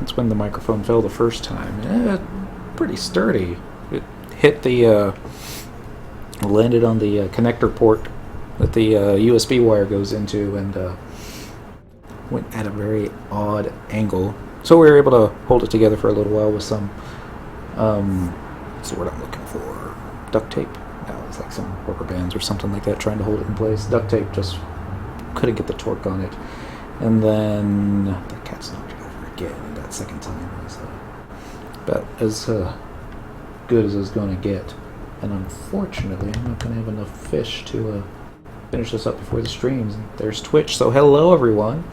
That's when the microphone fell the first time. Pretty sturdy. It hit the, landed on the connector port that the USB wire goes into, and went at a very odd angle. So we were able to hold it together for a little while with some, what's the word I'm looking for? Duct tape? No, it's like some rubber bands or something like that trying to hold it in place. Duct tape just couldn't get the torque on it. And then the cat's knocked it over again. That second time was about as good as it's going to get. And unfortunately, I'm not going to have enough fish to finish this up before the streams. There's Twitch. So hello, everyone.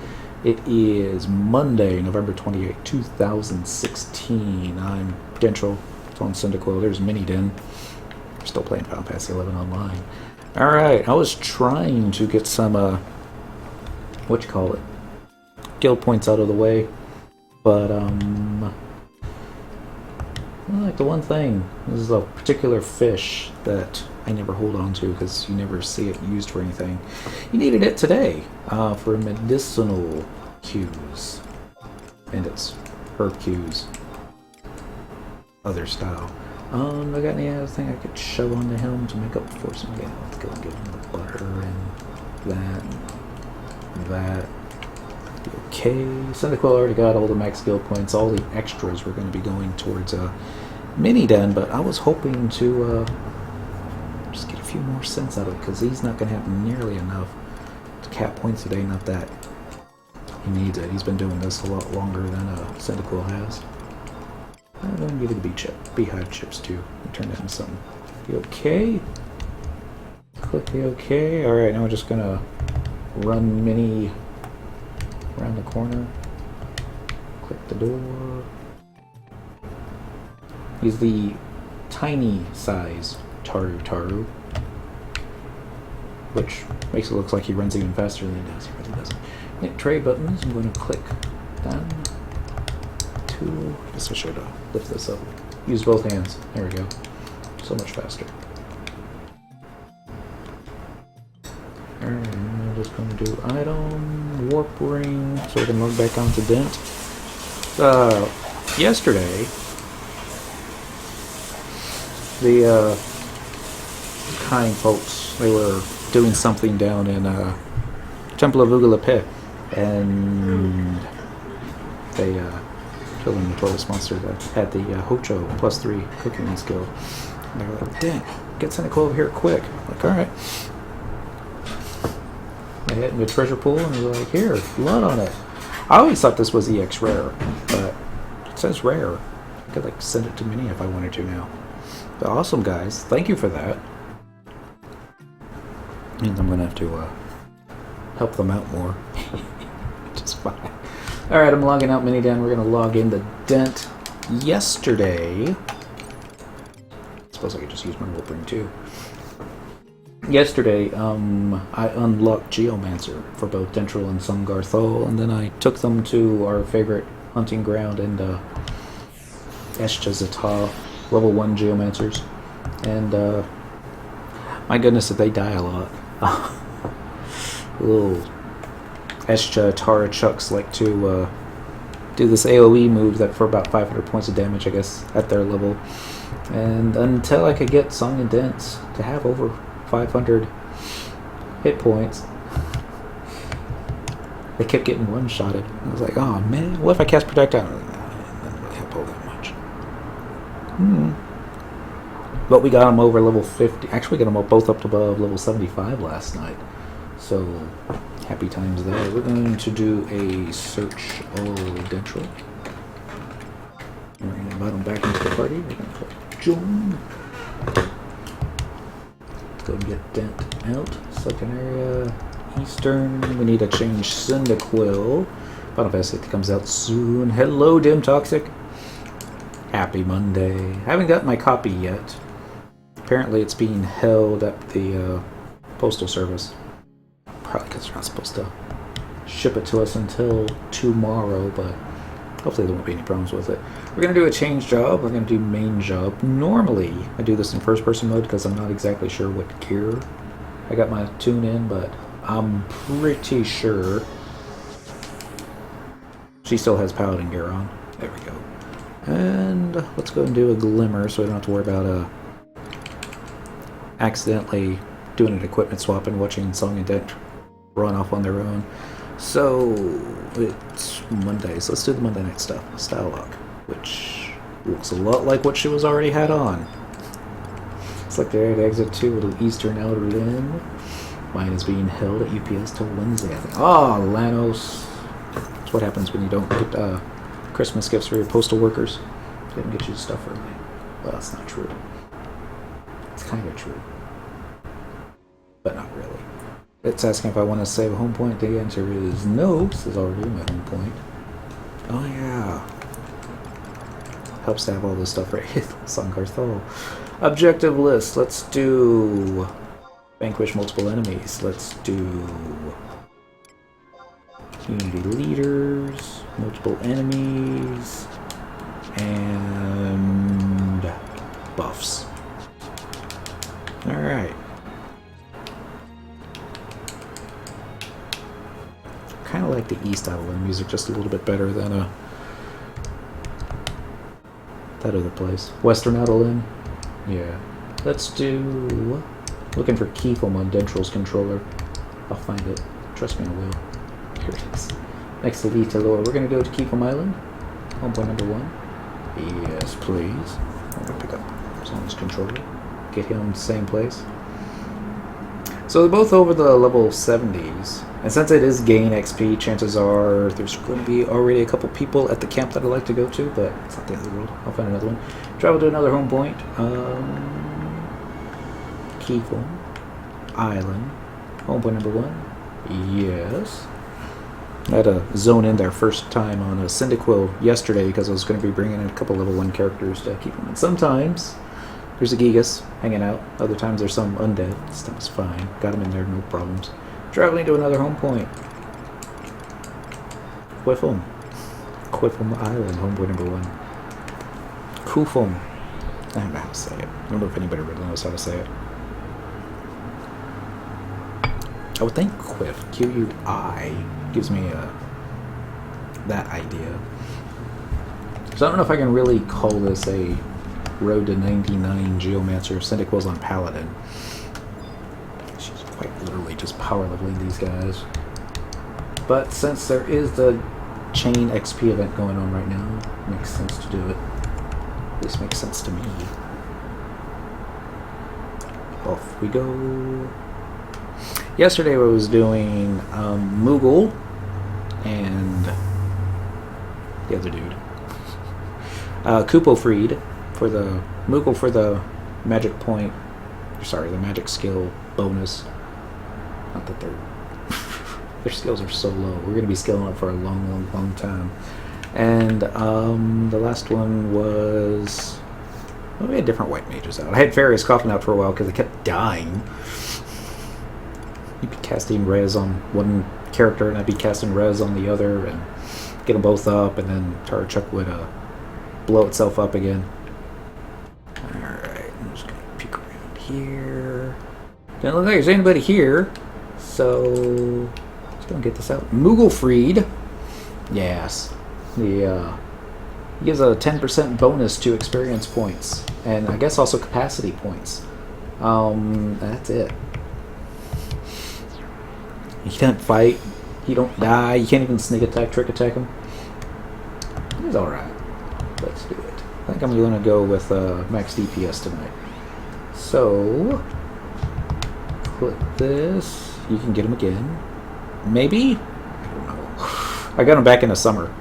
It is Monday, November 28, 2016. I'm Dentrel. It's on Cyndaquil. There's Mini Den. We're still playing Final Fantasy 11 online. Alright, I was trying to get some, guild points out of the way. But, like the one thing, this is a particular fish that I never hold on to because you never see it used for anything. You needed it today for medicinal cues. And it's herb cues. Other style. I got any other thing I could shove onto him to make up for some? Yeah, let's go and give him the butter and that and that. Okay, Cyndaquil already got all the max skill points. All the extras were going to be going towards a mini den, but I was hoping to just get a few more cents out of it because he's not going to have nearly enough to cap points today. Not that he needs it. He's been doing this a lot longer than Cyndaquil has. I'm going to give it the beehive chips too. Turn that into something. You okay? Click the okay. Alright, now we're just going to run mini around the corner. Click the door. He's the tiny size Taru, which makes it look like he runs even faster than he does. He really doesn't. Hit tray buttons. I'm going to click down. I guess I should lift this up. Use both hands. There we go. So much faster. Alright, I'm just going to do item, warp ring, so we can log back onto dent. Yesterday, the kind folks, they were doing something down in Temple of Ugalape, and they killed a notorious monster that had the Hocho +3 cooking skill. And they were like, dang, get Cyndaquil over here quick. I'm like, alright. I hit in the treasure pool and was like, here, blood on it. I always thought this was EX rare, but it says rare. I could like send it to Mini if I wanted to now. But awesome, guys. Thank you for that. And I'm going to have to help them out more. Which is fine. Alright, I'm logging out Mini Den. We're going to log in the dent. Yesterday, I suppose I could just use my warp ring too. Yesterday, I unlocked Geomancer for both Dentrel and Sungarthol, and then I took them to our favorite hunting ground in Eshchazata, level 1 Geomancers. And my goodness, did they die a lot. Little Eshcha Tara Chucks like to do this AoE move that for about 500 points of damage, I guess, at their level. And until I could get Song and Dents to have over 500 hit points, they kept getting one-shotted. I was like, oh man, what if I cast Protect out? That doesn't really help all that much. But we got them over level 50. Actually, we got them both up to above level 75 last night. So, happy times there. We're going to do a search of Dentrel. We're going to invite them back into the party. We're going to click join. Let's go and get Dent out. Second area, Eastern. We need to change Cyndaquil. Final Fantasy comes out soon. Hello, Dim Toxic. Happy Monday. I haven't got my copy yet. Apparently it's being held at the postal service. Probably because they're not supposed to ship it to us until tomorrow, but hopefully there won't be any problems with it. We're going to do a change job. We're going to do main job. Normally I do this in first person mode because I'm not exactly sure what gear I got my tune in, but I'm pretty sure she still has paladin gear on. There we go. And let's go and do a glimmer so we don't have to worry about accidentally doing an equipment swap and watching Song and Dent run off on their own. So it's Monday, so let's do the Monday night stuff. Style lock, which looks a lot like what she was already had on. Select the area to exit to the eastern outer limb. Mine is being held at UPS till Wednesday, I think. Oh, Lanos. That's what happens when you don't get Christmas gifts for your postal workers. They don't get you stuff early. Well, that's not true. It's kind of true. But not really. It's asking if I want to save a home point. The answer is no. This is already my home point. Oh, yeah. Helps to have all this stuff right here. Sankarthal. Objective list. Let's do vanquish multiple enemies. Let's do community leaders, multiple enemies, and buffs. Alright. Kind of like the East Outland music just a little bit better than that other place. Western Outland? Yeah. Let's do... Looking for Keyfoam on Dentrel's controller. I'll find it. Trust me, I will. Here it is. Next to Lita Lore. We're going to go to Keyfoam Island. Home point number 1. Yes, please. I'm going to pick up someone's controller. Get him in the same place. So they're both over the level 70s. And since it is gain XP, chances are there's going to be already a couple people at the camp that I'd like to go to, but it's not the end of the world. I'll find another one. Travel to another home point. Keyfoam Island. Home point number 1. Yes. I had to zone in there first time on a Cyndaquil yesterday because I was going to be bringing in a couple level 1 characters to keep them. And sometimes there's a Gigas hanging out. Other times there's some undead. Stuff's fine. Got him in there, no problems. Traveling to another home point. Quiffum. Quiffum Island, home point number 1. Kufum. I don't know how to say it. I don't know if anybody really knows how to say it. I would think Quiff, Q-U-I, gives me that idea. So I don't know if I can really call this a Road to 99 Geomancer. Cyndaquil's on Paladin. She's quite literally just power leveling these guys. But since there is the chain XP event going on right now, it makes sense to do it. At least makes sense to me. Off we go. Yesterday I was doing Moogle and the other dude. Kupo Freed for the Moogle for the magic point. Sorry, the magic skill bonus. Not that their skills are so low. We're going to be scaling up for a long time. And the last one was... Well, we had different white mages out. I had Farius Coffin out for a while because they kept dying. You'd be casting res on one character and I'd be casting res on the other and get them both up, and then Tarachuk would blow itself up again. Alright, I'm just going to peek around here. Doesn't look like there's anybody here, so let's go and get this out. Mooglefried. Yes. The gives a 10% bonus to experience points, and I guess also capacity points. That's it. He can't fight. He don't die. You can't even sneak attack, trick attack him. He's alright. Let's do it. I think I'm going to go with max DPS tonight. So, click this. You can get him again. Maybe? I don't know. I got him back in the summer.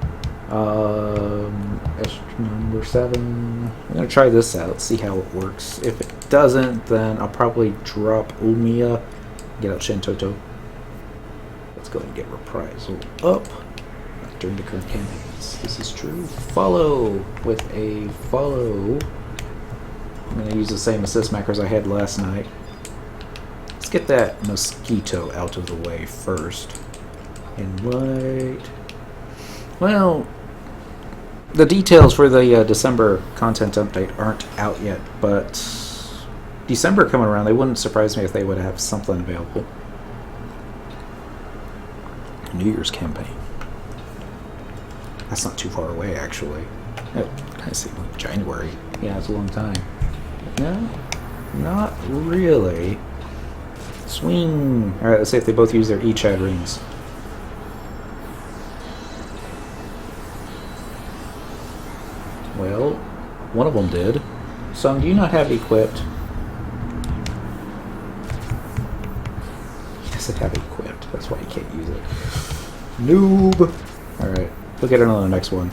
Number 7. I'm going to try this out, see how it works. If it doesn't, then I'll probably drop Ulmia, get out Shentoto. Let's go ahead and get Reprisal up. Not during the current campaigns. This is true. Follow with a follow. I'm going to use the same assist macros I had last night. Let's get that mosquito out of the way first. Invite. Well, the details for the December content update aren't out yet, but December coming around, they wouldn't surprise me if they would have something available. New Year's campaign. That's not too far away, actually. Oh, I see. January. Yeah, it's a long time. No, not really. Swing. Alright, let's see if they both use their E-Chad rings. Well, one of them did. Sung, do you not have it equipped? Yes, I have it equipped. That's why you can't use it. Noob! Alright, we'll get it on the next one.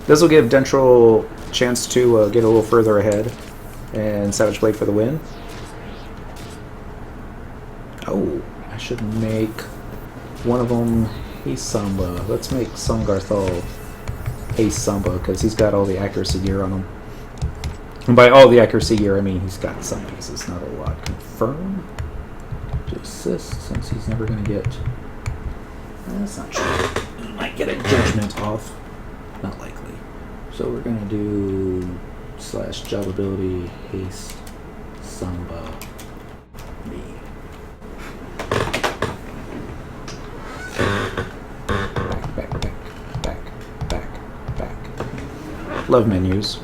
This will give Dentrel a chance to get a little further ahead. And Savage Blade for the win. Oh, I should make one of them Haste Samba. Let's make Sungarthal Haste Samba, because he's got all the accuracy gear on him. And by all the accuracy gear, I mean he's got some pieces, not a lot. Confirm to assist, since he's never going to get... That's not true. He might get a judgment off. Not likely. So we're going to do / job ability Haste Samba me. Back. Love menus.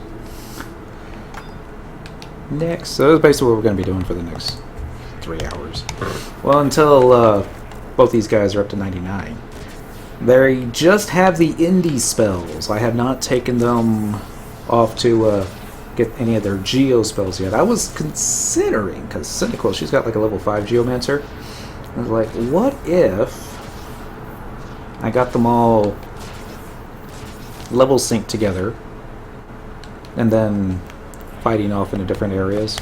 Next, so that's basically what we're going to be doing for the next 3 hours. Well, until both these guys are up to 99. They just have the indie spells. I have not taken them off to get any of their Geo spells yet. I was considering, because Cynical, she's got like a level 5 Geomancer. I was like, what if I got them all level synced together and then fighting off into different areas,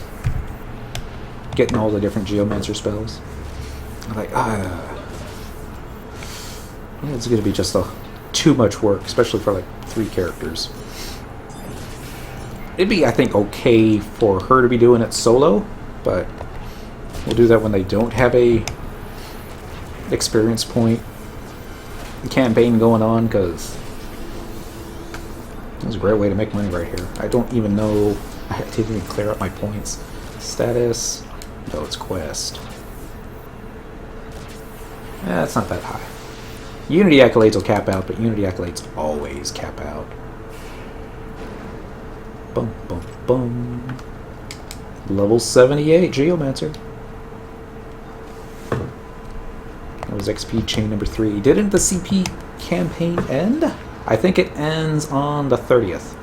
getting all the different Geomancer spells. I'm like, it's going to be just too much work, especially for like 3 characters. It'd be, I think, okay for her to be doing it solo, but we'll do that when they don't have a experience point campaign going on, because it's a great way to make money right here. I don't even know. I didn't even clear up my points. Status. No, it's quest. Yeah, it's not that high. Unity accolades will cap out, but Unity accolades always cap out. Bum, bum, bum. Level 78 Geomancer. That was XP chain number 3. Didn't the CP campaign end? I think it ends on the 30th.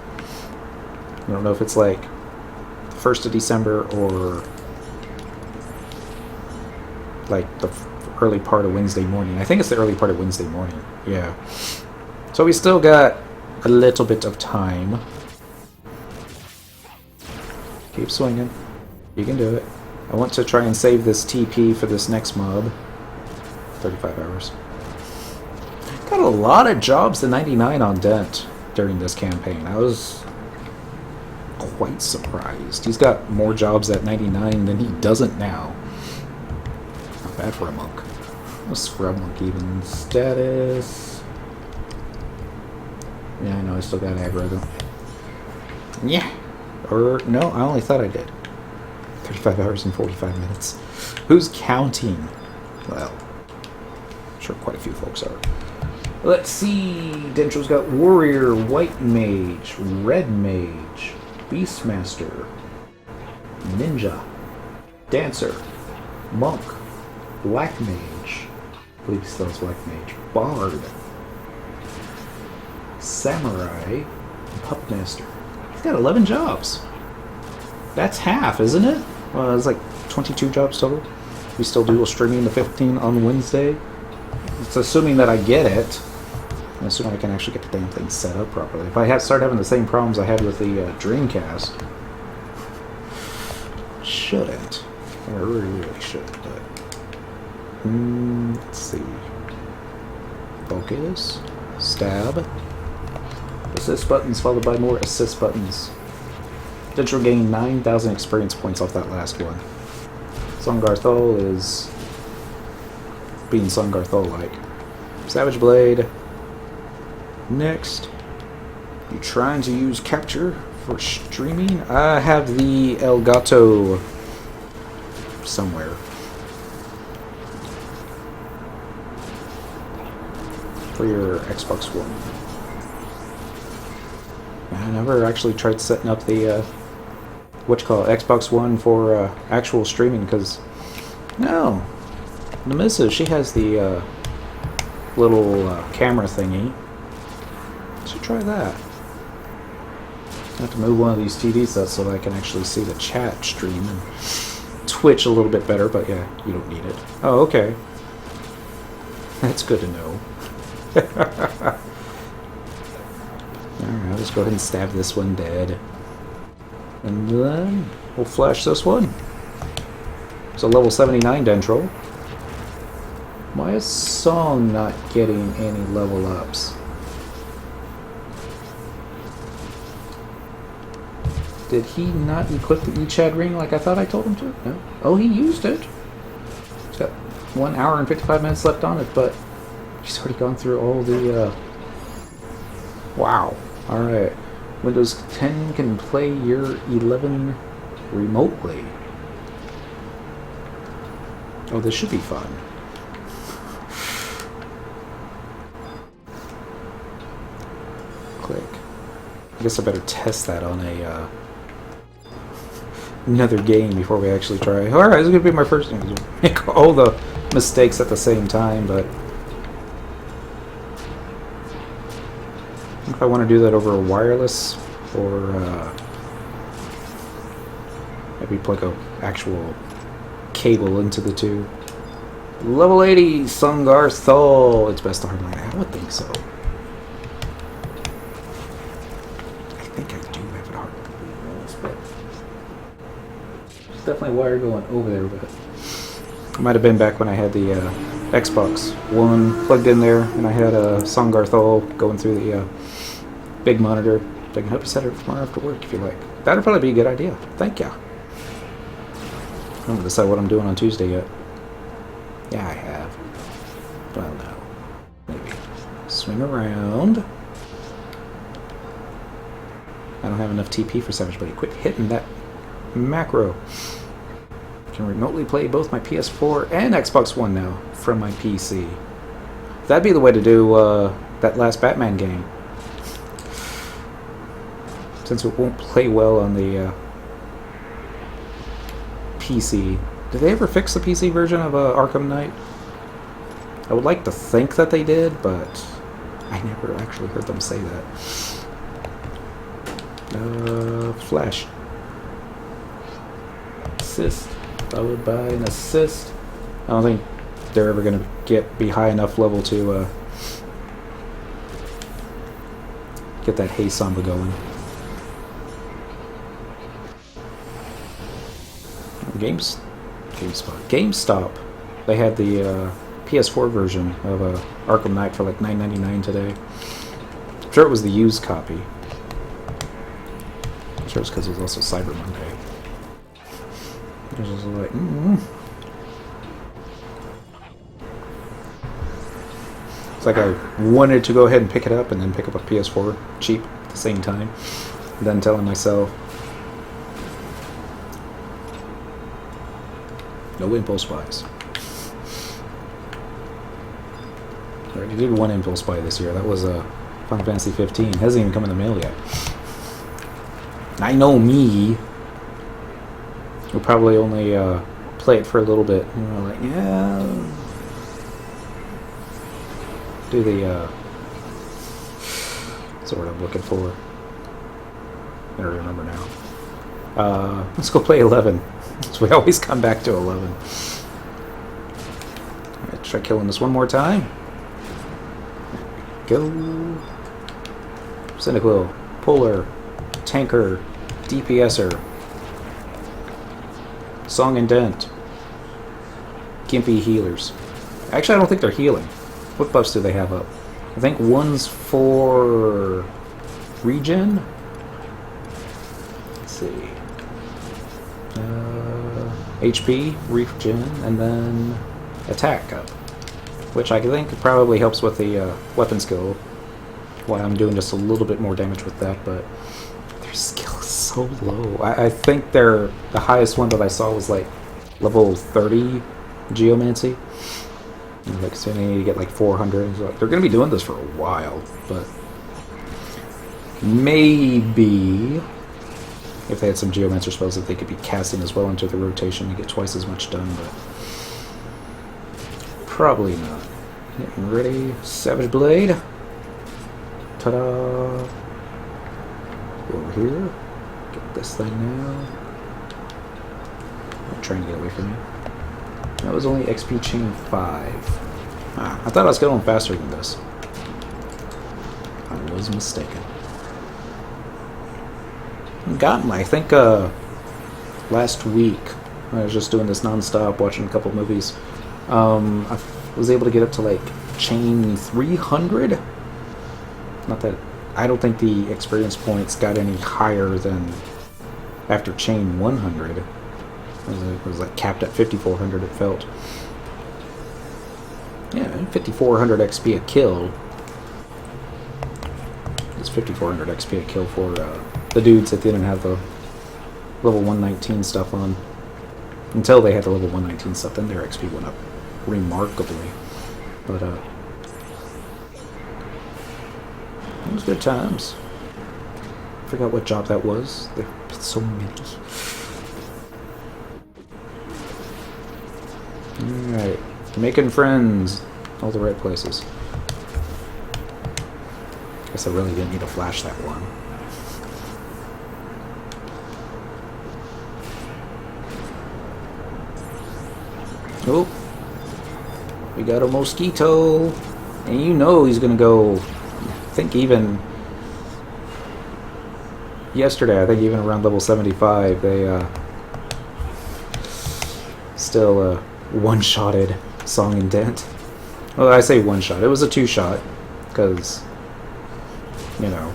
I don't know if it's like the 1st of December or like the early part of Wednesday morning. I think it's the early part of Wednesday morning. Yeah. So we still got a little bit of time. Keep swinging. You can do it. I want to try and save this TP for this next mob. 35 hours. Got a lot of jobs to 99 on Dent during this campaign. I was quite surprised. He's got more jobs at 99 than he doesn't now. Not bad for a monk. A scrub monk even. Status. Yeah, I know, I still got aggro though. Yeah. Or, no, I only thought I did. 35 hours and 45 minutes. Who's counting? Well, I'm sure quite a few folks are. Let's see. Dentrel's got Warrior, White Mage, Red Mage, Beastmaster, Ninja, Dancer, Monk, Black Mage. I believe he still has Black Mage. Bard, Samurai, and Puppetmaster. He's got 11 jobs. That's half, isn't it? Well, it's like 22 jobs total. We still do a streaming the 15th on Wednesday. It's assuming that I get it. And assuming I can actually get the damn thing set up properly. If I start having the same problems I had with the Dreamcast, shouldn't. I really shouldn't. But let's see. Focus. Stab. Assist buttons followed by more assist buttons. Dentrel gained 9,000 experience points off that last one. Sungarthal is being Sungarthal-like. Savage Blade. Next. You trying to use capture for streaming? I have the Elgato somewhere. For your Xbox One. I never actually tried setting up the what you call it, Xbox One for actual streaming because no, the missus, she has the little camera thingy. Should try that. I have to move one of these TV sets so that I can actually see the chat stream and Twitch a little bit better, but yeah, you don't need it. Oh, okay. That's good to know. Alright, let's go ahead and stab this one dead. And then we'll flash this one. It's a level 79 dentrel. Why is Song not getting any level ups? Did he not equip the E-Chad ring like I thought I told him to? No. Oh, he used it. He's got 1 hour and 55 minutes left on it, but he's already gone through all the, Wow. Alright. Windows 10 can play year 11 remotely. Oh, this should be fun. Click. I guess I better test that on a, another game before we actually try. Alright, this is going to be my first thing. Make all the mistakes at the same time, but if I want to do that over a wireless or maybe plug a actual cable into the two. Level 80 Sungar Thol. It's best to hardline. I would think so. I think I do have it hardline, but there's definitely wire going over there, but it might have been back when I had the Xbox One plugged in there and I had a Sungar Thol going through the big monitor. I can help you set it for tomorrow after work if you like. That'd probably be a good idea. Thank ya. I haven't decided what I'm doing on Tuesday yet. Yeah, I have. Well, no. Maybe. Swing around. I don't have enough TP for Savage, but quit hitting that macro. I can remotely play both my PS4 and Xbox One now from my PC. That'd be the way to do that last Batman game. Since it won't play well on the PC. Did they ever fix the PC version of Arkham Knight? I would like to think that they did, but I never actually heard them say that. Flash. Assist. Followed by an assist. I don't think they're ever going to be high enough level to get that Hey Samba going. GameStop. They had the PS4 version of Arkham Knight for like $9.99 today. I'm sure it was the used copy. I'm sure it's because it was also Cyber Monday. It was just like, It's like I wanted to go ahead and pick it up and then pick up a PS4 cheap at the same time. And then telling myself, no impulse buys. I already did one impulse buy this year. That was Final Fantasy 15. It hasn't even come in the mail yet. I know me. We'll probably only play it for a little bit. And we're like, yeah. Do the what's the word I'm looking for? I don't remember now. Let's go play 11. So we always come back to 11. Alright, try killing this one more time. Go. Cynical, Polar, Tanker, DPSer, Song and Dent, Gimpy healers. Actually, I don't think they're healing. What buffs do they have up? I think one's for regen. Let's see. HP, regen, and then attack up. Which I think probably helps with the weapon skill. Why I'm doing just a little bit more damage with that, but their skill is so low. I think the highest one that I saw was like level 30 Geomancer. Like, so they need to get like 400. So they're going to be doing this for a while, but maybe if they had some Geomancer spells that they could be casting as well into the rotation to get twice as much done, but probably not. Getting ready. Savage Blade. Ta-da! Go over here. Get this thing now. I'm trying to get away from me. That was only XP chain 5. Ah, I thought I was going faster than this. I was mistaken. Got my, I think last week I was just doing this non-stop, watching a couple movies. I was able to get up to like chain 300. Not that I don't think the experience points got any higher than after chain 100. It was like capped at 5400. It felt. Yeah, 5400 XP a kill. It's 5400 XP a kill for the dudes that didn't have the level 119 stuff on. Until they had the level 119 stuff, then their XP went up remarkably. But it was good times. Forgot what job that was. There's so many. Alright. Making friends. All the right places. Guess I really didn't need to flash that one. Oh. We got a mosquito. And you know he's gonna go. I think even yesterday, I think even around level 75, they still one-shotted Song and Dent. Well, I say one-shot. It was a two-shot, because, you know,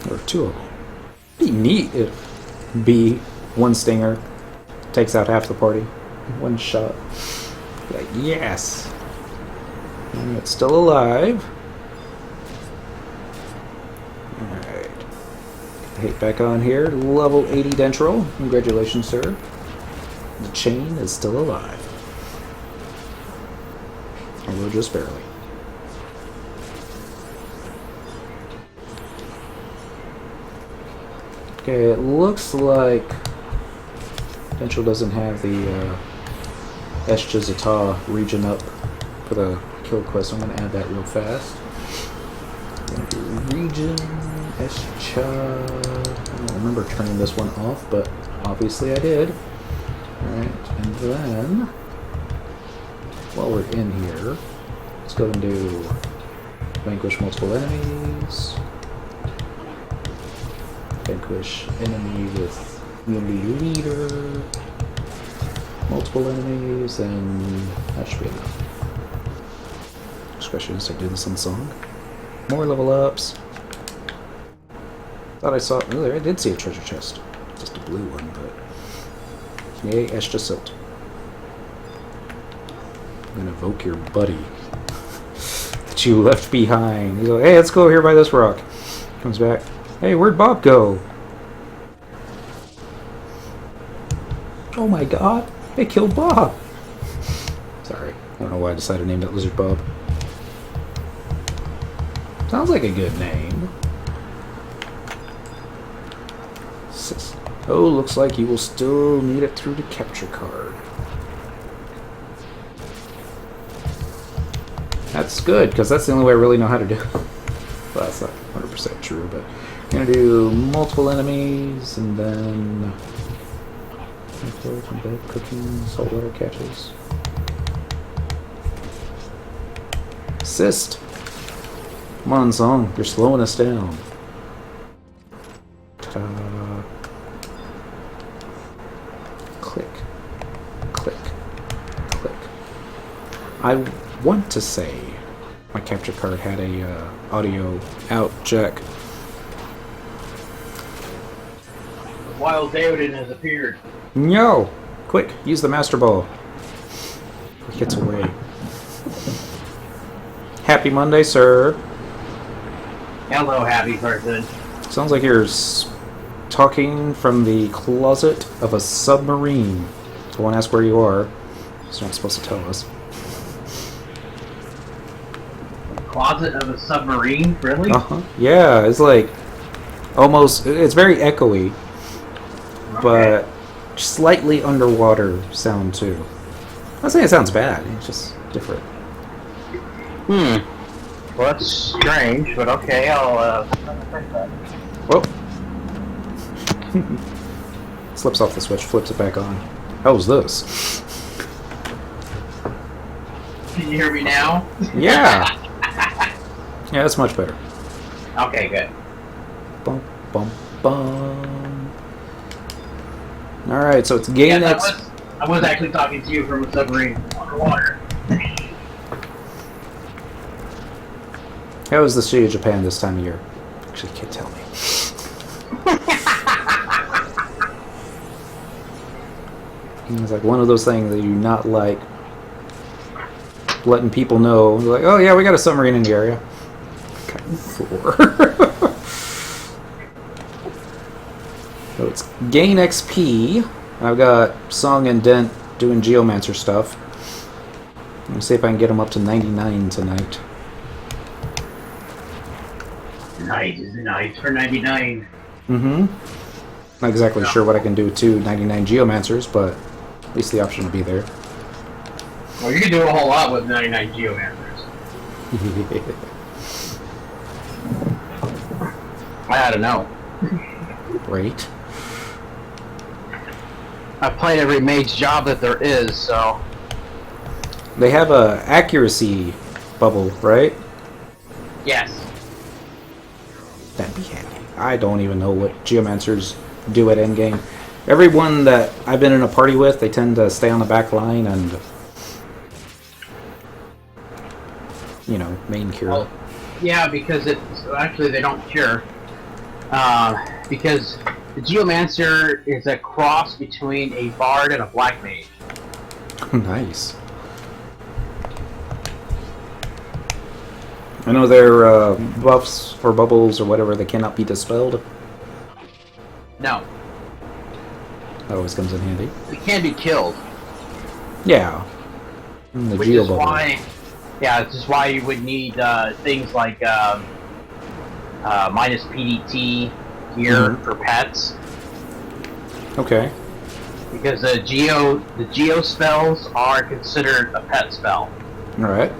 there were two of them. Pretty neat if B, one stinger, takes out half the party. One shot. Like, yes! And it's still alive. Alright. Hit back on here. Level 80 dentrel. Congratulations, sir. The chain is still alive. Although just barely. Okay, it looks like dentrel doesn't have the Eshjazata region up for the kill quest. I'm going to add that real fast. Region, Eshja. I don't remember turning this one off, but obviously I did. Alright, and then, while we're in here, let's go and do vanquish multiple enemies. Vanquish enemy with community leader. Multiple enemies, and that should be enough. Especially since I do this on song. More level ups. Thought I saw. Oh, there I did see a treasure chest. Just a blue one, but. Yay, Eshja Silt. I'm gonna evoke your buddy that you left behind. He's like, hey, let's go over here by this rock. Comes back. Hey, where'd Bob go? Oh my god, they killed Bob. Sorry, I don't know why I decided to name that lizard Bob. Sounds like a good name. Oh, looks like you will still need it through the capture card. That's good, because that's the only way I really know how to do it. Well, that's not 100% true, but I'm going to do multiple enemies, and then cooking, saltwater catches. Assist! Come on, Song, you're slowing us down. Ta-da. Click. Click. Click. I want to say my capture card had a audio out check. Wild David has appeared. No! Quick, use the Master Ball. He gets away. Happy Monday, sir. Hello, happy person. Sounds like you're talking from the closet of a submarine. So I won't ask where you are. He's not supposed to tell us. closet of a submarine? Really? Uh-huh. Yeah, it's like almost, it's very echoey, but slightly underwater sound too. I'm not saying it sounds bad, it's just different. Well, that's strange, but okay, I'll fix that. Whoa. Slips off the switch, flips it back on. How's this? Can you hear me now? Yeah. Yeah, that's much better. Okay, good. Bum, bum, bum. Alright, so it's gain Yes, X. I was actually talking to you from a submarine underwater. How is the city of Japan this time of year? Actually, you can't tell me. It's like one of those things that you not like letting people know. Like, oh yeah, we got a submarine in the area. Okay, 4. So it's gain XP. I've got Song and Dent doing Geomancer stuff. Let me see if I can get them up to 99 tonight. Night is the night for 99. Mm-hmm. Not exactly sure what I can do to 99 Geomancers, but at least the option will be there. Well, you can do a whole lot with 99 Geomancers. I ought to know. Right. I've played every mage job that there is, so... They have a accuracy bubble, right? Yes. That'd be handy. I don't even know what Geomancers do at endgame. Everyone that I've been in a party with, they tend to stay on the back line and, you know, main cure. Well, yeah, because it's... Actually, they don't cure. Because the Geomancer is a cross between a bard and a black mage. Nice. I know their buffs or bubbles or whatever, they cannot be dispelled. No. That always comes in handy. It can be killed. Yeah. The Which geo is bubble. why... Yeah, this is why you would need things like minus PDT gear for pets. Okay. Because the geo spells are considered a pet spell. Alright.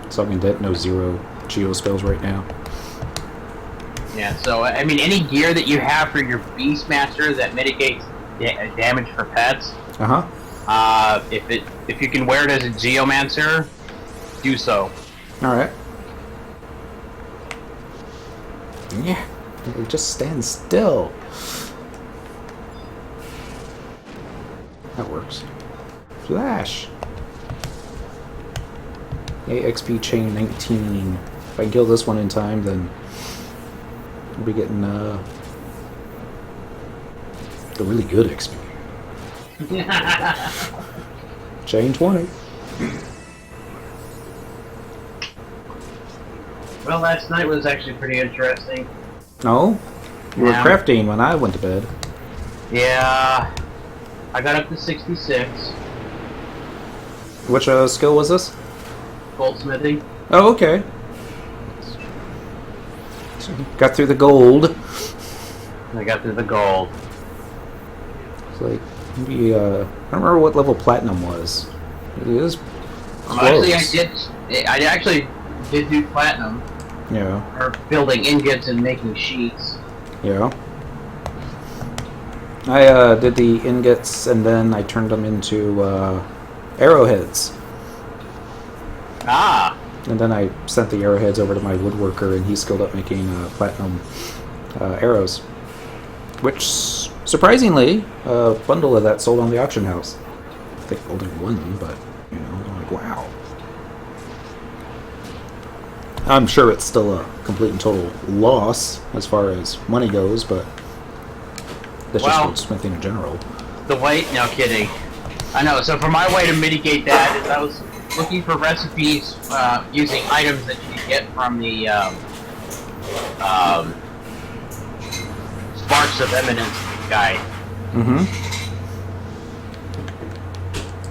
So I mean, Dent no 0 geo spells right now. Yeah, so I mean, any gear that you have for your Beastmaster that mitigates damage for pets, if you can wear it as a Geomancer, do so. Alright. Yeah. It just stands still. That works. Flash. AXP chain 19. If I can kill this one in time, then we'll be getting the really good XP. Chain 20. Well, last night was actually pretty interesting. Oh? You were Yeah. crafting when I went to bed. Yeah, I got up to 66. Which skill was this? Goldsmithing. Oh, okay. So you got through the gold. I got through the gold. It's like, maybe, I don't remember what level platinum was. It is close. Actually, I actually did do platinum. Yeah. Or building ingots and making sheets. Yeah. I did the ingots and then I turned them into arrowheads. Ah! And then I sent the arrowheads over to my woodworker and he skilled up making platinum arrows. Which, surprisingly, a bundle of that sold on the auction house. I think only one, but, you know, I'm like, wow. I'm sure it's still a complete and total loss as far as money goes, but that's just goldsmithing in general. The way... No kidding. I know, so for my way to mitigate that is I was looking for recipes using items that you can get from the Sparks of Eminence guide. Mm-hmm.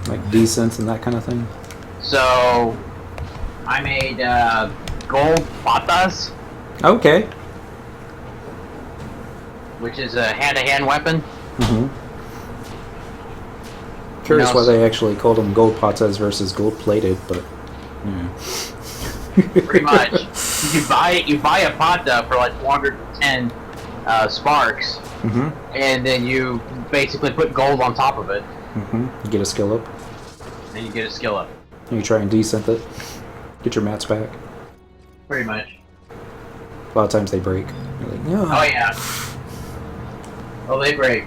Like decents and that kind of thing? So, I made gold patas, Okay. which is a hand-to-hand weapon. Mm-hmm. Curious No, why they actually called them gold patas versus gold plated, but yeah. Pretty much. You buy a pata for like 410 sparks, Mm-hmm. and then you basically put gold on top of it, Mm-hmm. You get a skill up. and you get a skill up. You try and decent it. Get your mats back. Pretty much. A lot of times they break. You're like, no. Oh yeah. Oh, they break.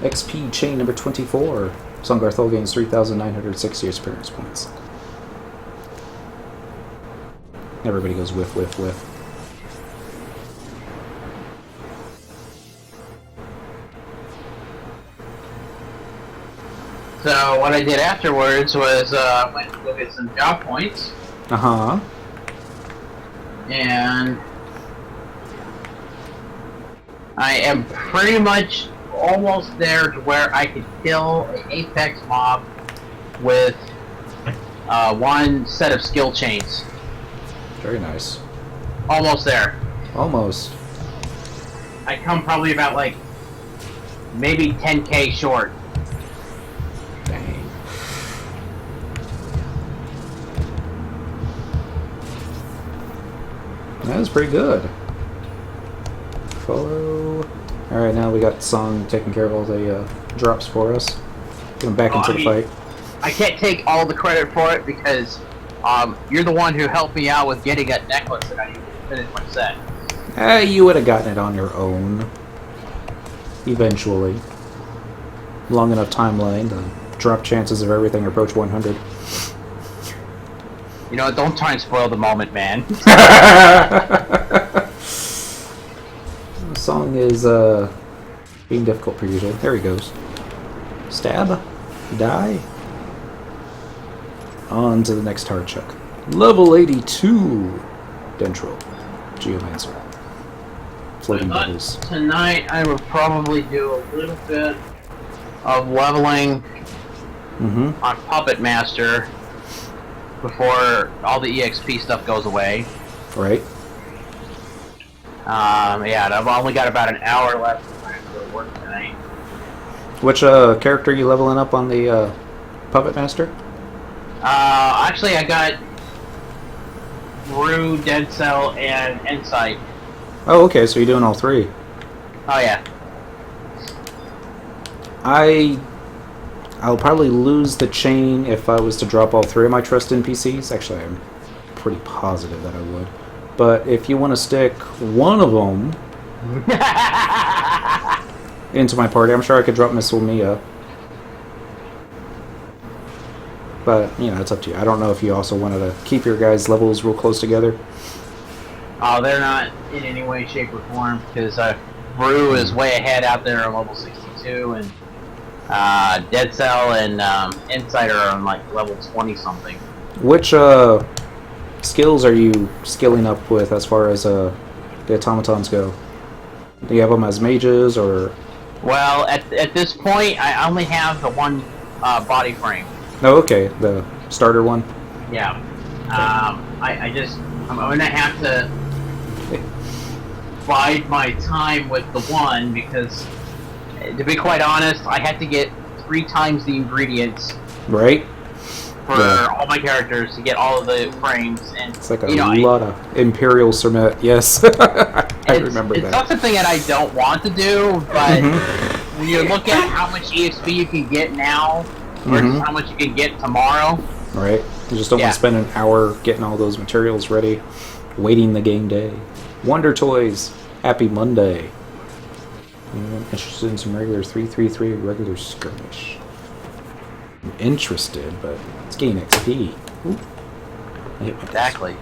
XP chain number 24. Songarthol gains 3,960 experience points. Everybody goes whiff, whiff, whiff. So what I did afterwards was went to go get some job points, Uh-huh. and I am pretty much almost there to where I could kill an apex mob with one set of skill chains. Very nice. Almost there. Almost. I come probably about like maybe 10k short. Dang. That was pretty good. Follow. Alright, now we got Song taking care of all the drops for us. Going back into the fight. I can't take all the credit for it because you're the one who helped me out with getting that necklace that I needed to finish my set. You would have gotten it on your own. Eventually. Long enough timeline, the drop chances of everything approach 100. You know, don't try and spoil the moment, man. The song is being difficult per usual. There he goes. Stab. Die. On to the next hard check. Level 82. Dentrel. Geomancer. Floating bubbles. Tonight I will probably do a little bit of leveling Mm-hmm. on Puppet Master before all the EXP stuff goes away. Right. Yeah, I've only got about an hour left before I have to go to work tonight. Which character are you leveling up on the Puppet Master? Actually I got Brew, Dead Cell, and Insight. Oh, okay, so you're doing all three. Oh yeah. I'll probably lose the chain if I was to drop all three of my trust NPCs. Actually, I'm pretty positive that I would. But if you want to stick one of them into my party, I'm sure I could drop Miss Mia. But, you know, it's up to you. I don't know if you also wanted to keep your guys' levels real close together. Oh, they're not in any way, shape, or form, because Brew is way ahead out there on level 62, and Dead Cell and Insight are on like level 20-something. Which skills are you skilling up with as far as the automatons go? Do you have them as mages, or...? Well, at this point, I only have the one body frame. Oh, okay, the starter one. Yeah. I'm gonna have to bide my time with the one because, to be quite honest, I had to get 3 times the ingredients Right? for all my characters to get all of the frames, and It's like a lot of Imperial Sermet, yes. I remember it's that. not something that I don't want to do, but when you look at how much EXP you can get now versus how much you can get tomorrow. Right? You just don't want to spend an hour getting all those materials ready, waiting the game day. Wonder Toys, happy Monday. Anyone interested in some regular 333 regular skirmish? I'm interested, but it's gain XP. Ooh. I hit my Exactly.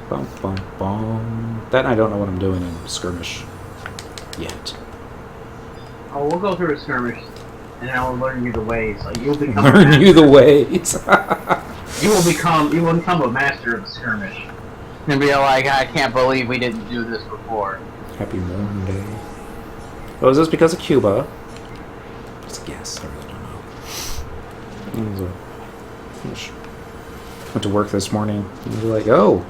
Bum, bum, bum. That I don't know what I'm doing in skirmish yet. Oh, we'll go through a skirmish, and I will learn you the ways. Like, you'll become Learn you the ways. you will become a master of the skirmish. And be like, I can't believe we didn't do this before. Happy Monday. Oh, is this because of Cuba? It's a guess. I really don't know. Went to work this morning. And they're like, "Oh,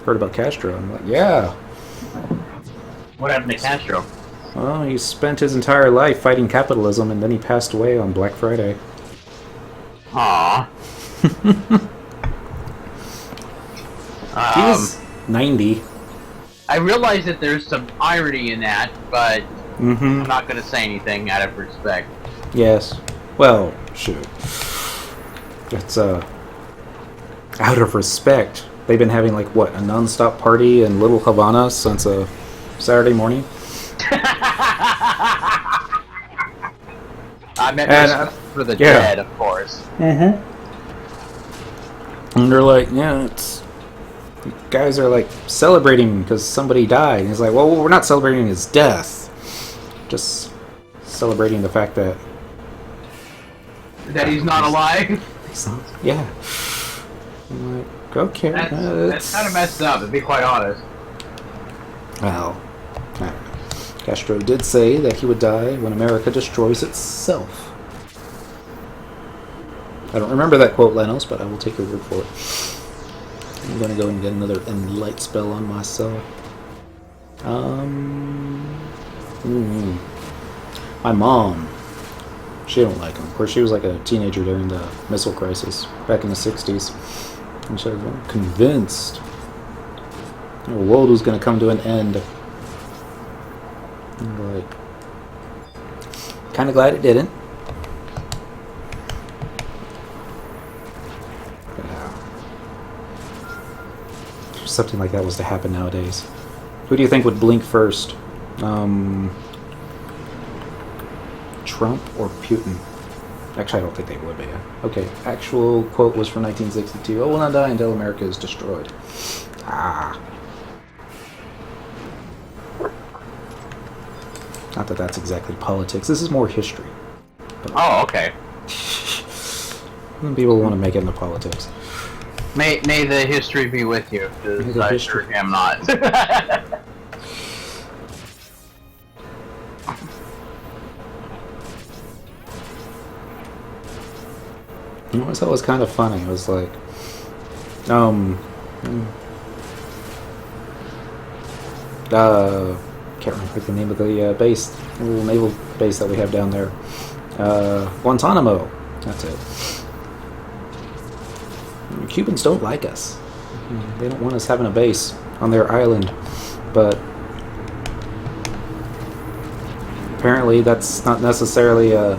heard about Castro?" I'm like, "Yeah." What happened to Castro? Well, he spent his entire life fighting capitalism, and then he passed away on Black Friday. Aww. He was 90. I realize that there's some irony in that, but I'm not going to say anything out of respect. Yes. Well, shoot. It's out of respect. They've been having like what, a non-stop party in Little Havana since Saturday morning. I meant respect for the dead, of course. And they're like, yeah, it's guys are like celebrating because somebody died. And he's like, well, we're not celebrating his death, just celebrating the fact that he's not alive. Yeah. I'm like, okay. That's kind of messed up, to be quite honest. Well, Castro did say that he would die when America destroys itself. I don't remember that quote, Lenos, but I will take your word for it. I'm going to go and get another Enlight spell on myself. My mom, she don't like him. Of course, she was like a teenager during the missile crisis back in the 60s. And she was convinced the world was going to come to an end. And like, kind of glad it didn't. If something like that was to happen nowadays, who do you think would blink first? Trump or Putin? Actually, I don't think they would be. Okay, actual quote was from 1962. "Oh, we'll not die until America is destroyed." Ah. Not that that's exactly politics. This is more history. Oh, okay. People want to make it into politics. May the history be with you, because I sure am not. You know, I thought it was kind of funny. It was like, can't remember the name of the base, the little naval base that we have down there. Guantanamo. That's it. Cubans don't like us. They don't want us having a base on their island, but apparently that's not necessarily a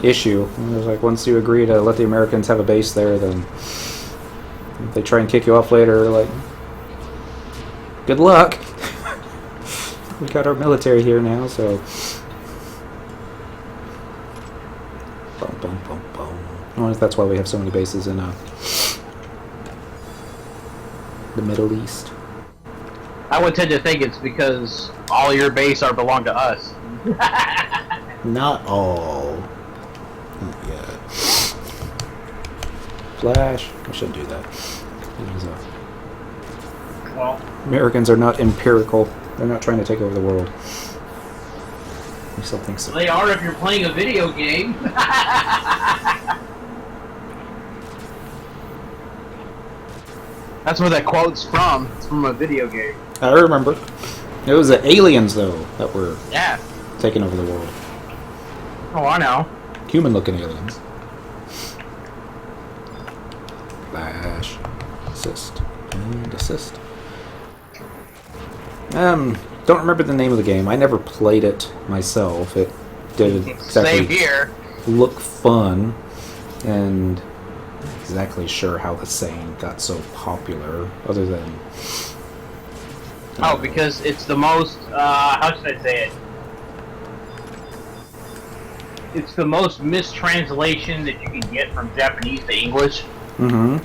issue. It was like, once you agree to let the Americans have a base there, then if they try and kick you off later, like, good luck. We got our military here now, so. Boom, boom, boom, boom. Well, that's why we have so many bases in the Middle East. I would tend to think it's because all your base belong to us. Not all. Not yet. Flash. I shouldn't do that. Well, Americans are not empirical. They're not trying to take over the world. I still think so. they are if you're playing a video game. That's where that quote's from. It's from a video game. I remember. It was the aliens, though, that were taking over the world. Oh, I know. Human-looking aliens. Flash. Assist. And assist. Don't remember the name of the game. I never played it myself. It didn't exactly Same here. look fun, and I'm not exactly sure how the saying got so popular, other than... because it's the most, how should I say it? It's the most mistranslation that you can get from Japanese to English. Mm-hmm.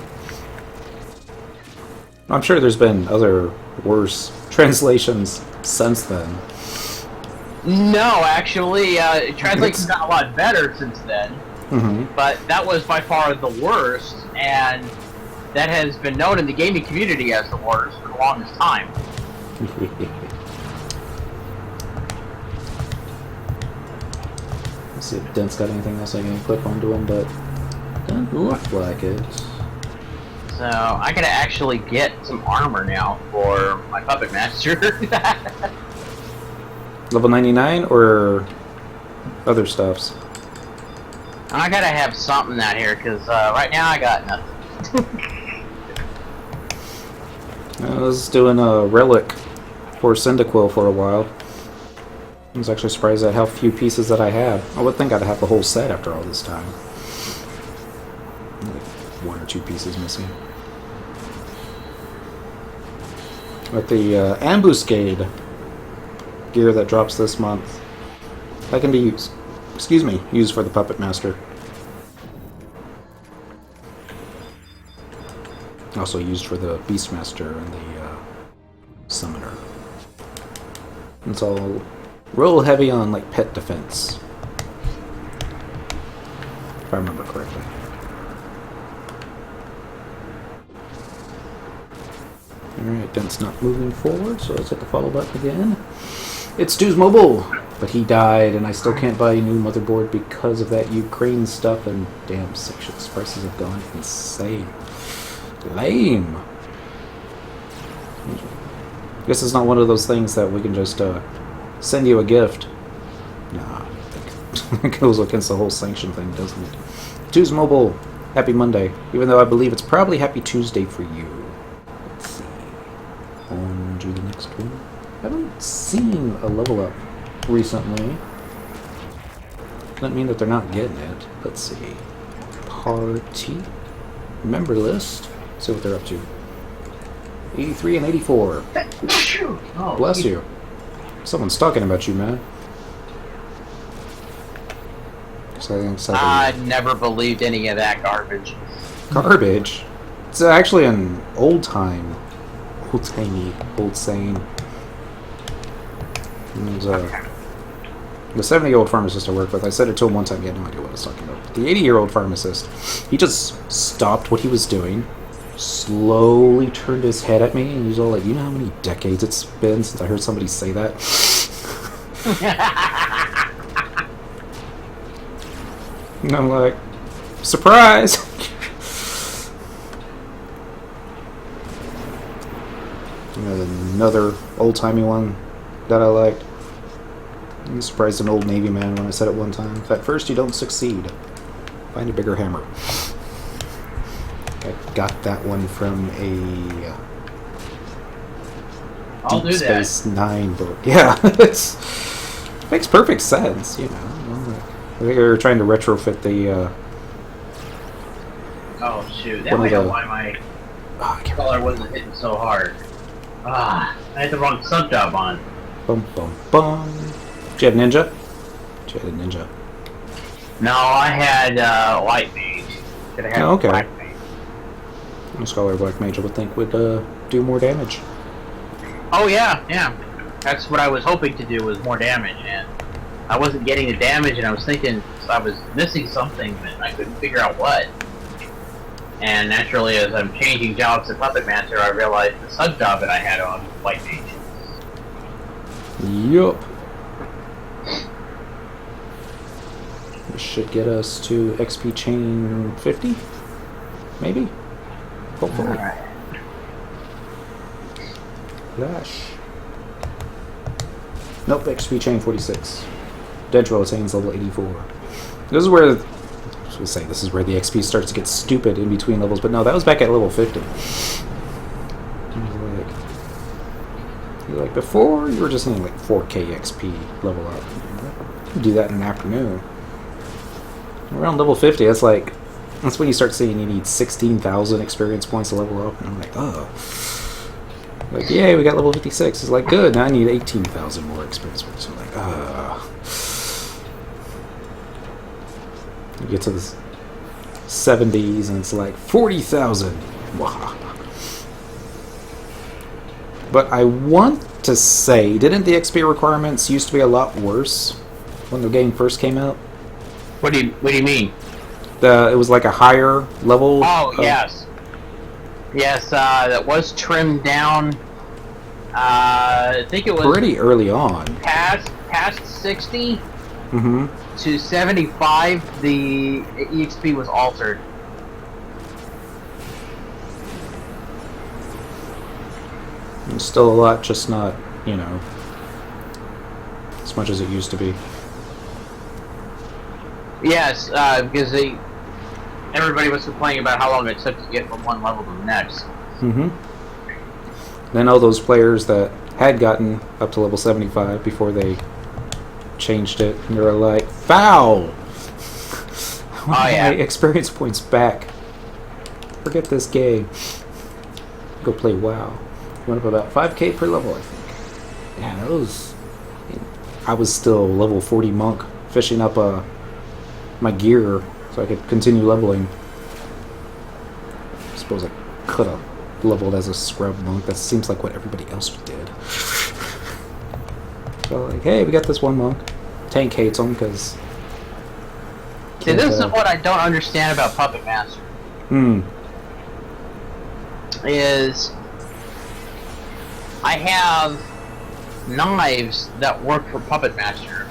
I'm sure there's been other worse translations since then. No, actually, translation's gotten a lot better since then. Mm-hmm. But that was by far the worst, and that has been known in the gaming community as the worst for the longest time. See if Dent's got anything else I can equip onto him, but doesn't look like it. So I gotta actually get some armor now for my puppet master. Level 99 or other stuffs? I gotta have something out here because right now I got nothing. I was doing a relic for Cyndaquil for a while. I was actually surprised at how few pieces that I had. I would think I'd have the whole set after all this time. Like 1 or 2 pieces missing. But the ambuscade gear that drops this month, that can be used, used for the Puppet Master. Also used for the Beastmaster and the Summoner. It's all real heavy on like pet defense, if I remember correctly. Alright, Dent's not moving forward, so let's hit the follow button again. It's Stu's Mobile, but he died, and I still can't buy a new motherboard because of that Ukraine stuff, and damn, sections prices have gone insane. Lame. Guess it's not one of those things that we can just send you a gift. Nah, I think it goes against the whole sanction thing, doesn't it? Stu's Mobile, happy Monday, even though I believe it's probably happy Tuesday for you. Let's see. On to the next one. I haven't seen a level up recently. Doesn't mean that they're not getting it. Let's see. Party. Member list. See what they're up to. 83 and 84. Oh, bless you. Someone's talking about you, man. I never believed any of that garbage. Garbage? It's actually an old-timey, old saying. And, the 70-year-old pharmacist I work with, I said it to him one time, he had no idea what I was talking about. The 80-year-old pharmacist, he just stopped what he was doing, slowly turned his head at me, and he was all like, you know how many decades it's been since I heard somebody say that? And I'm like, surprise! Another old-timey one that I liked. I surprised an old Navy man when I said it one time. If at first you don't succeed, find a bigger hammer. I got that one from a Deep Space Nine book. Yeah, it makes perfect sense, you know. I think they were trying to retrofit the. Oh shoot! That might know why my color wasn't hitting so hard. I had the wrong sub job on. Bum bum bum. Did you have ninja? Did you have a ninja? No, I had white mage. Oh, okay. Black mage. A scholar black mage I would think would do more damage. Oh yeah, yeah. That's what I was hoping to do, was more damage, and I wasn't getting the damage, and I was thinking I was missing something, but I couldn't figure out what. And naturally, as I'm changing jobs to Puppet Master, I realized the sub job that I had on white mage. Yup. This should get us to XP chain 50? Maybe? Hopefully. Alright. Flash. Nope, XP chain 46. Dentrel attains level 84. This is where... I was say, this is where the XP starts to get stupid in between levels, but no, that was back at level 50. Like before, you were just needing like 4k XP level up. You can do that in an afternoon. Around level 50, that's when you start seeing you need 16,000 experience points to level up, and I'm like, oh. Like, yay, we got level 56. It's like, good, now I need 18,000 more experience points. I'm like, You get to the 70s, and it's like 40,000. Wow. But I want to say, didn't the XP requirements used to be a lot worse when the game first came out? What do you mean? It was like a higher level. Oh yes, yes. That was trimmed down. I think it was pretty early on. Past 60. Mm-hmm. to 75, the EXP was altered. It's still a lot, just not, you know, as much as it used to be. Yes, because everybody was complaining about how long it took to get from one level to the next. Mm-hmm. Then all those players that had gotten up to level 75 before they changed it, and they're like, foul! Oh, yeah. My experience points back. Forget this game. Go play WoW. Went up about 5k per level, I think. Yeah, that was... I was still level 40 monk, fishing up my gear so I could continue leveling. I suppose I could have leveled as a scrub monk. That seems like what everybody else did. So like, hey, we got this one monk. Tank hates him because... See, this is what I don't understand about Puppet Master. Is... I have knives that work for Puppet Master.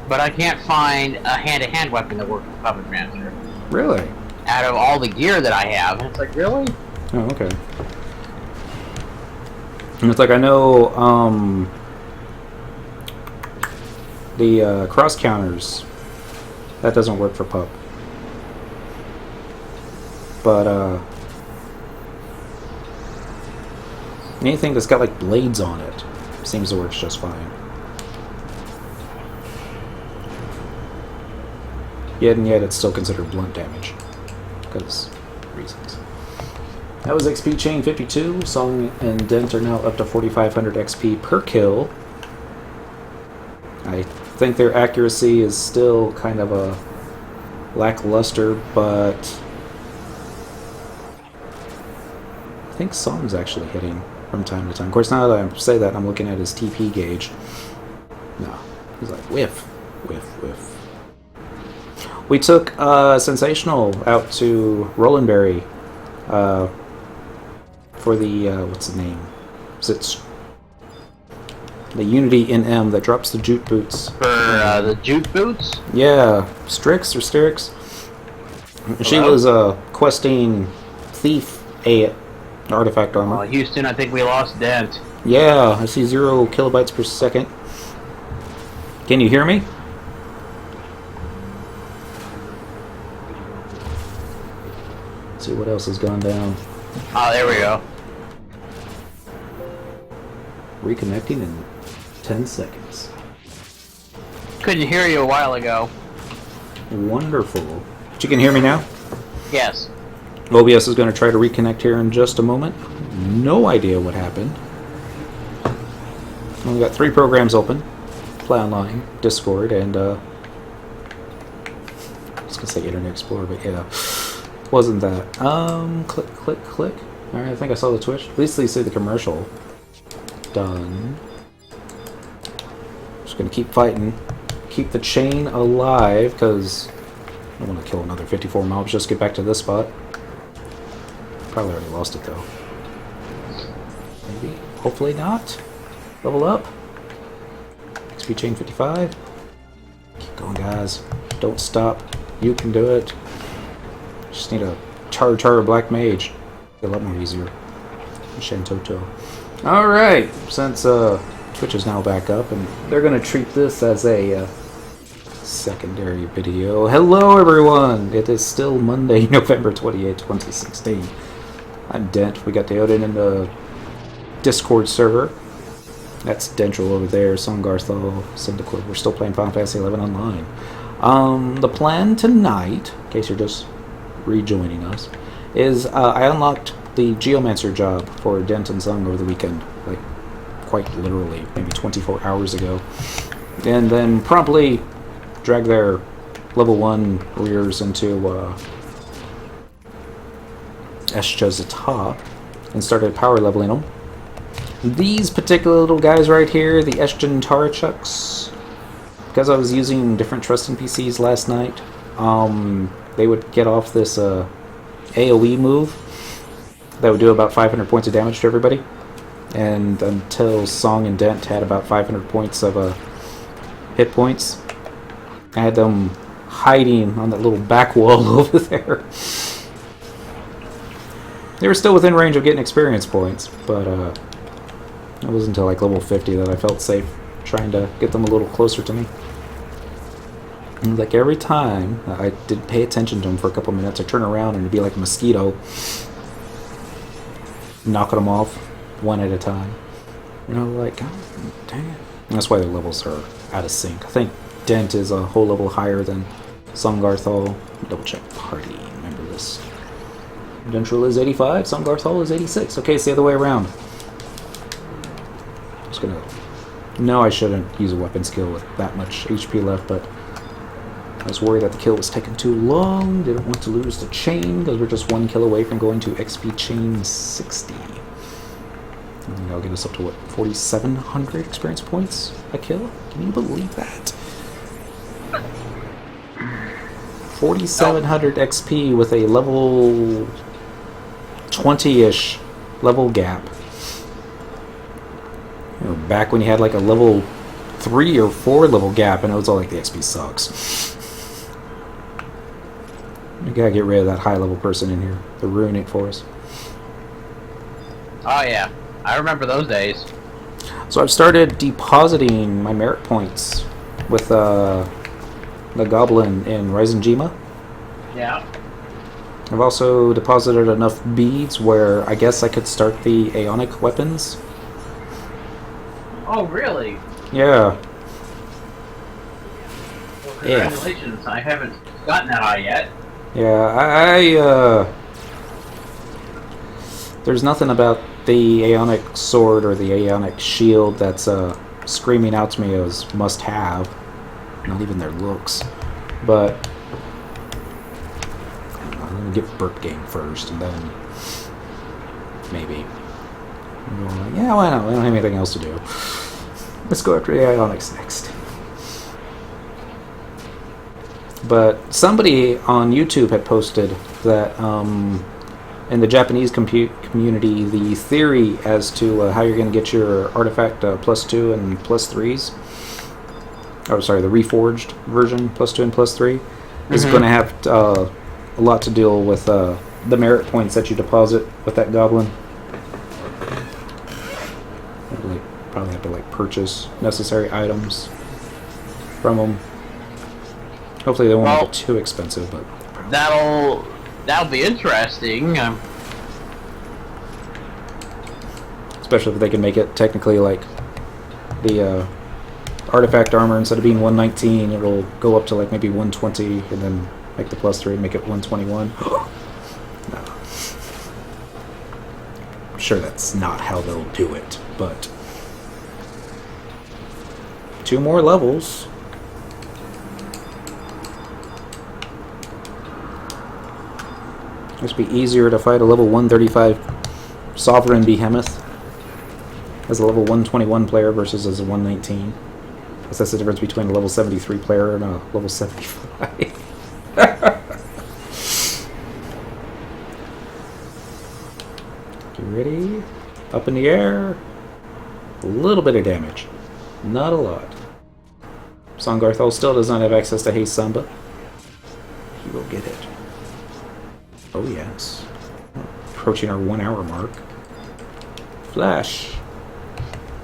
But I can't find a hand-to-hand weapon that works for Puppet Master. Really? Out of all the gear that I have. And it's like, really? Oh, okay. And it's like, I know, the, cross counters, that doesn't work for Pup. But, anything that's got, like, blades on it seems to work just fine. Yet and yet, it's still considered blunt damage. Because reasons. That was XP chain 52. Song and Dent are now up to 4,500 XP per kill. I think their accuracy is still kind of a lackluster, but I think Song's actually hitting from time to time. Of course, now that I say that, I'm looking at his TP gauge. No, he's like whiff, whiff, whiff. We took Sensational out to Rolandberry for the, what's the name? Is it the Unity NM that drops the jute boots? For the jute boots? Yeah, Strix or Styx. She was questing Thief A artifact armor. Houston, I think we lost Dent. Yeah, I see 0 kilobytes per second. Can you hear me? Let's see what else has gone down. Oh, there we go. Reconnecting in 10 seconds. Couldn't hear you a while ago. Wonderful. But you can hear me now? Yes. OBS is going to try to reconnect here in just a moment. No idea what happened. We've got 3 programs open. Play Online, Discord, and I was going to say Internet Explorer, but yeah. Wasn't that. Click, click, click. Alright, I think I saw the Twitch. At least they see the commercial. Done. Just gonna keep fighting. Keep the chain alive, because I don't want to kill another 54 mobs, just get back to this spot. Probably already lost it, though. Maybe. Hopefully not. Level up. XP chain 55. Keep going, guys. Don't stop. You can do it. Just need a Char Black Mage. A lot more easier. Shantoto. Alright, since Twitch is now back up, and they're going to treat this as a secondary video. Hello everyone! It is still Monday, November 28, 2016. I'm Dent. We got the Odin in the Discord server. That's Dentrel over there, Songarthal, Syndicord. We're still playing Final Fantasy XI Online. The plan tonight, in case you're just rejoining us, is I unlocked the Geomancer job for Dent and Sung over the weekend, like quite literally, maybe 24 hours ago, and then promptly dragged their level 1 rears into Eshcha's top and started power leveling them. These particular little guys right here, the Eshjan Tarachucks, because I was using different trust NPCs last night, they would get off this AoE move that would do about 500 points of damage to everybody. And until Song and Dent had about 500 points of hit points. I had them hiding on that little back wall over there. They were still within range of getting experience points, but it wasn't until like level 50 that I felt safe trying to get them a little closer to me. And like every time I did pay attention to them for a couple minutes, I turn around and it'd be like a mosquito, knocking them off one at a time. You know, like, oh, dang it. And that's why their levels are out of sync. I think Dent is a whole level higher than Songarthal. Double check party member list. Dentrel is 85, Songarthal is 86. Okay, it's the other way around. Just gonna... No, I shouldn't use a weapon skill with that much HP left, but I was worried that the kill was taking too long. Didn't want to lose the chain, because we're just 1 kill away from going to XP chain 60. And that'll get us up to, what, 4,700 experience points a kill? Can you believe that? 4,700 XP with a level 20-ish level gap. You know, back when you had like a level 3 or 4 level gap, and it was all like the XP sucks. You gotta get rid of that high level person in here. They're ruining it for us. Oh yeah, I remember those days. So I've started depositing my merit points with the goblin in Reisenjima. Yeah. I've also deposited enough beads where I guess I could start the Aeonic weapons. Oh really? Yeah. Well, congratulations. I haven't gotten that high yet. Yeah, there's nothing about the Aeonic sword or the Aeonic shield that's screaming out to me as must-have. Not even their looks. But I'm gonna get Burp Game first, and then maybe. I'm going like, yeah, why not? We don't have anything else to do. Let's go after the Aeonics next. But somebody on YouTube had posted that in the Japanese community, the theory as to how you're going to get your artifact +2 and +3s, oh sorry, the reforged version +2 and +3, is going to have a lot to deal with the merit points that you deposit with that goblin. Probably have to like purchase necessary items from them. Hopefully they won't get too expensive, but that'll be interesting. Especially if they can make it technically like the artifact armor, instead of being 119, it'll go up to like maybe 120, and then make the +3 and make it 121. No. I'm sure that's not how they'll do it, but 2 more levels. Must be easier to fight a level 135 Sovereign Behemoth as a level 121 player versus as a 119. Because that's the difference between a level 73 player and a level 75. You ready? Up in the air. A little bit of damage. Not a lot. Songarthal still does not have access to Haste Samba. He will get it. Oh yes. Approaching our 1 hour mark. Flash.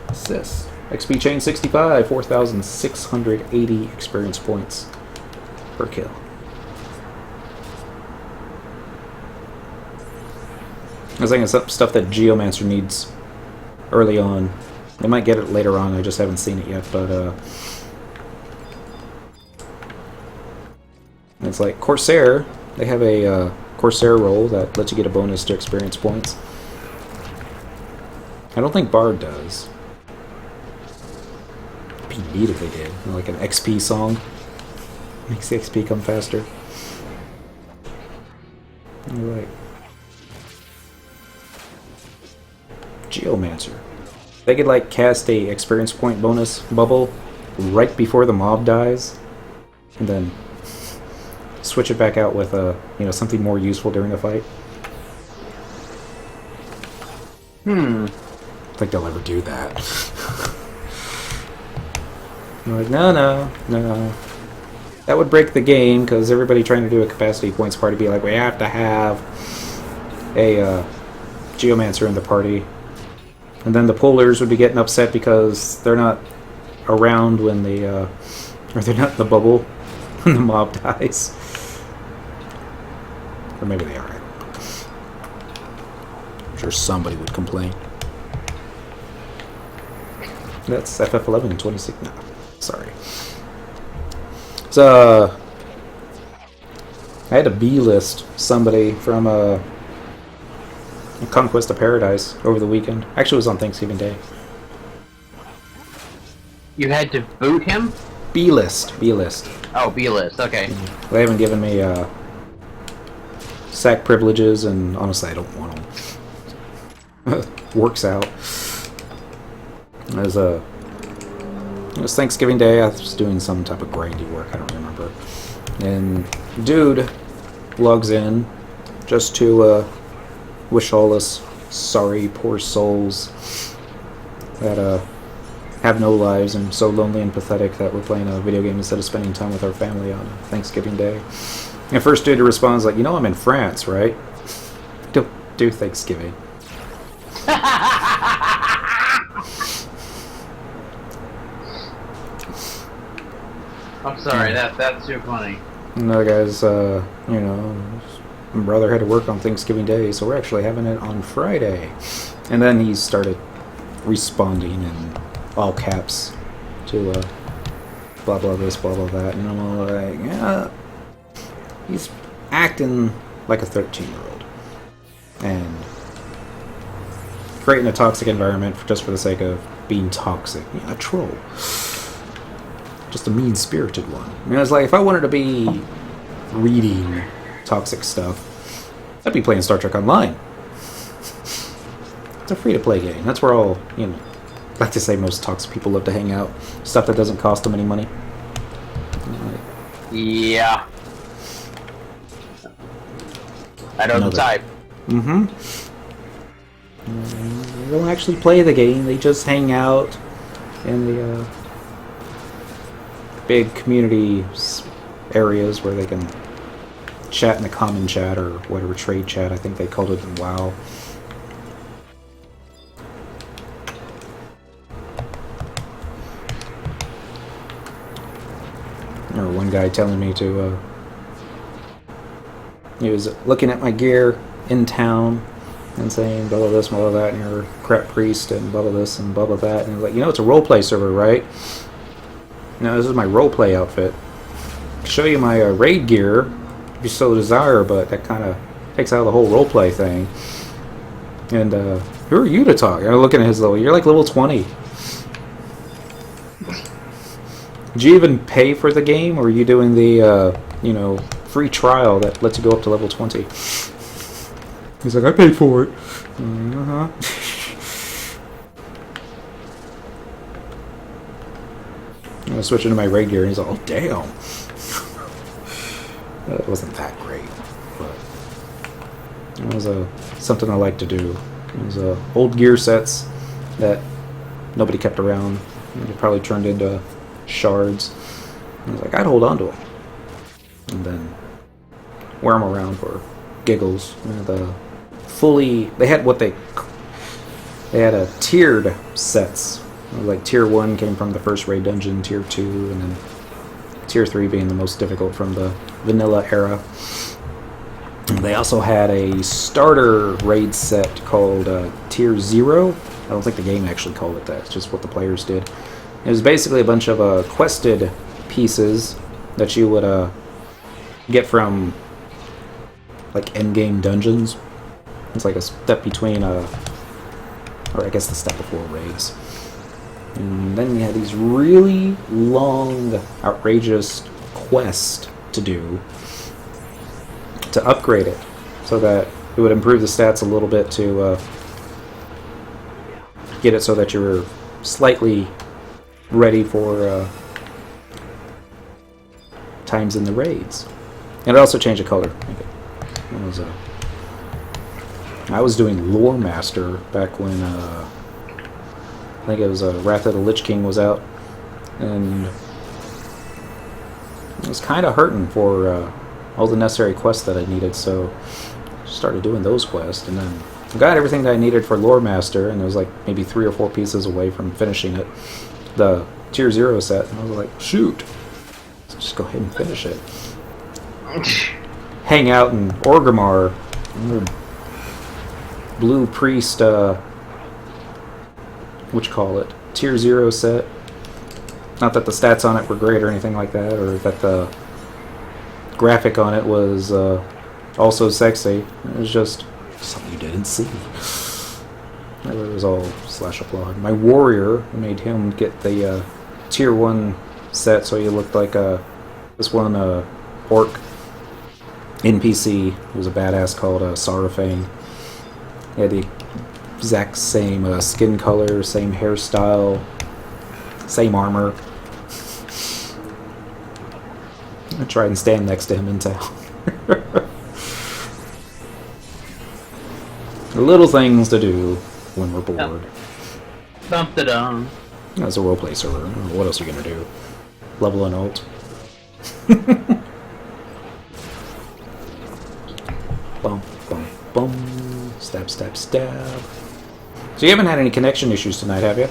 Assist. XP chain 65, 4,680 experience points per kill. I was thinking it's stuff that Geomancer needs early on. They might get it later on, I just haven't seen it yet, but it's like Corsair. They have a Corsair roll that lets you get a bonus to experience points. I don't think Bard does. It'd be neat if they did. Like an XP song. Makes the XP come faster. Alright. Geomancer. They could like cast a experience point bonus bubble right before the mob dies, and then switch it back out with something more useful during the fight. I don't think they'll ever do that. I'm like, no. That would break the game, because everybody trying to do a capacity points party be like, we have to have a Geomancer in the party. And then the pullers would be getting upset because they're not around when or they're not in the bubble when the mob dies. Or maybe they are. I'm sure somebody would complain. That's FF11 26. No, sorry. So, I had to B-list somebody from Conquest of Paradise over the weekend. Actually, it was on Thanksgiving Day. You had to boot him? B-list. Oh, B-list, okay. They haven't given me SAC privileges, and honestly, I don't want them. Works out. It was Thanksgiving Day. I was doing some type of grindy work. I don't remember. And dude logs in just to wish all us sorry, poor souls that have no lives and so lonely and pathetic that we're playing a video game instead of spending time with our family on Thanksgiving Day. And first dude responds like, I'm in France, right? Don't do Thanksgiving. I'm sorry, that's too funny. No, guys, my brother had to work on Thanksgiving Day, so we're actually having it on Friday. And then he started responding in all caps to blah blah this, blah blah that, and I'm all like, yeah, he's acting like a 13-year-old and creating a toxic environment just for the sake of being toxic. A troll. Just a mean-spirited one. It's like, if I wanted to be reading toxic stuff, I'd be playing Star Trek Online. It's a free-to-play game. That's where all, I like to say most toxic people love to hang out. Stuff that doesn't cost them any money. Yeah. I know the type. Mm-hmm. They don't actually play the game. They just hang out in the big community areas where they can chat in the common chat or whatever, trade chat, I think they called it in WoW. Or one guy telling me to, he was looking at my gear in town and saying blah blah this, blah blah that, and you're a crap priest, and blah blah this, and blah blah that, and he was like, it's a roleplay server, right? This is my roleplay outfit. I'll show you my raid gear if you so desire, but that kind of takes out the whole roleplay thing. And who are you to talk? I'm looking at his level. You're like level 20. Did you even pay for the game, or are you doing the free trial that lets you go up to level 20? He's like, I paid for it. Uh-huh. I was switching to my raid gear, and he's like, oh, damn. It wasn't that great, but it was something I like to do. It was old gear sets that nobody kept around. They probably turned into shards. I was like, I'd hold on to them. And then wear them around for giggles. They had a tiered sets. Like tier 1 came from the first raid dungeon, tier 2, and then tier 3 being the most difficult from the vanilla era. They also had a starter raid set called tier 0. I don't think the game actually called it that, it's just what the players did. It was basically a bunch of quested pieces that you would get from like endgame dungeons. It's like a step between or I guess the step before raids. And then you had these really long, outrageous quests to do to upgrade it, so that it would improve the stats a little bit to get it so that you were slightly ready for times in the raids. And it also changed the color. I was doing Lore Master back when I think it was Wrath of the Lich King was out, and it was kind of hurting for all the necessary quests that I needed, so I started doing those quests, and then I got everything that I needed for Lore Master, and it was like maybe 3 or 4 pieces away from finishing it, the Tier 0 set, and I was like, shoot, let's just go ahead and finish it. Hang out in Orgrimmar, Blue Priest, Tier 0 set. Not that the stats on it were great or anything like that, or that the graphic on it was also sexy. It was just something you didn't see. It was all slash applaud. My warrior made him get the Tier 1 set, so he looked like this one orc NPC. He was a badass called Sarafane. He had the exact same skin color, same hairstyle, same armor. I tried and stand next to him in town. Little things to do when we're bored. Dum-da-dum. That's a roleplay server. What else are you gonna do? Level an ult. Bum, bum, bum. Stab, stab, stab. So you haven't had any connection issues tonight, have you?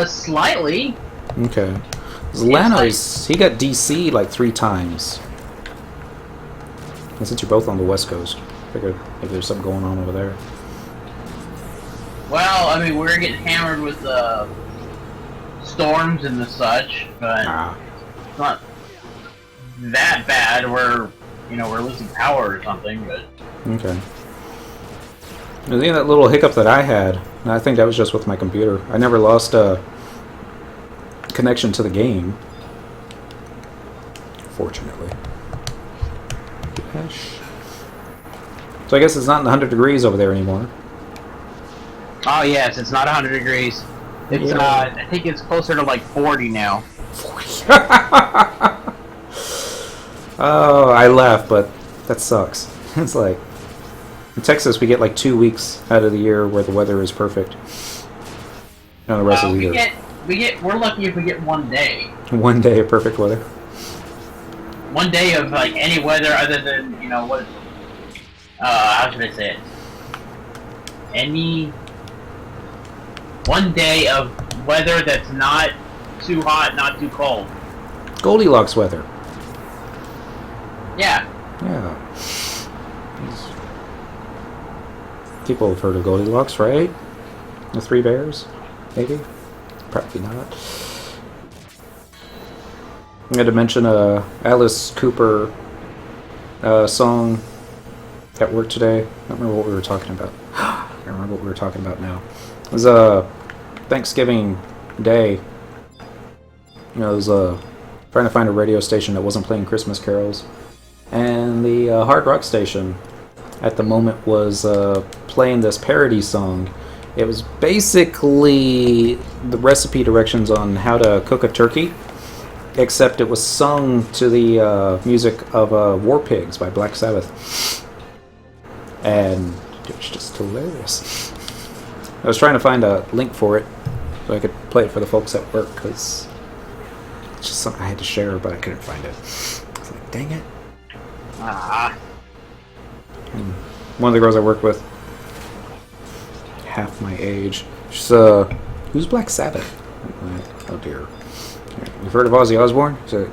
Slightly. Okay. Lanos, he got DC like 3 times. And since you're both on the West Coast, figured maybe there's something going on over there. Well, I mean, we're getting hammered with storms and the such, but it's not that bad. We're losing power or something, but okay. And then that little hiccup that I had, and I think that was just with my computer. I never lost a connection to the game, fortunately. Gosh. So I guess it's not 100 degrees over there anymore. oh yes, it's not 100 degrees. It's I think it's closer to like 40 now. 40. Oh, I laugh, but that sucks. It's like in Texas we get like 2 weeks out of the year where the weather is perfect. No, the rest of the year. We're lucky if we get 1 day. 1 day of perfect weather. 1 day of like any weather other than what? How should I say it? Any 1 day of weather that's not too hot, not too cold. Goldilocks weather. Yeah. Yeah. People have heard of Goldilocks, right? The 3 bears? Maybe? Probably not. I had to mention a Alice Cooper song at work today. I don't remember what we were talking about. I don't remember what we were talking about now. It was Thanksgiving Day. I was trying to find a radio station that wasn't playing Christmas carols. And the hard rock station at the moment was playing this parody song. It was basically the recipe directions on how to cook a turkey, except it was sung to the music of War Pigs by Black Sabbath. And it was just hilarious. I was trying to find a link for it so I could play it for the folks at work, because it's just something I had to share, but I couldn't find it. I was like, dang it. And one of the girls I work with, half my age, she's who's Black Sabbath? I'm like, oh dear. You've heard of Ozzy Osbourne? She's like,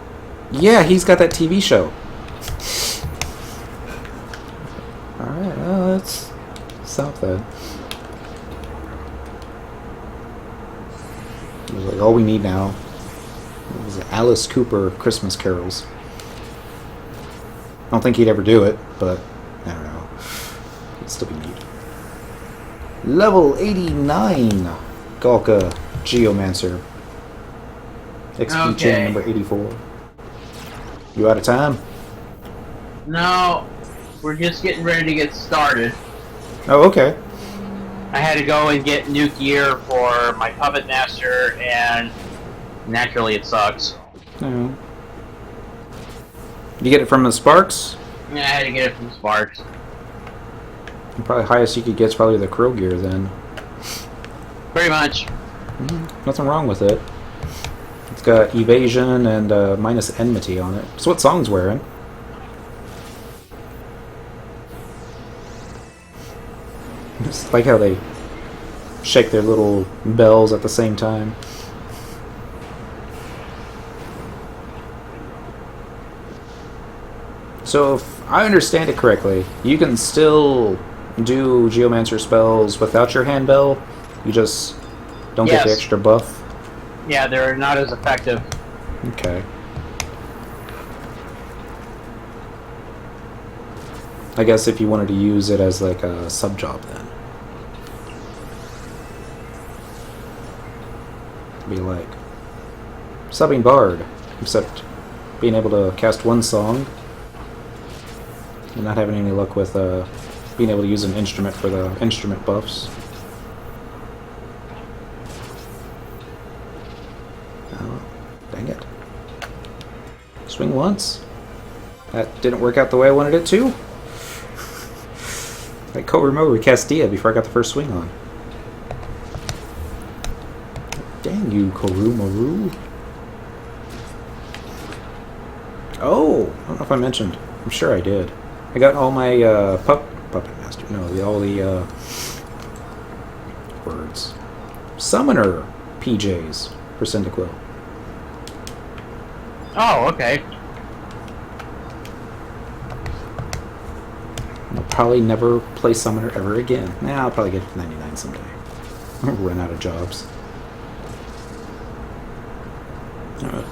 yeah, he's got that TV show. Alright, well, that's something. It was like, all we need now is Alice Cooper Christmas carols. I don't think he'd ever do it, but I don't know. It'd still be neat. Level 89 Galka Geomancer. XP chain number 84. You out of time? No, we're just getting ready to get started. Oh, okay. I had to go and get new gear for my Puppet Master, and naturally it sucks. Oh. You get it from the Sparks? Yeah, I had to get it from Sparks. Probably highest you could get is probably the Crow gear then. Pretty much. Nothing wrong with it. It's got evasion and minus enmity on it. So what song's wearing? Just like how they shake their little bells at the same time. So if I understand it correctly, you can still do Geomancer spells without your handbell. You just don't get the extra buff. Yeah, they're not as effective. Okay. I guess if you wanted to use it as like a sub job, then it'd be like subbing Bard, except being able to cast one song and not having any luck with being able to use an instrument for the instrument buffs. Oh, dang it. Swing once. That didn't work out the way I wanted it to. I co-remote Castilla before I got the first swing on. Dang you, Korumaru. Oh, I don't know if I mentioned. I'm sure I did. I got all my Puppet Master. No, all the words. Summoner PJs for Cyndaquil. Oh, okay. I'll probably never play Summoner ever again. Nah, I'll probably get it to 99 someday. I'll run out of jobs.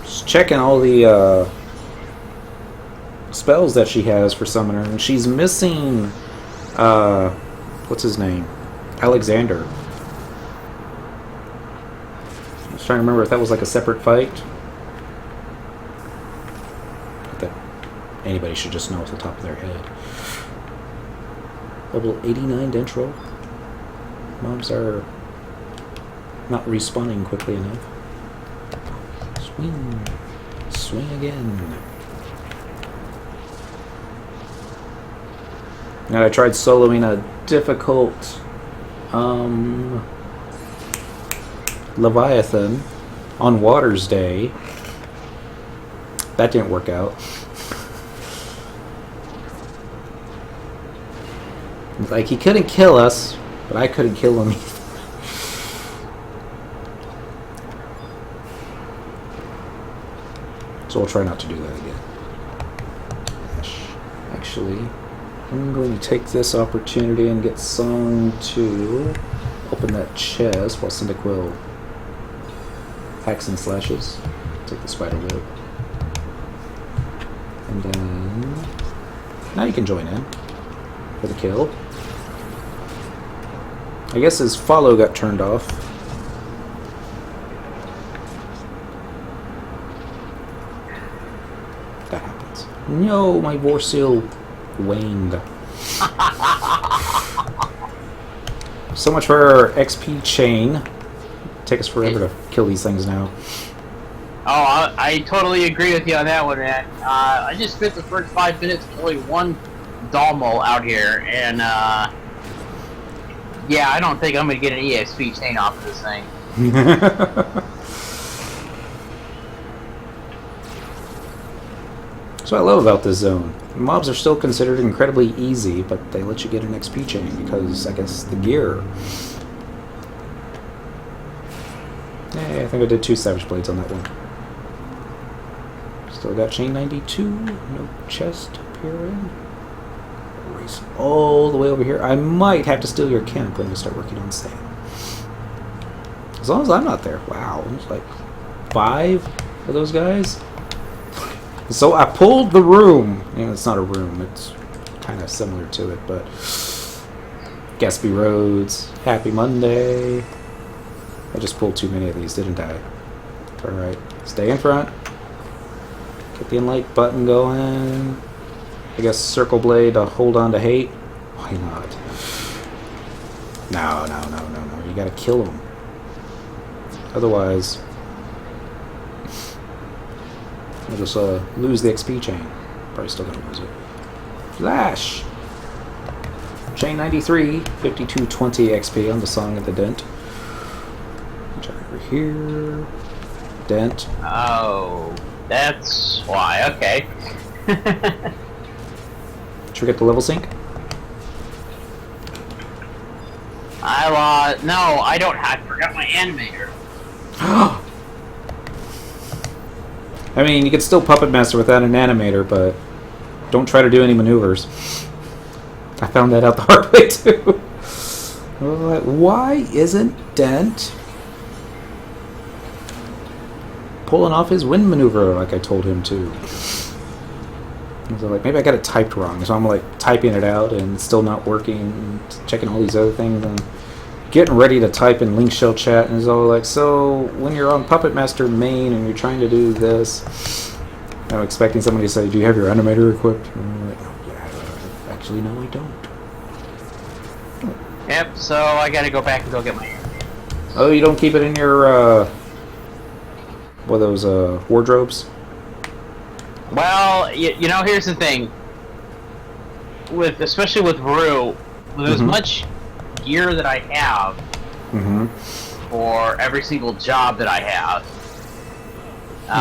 Just checking all the spells that she has for Summoner, and she's missing what's his name? Alexander. I was trying to remember if that was like a separate fight. Not that anybody should just know off the top of their head. Level 89 dentrel. Mobs are not respawning quickly enough. Swing. Swing again. Now I tried soloing a difficult Leviathan on Water's Day. That didn't work out. Like, he couldn't kill us, but I couldn't kill him either. So we'll try not to do that again. Actually, I'm going to take this opportunity and get Song to open that chest while Cyndaquil hacks and slashes. Take the spider web. And then now you can join in for the kill. I guess his follow got turned off. That happens. No, my Vorsil waned. So much for our XP chain. Take us forever to kill these things now. Oh, I totally agree with you on that one, man. I just spent the first 5 minutes killing one Dalmo out here, and yeah, I don't think I'm gonna get an EXP chain off of this thing. So I love about this zone. Mobs are still considered incredibly easy, but they let you get an XP chain because, I guess, the gear. Hey, I think I did 2 Savage Blades on that one. Still got chain 92. No chest appearing. Race all the way over here. I might have to steal your camp when we start working on Sam. As long as I'm not there. Wow, there's like 5 of those guys. So I pulled the room. You know, it's not a room. It's kind of similar to it, but Gatsby Roads. Happy Monday. I just pulled too many of these, didn't I? Alright, stay in front. Get the Enlight button going. I guess Circle Blade to hold on to hate. Why not? No. You gotta kill him. Otherwise, I'll just lose the XP chain. Probably still gonna lose it. Flash! Chain 93, 5220 XP on the Song of the Dent. Which I here. Dent. Oh, that's why. Okay. Should we get the level sync? No, I don't have. I forgot my animator. I mean, you can still Puppet Master without an animator, but don't try to do any maneuvers. I found that out the hard way, too. Why isn't Dent pulling off his wind maneuver like I told him to? So like, maybe I got it typed wrong, so I'm like typing it out and it's still not working, checking all these other things, and getting ready to type in linkshell chat, and it's all like, so when you're on Puppet Master main and you're trying to do this, I'm expecting somebody to say, do you have your animator equipped? And I'm like, oh, yeah, actually no, I don't. Yep. So I gotta go back and go get my animator. Oh, you don't keep it in your what are those wardrobes? Well, you know, here's the thing. Especially with Rue, with as much gear that I have for every single job that I have,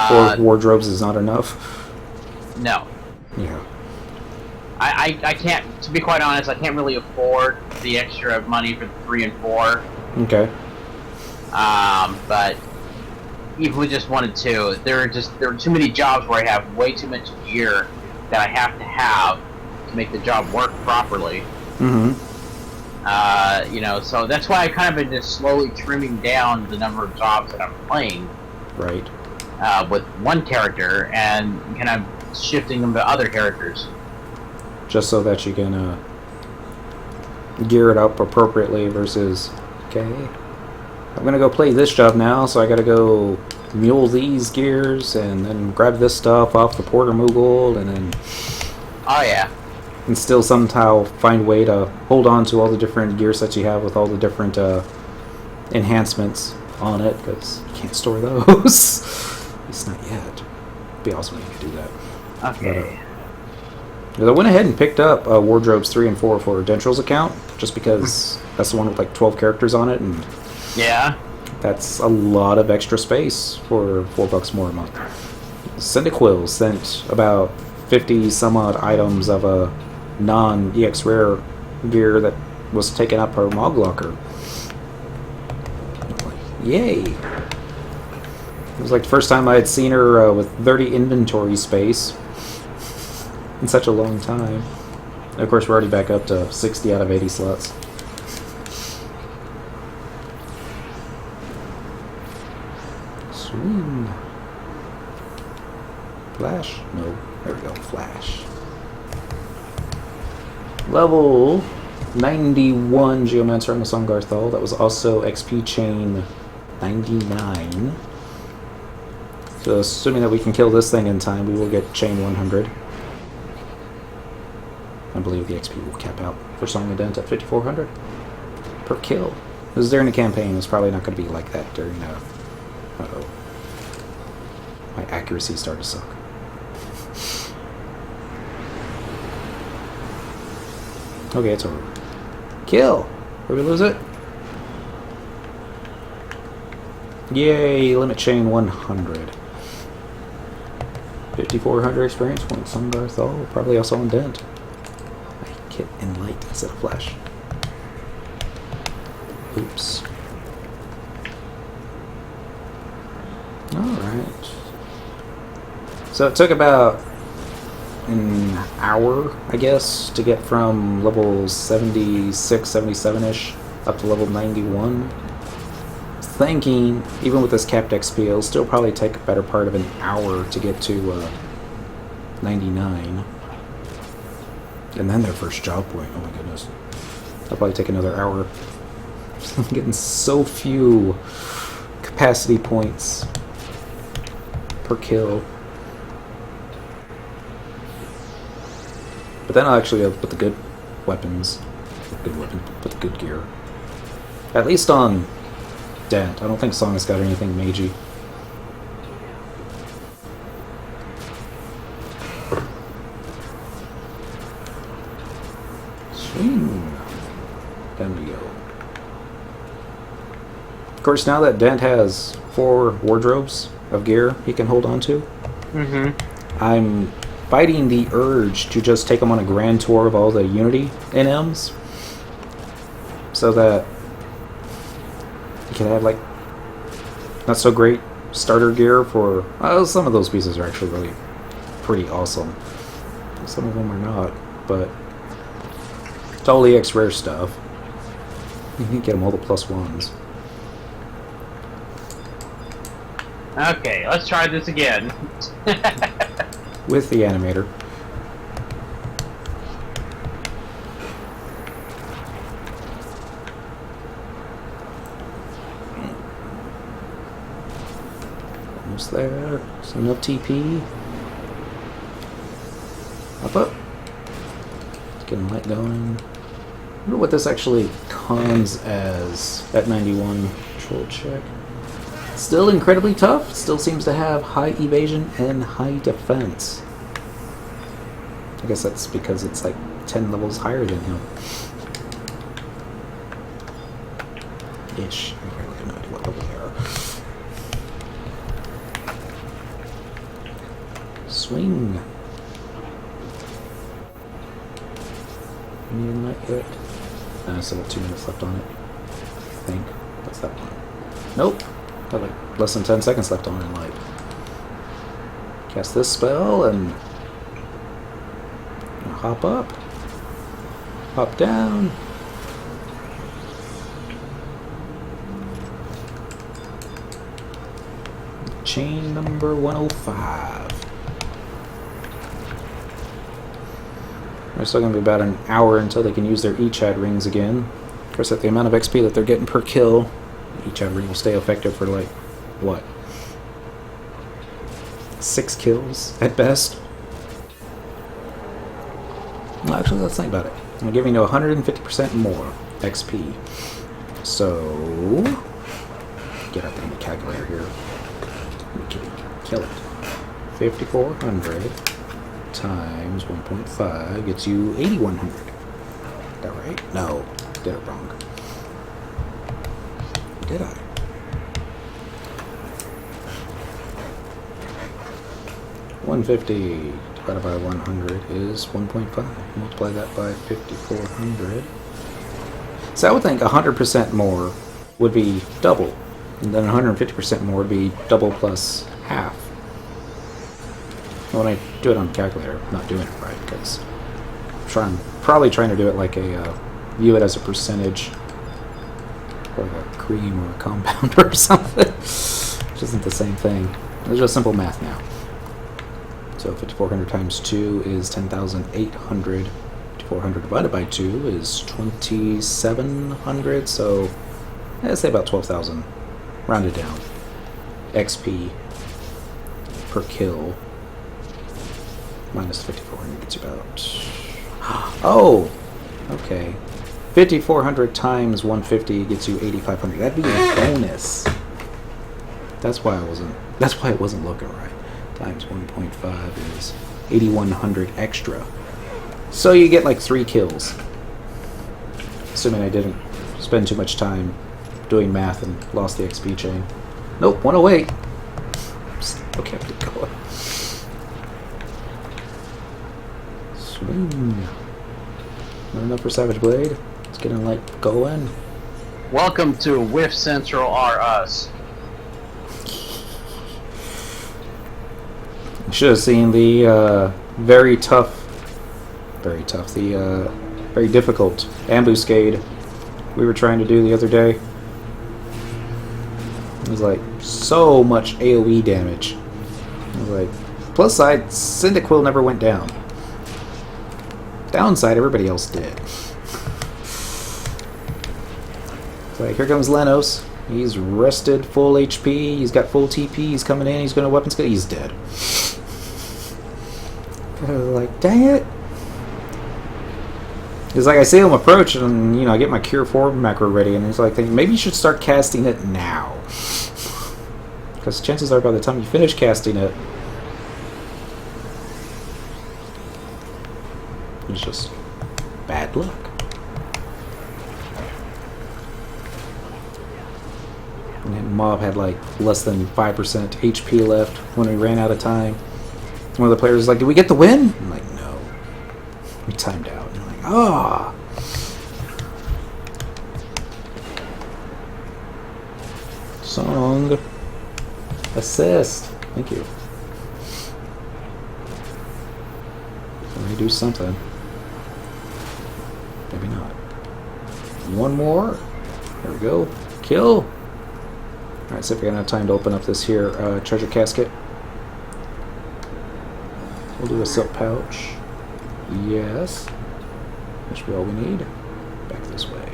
4 wardrobes is not enough. No. Yeah. I can't. To be quite honest, I can't really afford the extra money for the 3 and 4. Okay. But even with just 1 and 2, there are too many jobs where I have way too much gear that I have to make the job work properly. You know, so that's why I kind of been just slowly trimming down the number of jobs that I'm playing. Right. With one character and kind of shifting them to other characters. Just so that you can gear it up appropriately versus, okay, I'm going to go play this job now, so I got to go mule these gears and then grab this stuff off the Porter Moogle and then... Oh, yeah. And still somehow find a way to hold on to all the different gear sets you have with all the different enhancements on it, because you can't store those. At least not yet. It'd be awesome if you could do that. Okay. But, I went ahead and picked up Wardrobes 3 and 4 for Dentrel's account, just because that's the one with like 12 characters on it, and yeah, that's a lot of extra space for $4 more a month. Cyndaquil sent about 50 some odd items of a non-EX rare gear that was taken up her Mog Locker. Yay! It was like the first time I had seen her with 30 inventory space in such a long time. And of course, we're already back up to 60 out of 80 slots. Swing. Flash? No. There we go. Flash. Level 91 Geomancer on the Songarthal. That was also XP chain 99. So assuming that we can kill this thing in time, we will get chain 100. I believe the XP will cap out for Song of Dent at 5,400 per kill. This is during the campaign. It's probably not going to be like that during uh-oh. My accuracy started to suck. Okay, it's over. Kill! Did we lose it? Yay! Limit chain 100. 5,400 experience points. Songarthal, probably also on Dent. I hit in light instead of flash. Oops. Alright. So it took about an hour, I guess, to get from level 76, 77-ish up to level 91. Thinking, even with this capped XP, it'll still probably take a better part of an hour to get to 99. And then their first job point, oh my goodness. That'll probably take another hour. I'm getting so few capacity points per kill. But then I'll actually put the good weapons, put the good gear. At least on Dent. I don't think Song has got anything magey. Swing. Down we go. Of course, now that Dent has 4 wardrobes of gear he can hold on to. Mm-hmm. I'm fighting the urge to just take him on a grand tour of all the Unity NMs, so that he can have like not so great starter gear for. Some of those pieces are actually really pretty awesome. Some of them are not, but it's all EX rare stuff. You can get them all the +1s. Okay, let's try this again. With the animator. Almost there. Just enough TP. Up. Let's get a light going. I wonder what this actually comes as at 91. Control check. Still incredibly tough. Still seems to have high evasion and high defense. I guess that's because it's like 10 levels higher than him. Ish. I really have no idea what level they are. Swing. Not yet. Still have 2 minutes left on it. I think. What's that one? Nope. I have like less than 10 seconds left on in light. Cast this spell and hop up. Hop down. Chain number 105. It's still going to be about an hour until they can use their Echad rings again. Of course, at the amount of XP that they're getting per kill, Echad ring will stay effective for like, what? 6 kills at best? Well, actually, let's think about it. I'm giving you 150% more XP. So, get out the calculator here. Kill it. 5,400 times 1.5 gets you 8,100. Is that right? No, did it wrong. Did I? $150 divided by 100 is 1.5. Multiply that by 5,400. So I would think 100% more would be double, and then 150% more would be double plus half. When I do it on the calculator, I'm not doing it right because I'm probably trying to do it like a view it as a percentage, or a cream or a compound or something, which isn't the same thing. It's just simple math now. So 5,400 times 2 is 10,800. 5,400 divided by 2 is 2,700. So let's say about 12,000, rounded down, XP per kill. Minus 5,400 gets you about... Oh! Okay. 5,400 times 150 gets you 8,500. That'd be a bonus. That's why it wasn't looking right. Times 1.5 is 8,100 extra. So you get like 3 kills. Assuming I didn't spend too much time doing math and lost the XP chain. Nope, 108. Still kept it going. Swing. Not enough for Savage Blade. Let's get a light going. Welcome to Whiff Central R Us. You should have seen the very difficult ambuscade we were trying to do the other day. It was like so much AoE damage. I was like, plus side, Cyndaquil never went down. Downside, everybody else did. It's like, here comes Lenos. He's rested, full HP, he's got full TP, he's coming in, he's going to weapon skill, he's dead. I was like, dang it. It's like I see him approach and, I get my Cure 4 macro ready, and he's like, maybe you should start casting it now. Because chances are by the time you finish casting it, it's just bad luck. And then mob had like less than 5% HP left when we ran out of time. One of the players was like, "Did we get the win?" I'm like, "No, we timed out." And I'm like, "Ah." Song assist. Thank you. Let me do something. Maybe not. One more. There we go. Kill. Alright, see if we got enough time to open up this here treasure casket. We'll do a silk pouch. Yes. That should be all we need. Back this way.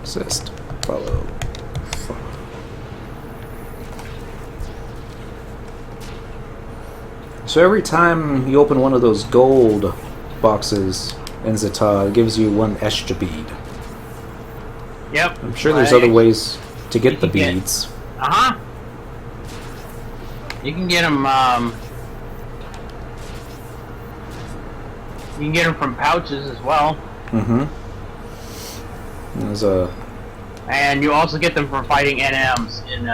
Assist. Follow. So every time you open one of those gold boxes in Zeta, it gives you one extra bead. Yep. I'm sure there's other ways to get the beads. You can get them. You can get them from pouches as well. Mm-hmm. There's a. And you also get them from fighting NMs in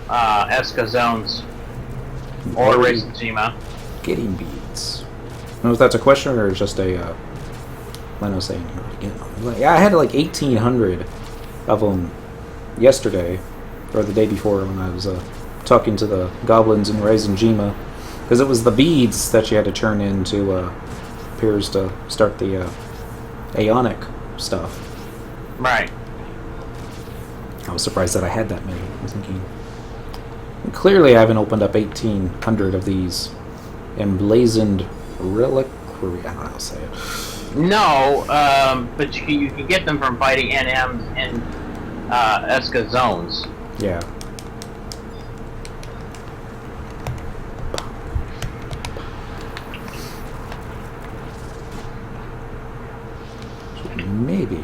Esca zones or Racing Jima. Getting beads. I don't know if that's a question or just a. Leno saying you already get them. Like, yeah, I had like 1,800 of them yesterday or the day before when I was talking to the goblins in Raisin Jima, because it was the beads that you had to turn into appears to start the Aeonic stuff. Right. I was surprised that I had that many. I was thinking, clearly I haven't opened up 1,800 of these emblazoned reliquary. I don't know how to say it. No, but you can get them from fighting NMs in Esca zones. Yeah. Maybe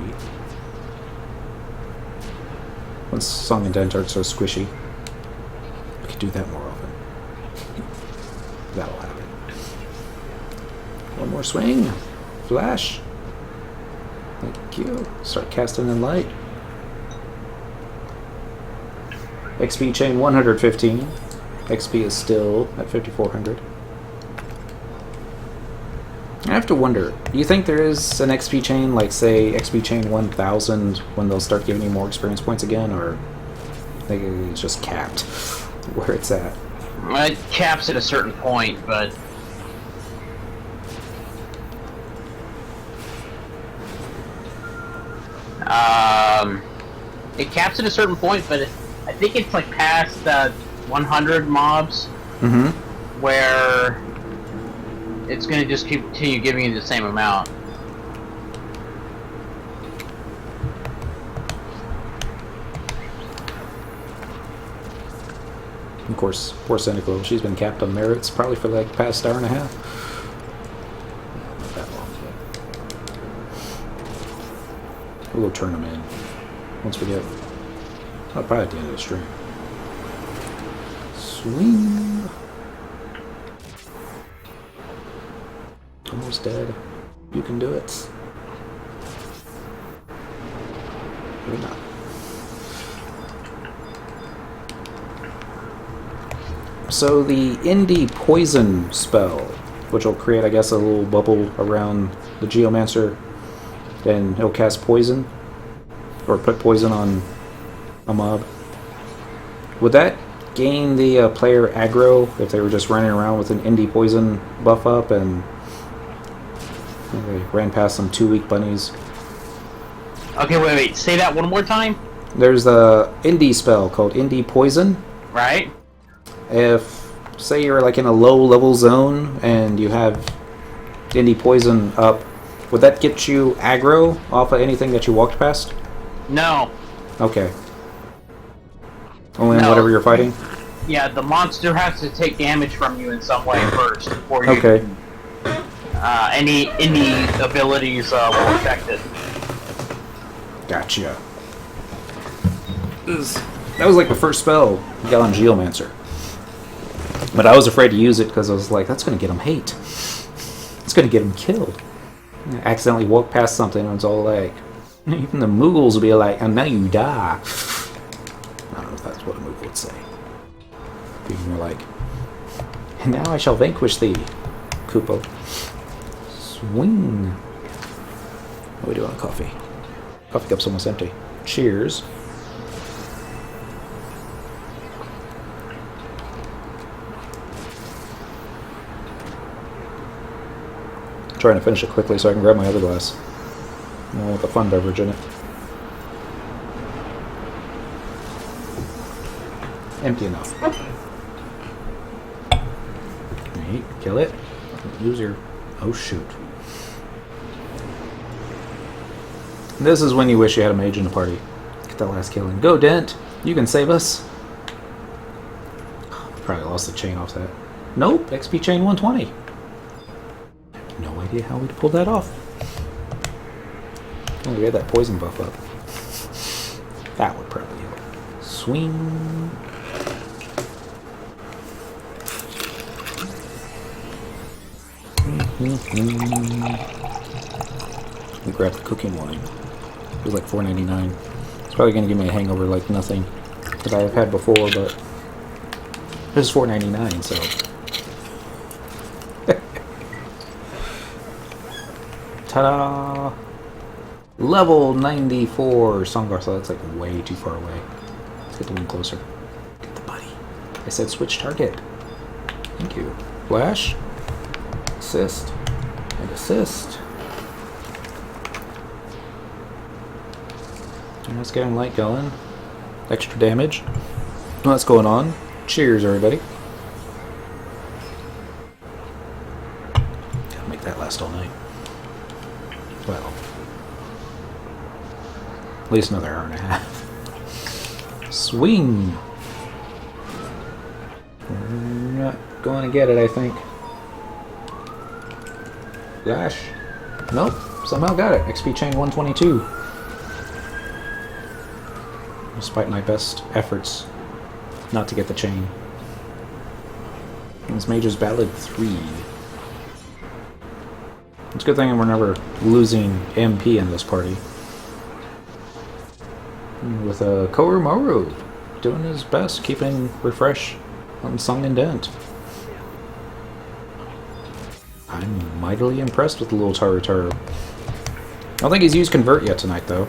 once Song and Dent aren't so squishy, we could do that more often. That'll happen. One more swing. Flash. Thank you. Start casting in light. XP chain 115. XP is still at 5,400. I have to wonder, do you think there is an XP chain, like say XP chain 1000, when they'll start giving you more experience points again, or I think it's just capped where it's at? It caps at a certain point, but it caps at a certain point, but I think it's like past 100 mobs, where it's going to just continue giving you the same amount. Of course, poor Cynical, she's been capped on merits probably for like the past hour and a half. Not that long yet. We'll turn them in once we get, probably at the end of the stream. Swing. Almost dead. You can do it. Maybe not. So the indie poison spell, which will create, I guess, a little bubble around the Geomancer, then it'll cast poison, or put poison on a mob. Would that gain the player aggro if they were just running around with an indie poison buff up and they ran past some 2 weak bunnies? Okay, wait, say that one more time? There's a indie spell called indie poison. Right. If, say you're like in a low level zone and you have indie poison up, would that get you aggro off of anything that you walked past? No. Okay. Only on whatever you're fighting? Yeah, the monster has to take damage from you in some way first before you okay. Any abilities will affect it. Gotcha. That was like the first spell I got on Geomancer. But I was afraid to use it because I was like, that's going to get him hate. It's going to get him killed. I accidentally walked past something and it was all like, Even the Moogles will be like, and now you die. I don't know if that's what a Moogle would say. People are like, and now I shall vanquish thee, Koopo. Swing. What are we doing on coffee? Coffee cup's almost empty. Cheers. Trying to finish it quickly so I can grab my other glass. With a fun beverage in it. Empty enough. Right, kill it. Use your... Oh shoot. This is when you wish you had a mage in the party. Get that last kill in. Go, Dent! You can save us! Probably lost the chain off that. Nope, XP chain 120. No idea how we'd pull that off. Oh, we had that poison buff up. That would probably help. Swing. We grab the cooking wine. It was like $4.99. It's probably going to give me a hangover like nothing that I've had before, but this is $4.99, so. Ta-da! Level 94 Songar, so that's like way too far away. Let's get a little closer. Get the buddy. I said switch target. Thank you. Flash. Assist. And assist. And let's get him light going. Extra damage. What's going on? Cheers, everybody. Gotta make that last all night. Well, at least another hour and a half. Swing! We're not going to get it, I think. Gosh. Nope. Somehow got it. XP chain 122. Despite my best efforts not to get the chain. King's Mage's Ballad 3. It's a good thing we're never losing MP in this party. With Korumaru doing his best, keeping refresh on Song and Dent. I'm mightily impressed with the little Tarutaru. I don't think he's used Convert yet tonight, though.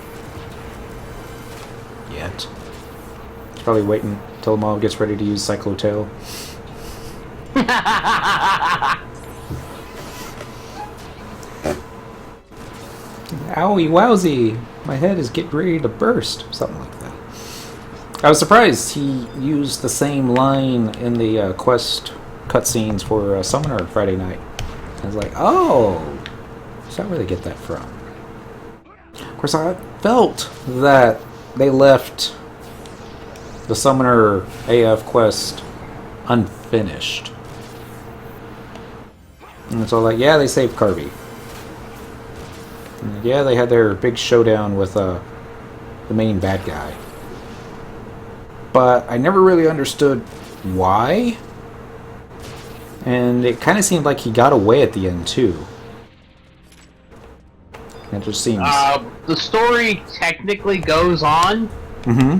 Yet. He's probably waiting until the mob gets ready to use Cyclotail. Owie wowzy! My head is getting ready to burst. Something like that. I was surprised he used the same line in the quest cutscenes for Summoner Friday night. I was like, oh! Is that where they get that from? Of course, I felt that they left the Summoner AF quest unfinished. And it's all like, yeah, they saved Kirby. And yeah, they had their big showdown with the main bad guy. But I never really understood why. And it kind of seemed like he got away at the end, too. It just seems... the story technically goes on. Mm-hmm.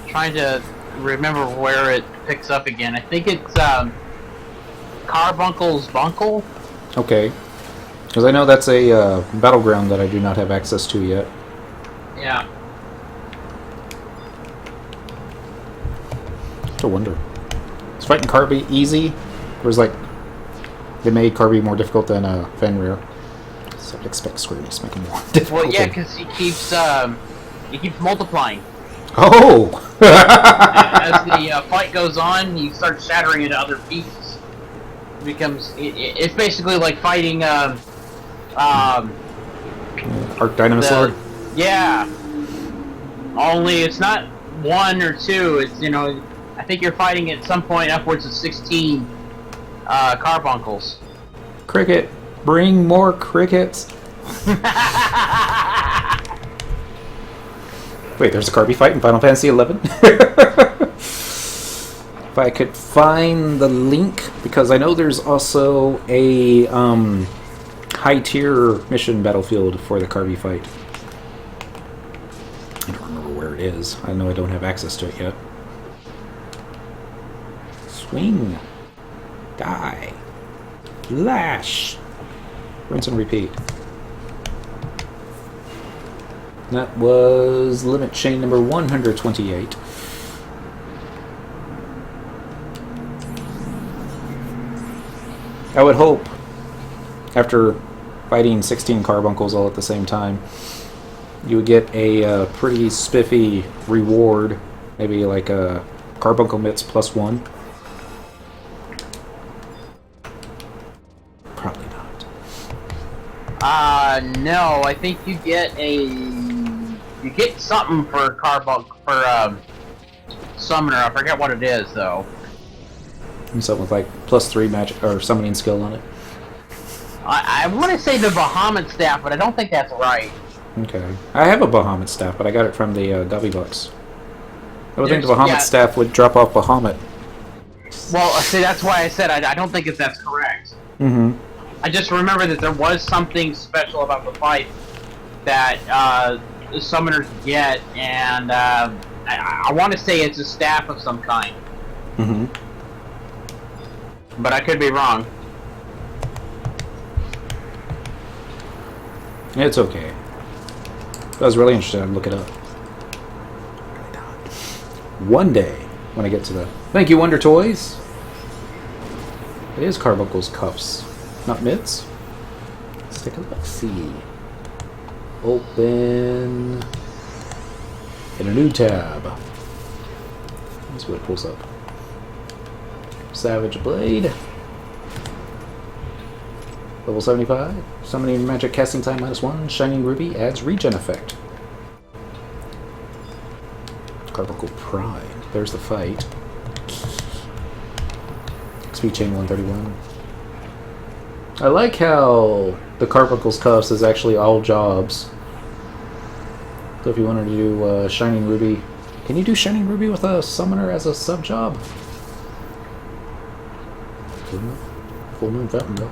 Trying to remember where it picks up again. I think it's Carbuncle's Bunkle. Okay. Because I know that's a battleground that I do not have access to yet. Yeah. To wonder. Is fighting Kirby easy? Or is like they made Kirby more difficult than Fenrir? So I'd expect Square Enix to make him more difficult. Well, yeah, because he keeps multiplying. Oh! As the fight goes on, he starts shattering into other pieces. It becomes it's basically like fighting Arc Dynamis Lord? Yeah. Only it's not one or two. It's I think you're fighting at some point upwards of 16 carbuncles. Cricket, bring more crickets. Wait, there's a Kirby fight in Final Fantasy XI? If I could find the link, because I know there's also a high tier mission battlefield for the Carby fight. I don't remember where it is. I know I don't have access to it yet. Swing. Die. Lash. Rinse and repeat. That was limit chain number 128. I would hope, after fighting 16 carbuncles all at the same time, you would get a pretty spiffy reward. Maybe like a carbuncle mitts +1. Probably not. No, I think you get something for summoner. I forget what it is though. Something with like +3 magic or summoning skill on it. I want to say the Bahamut staff, but I don't think that's right. Okay. I have a Bahamut staff, but I got it from the Gubby Bucks. I would think the Bahamut staff would drop off Bahamut. Well, see, that's why I said I don't think that's correct. Mm-hmm. I just remember that there was something special about the fight that the summoners get, and I want to say it's a staff of some kind. Mm-hmm. But I could be wrong. It's okay. If I was really interested, I'd look it up. One day, when I get to the... Thank you, Wonder Toys! It is Carbuncle's cuffs, not mitts. Let's take a look. See. Open... in a new tab. Let's see what it pulls up. Savage Blade. Level 75. Summoning magic casting time -1. Shining Ruby adds regen effect. Carbuncle Pride. There's the fight. XP chain 131. I like how the Carbuncle's Cuffs is actually all jobs. So if you wanted to do Shining Ruby... Can you do Shining Ruby with a summoner as a sub-job? Full Moon Fountain, though.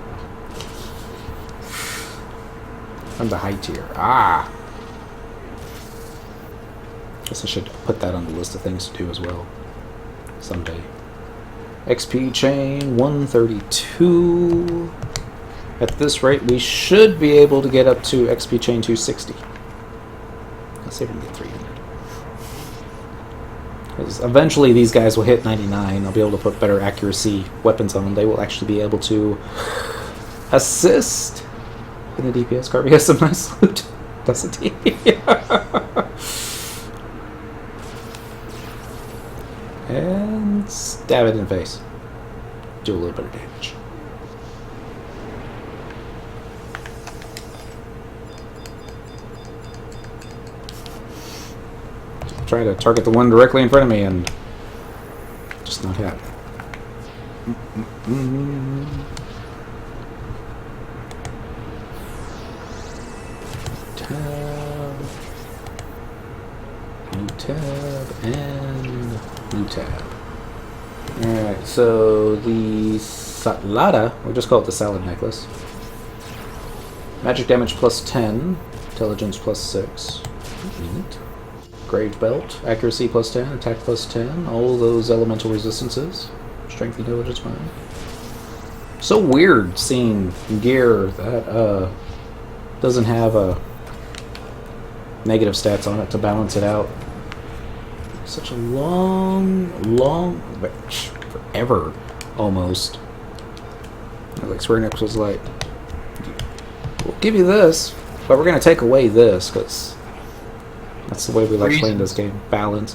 I'm the high tier. Ah! Guess I should put that on the list of things to do as well. Someday. XP chain 132. At this rate, we should be able to get up to XP chain 260. Let's see if we can get 300. Because eventually these guys will hit 99. I'll be able to put better accuracy weapons on them. They will actually be able to assist in the DPS. Carby has some nice loot, doesn't he? And stab it in the face. Do a little bit of damage. Try to target the one directly in front of me and just not happening. Tab, new tab, and new tab. Alright, so the Salada, we'll just call it the Salad Necklace. Magic damage +10, intelligence +6. Neat. Grave Belt, accuracy +10, attack +10, all those elemental resistances. Strength, intelligence, fine. So weird seeing gear that doesn't have a negative stats on it to balance it out. Such a long, forever almost. Like Square Enix was like, we'll give you this, but we're gonna take away this because that's the way we like playing this game. Balance.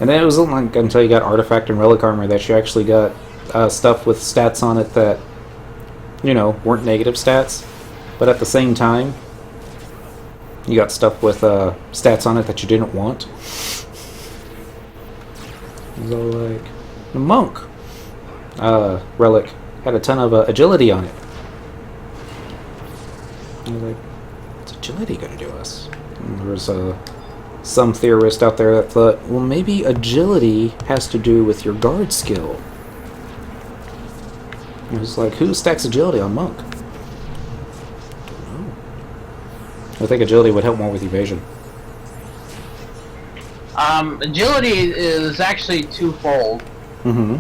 And then it wasn't like until you got Artifact and Relic Armor that you actually got stuff with stats on it that, you know, weren't negative stats. But at the same time, you got stuff with stats on it that you didn't want. So like, the Monk Relic had a ton of agility on it. I was like, what's agility going to do us? And there was some theorist out there that thought, well, maybe agility has to do with your guard skill. It was like, who stacks agility on monk? Oh. I think agility would help more with evasion. Agility is actually twofold. Mm-hmm.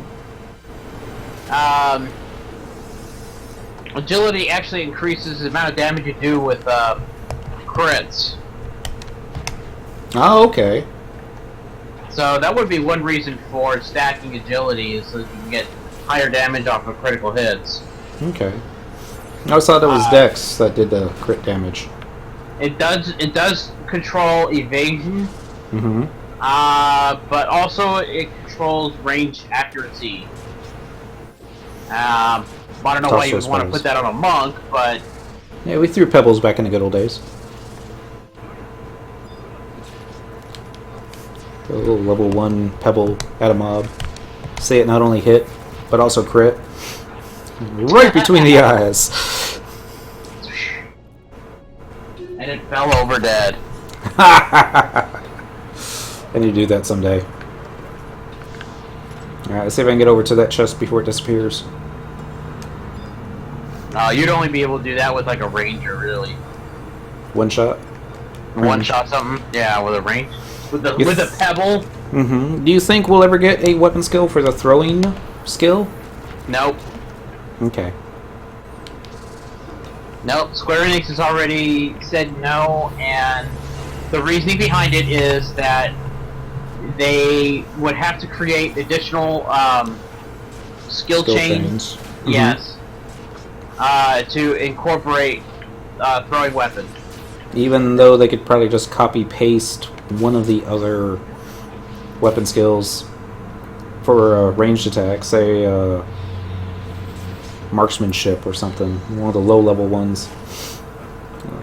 Agility actually increases the amount of damage you do with crits. Oh, okay. So that would be one reason for stacking agility, is so that you can get higher damage off of critical hits. Okay. I always thought it was Dex that did the crit damage. It does control evasion. Mm-hmm. But also it controls range accuracy. I don't know why you would want to put that on a monk, but... Yeah, we threw pebbles back in the good old days. A little level 1 pebble at a mob. See it not only hit, but also crit. Right between the eyes. And it fell over dead. I need to do that someday. Alright, let's see if I can get over to that chest before it disappears. You'd only be able to do that with like a ranger, really. One shot? One shot something? Yeah, with a range. With a pebble? Mm-hmm. Do you think we'll ever get a weapon skill for the throwing skill? Nope. Okay. Nope. Square Enix has already said no, and the reasoning behind it is that they would have to create additional skill chains. Mm-hmm. Yes. To incorporate throwing weapons. Even though they could probably just copy-paste one of the other weapon skills for a ranged attack, say marksmanship or something, one of the low-level ones.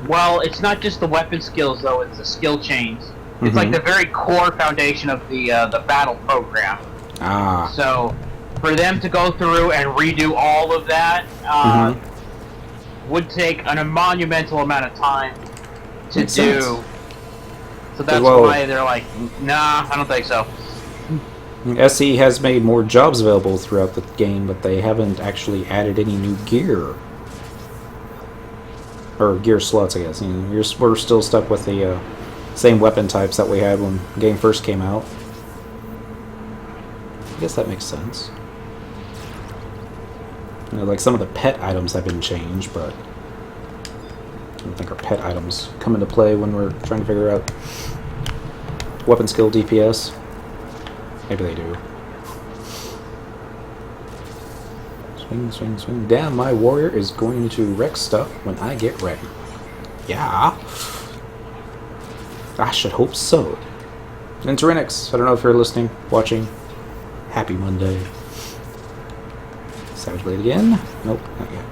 Well, it's not just the weapon skills, though, it's the skill chains. It's like the very core foundation of the battle program. Ah. So, for them to go through and redo all of that would take a monumental amount of time to Makes do. sense. So that's why they're like, nah, I don't think so. SE has made more jobs available throughout the game, but they haven't actually added any new gear. Or gear slots, I guess. You know, we're still stuck with the same weapon types that we had when the game first came out. I guess that makes sense. You know, like some of the pet items have been changed, but I don't think our pet items come into play when we're trying to figure out weapon skill DPS. Maybe they do. Swing, swing, swing. Damn, my warrior is going to wreck stuff when I get ready. Yeah. I should hope so. And Tyranix, I don't know if you're listening, watching. Happy Monday. Savage Blade again? Nope, not yet.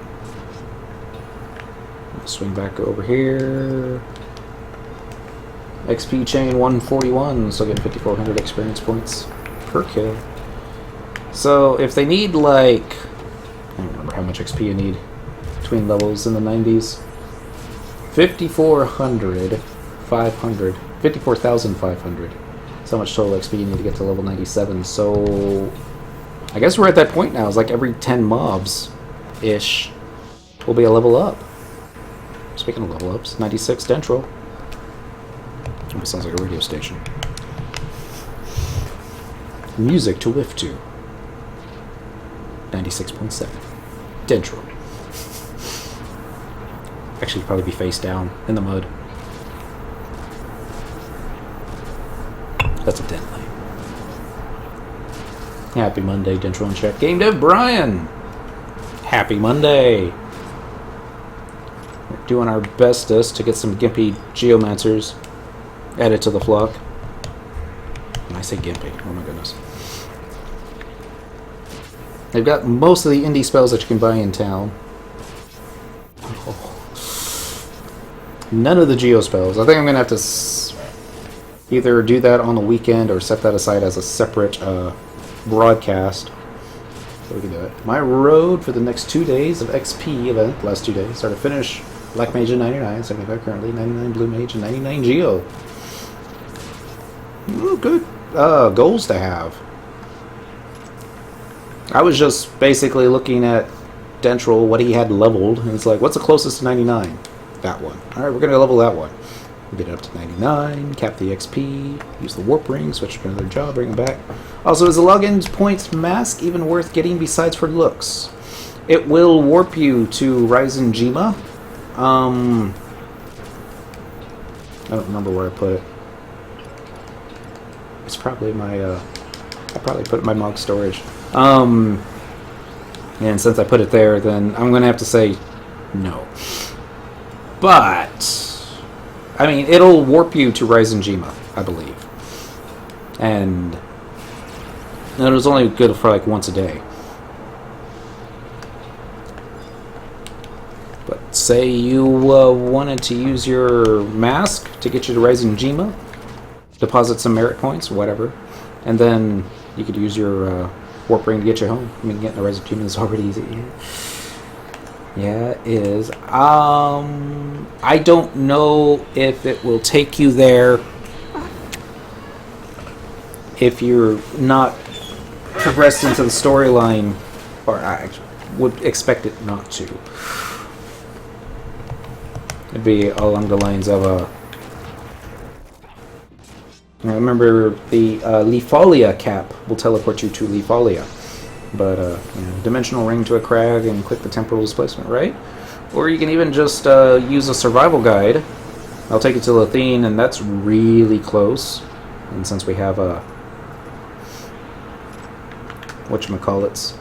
Swing back over here. XP chain 141, so getting 5,400 experience points per kill. So if they need like, I don't remember how much XP you need between levels in the 90s. 5,400, 500, 54,500. That's how much total XP you need to get to level 97. So I guess we're at that point now. It's like every 10 mobs-ish will be a level up. Speaking of level ups, 96 dentrel. Oh, it sounds like a radio station. Music to whiff to. 96.7. Dentrel. Actually, probably be face down in the mud. That's a dent light. Happy Monday, Dentrel in chat. Game Dev Brian! Happy Monday! We're doing our bestest to get some gimpy Geomancers added to the flock. When I say gimpy, oh my goodness. They've got most of the indie spells that you can buy in town. Oh. None of the Geo spells. I think I'm going to have to either do that on the weekend or set that aside as a separate broadcast. So we can do it. My road for the next 2 days of XP event, last 2 days, start to finish Black Mage at 99, 75 currently, 99 Blue Mage, and 99 Geo. Ooh, good goals to have. I was just basically looking at dentrel, what he had leveled, and it's like, what's the closest to 99? That one. Alright, we're going to level that one. Get it up to 99, cap the XP, use the warp ring, switch to another job, bring it back. Also, is the login points mask even worth getting besides for looks? It will warp you to Ryzen Jima. I don't remember where I put it. It's probably my, I probably put it in my mog storage. And since I put it there, then I'm going to have to say no. But, I mean, it'll warp you to Ryzen Jima, I believe. And it was only good for like once a day. But say you wanted to use your mask to get you to Ryzen Jima, deposit some merit points, whatever, and then you could use your warp ring to get you home. I mean, getting the Ryzen Jima is already easy. Yeah, it is. I don't know if it will take you there if you're not progressed into the storyline, or I would expect it not to. It'd be along the lines of I remember the Leafalia cap will teleport you to Leafalia. But, you know, dimensional ring to a crag and click the temporal displacement, right? Or you can even just use a survival guide. I'll take you to Lethine, and that's really close. And since we have a whatchamacallits,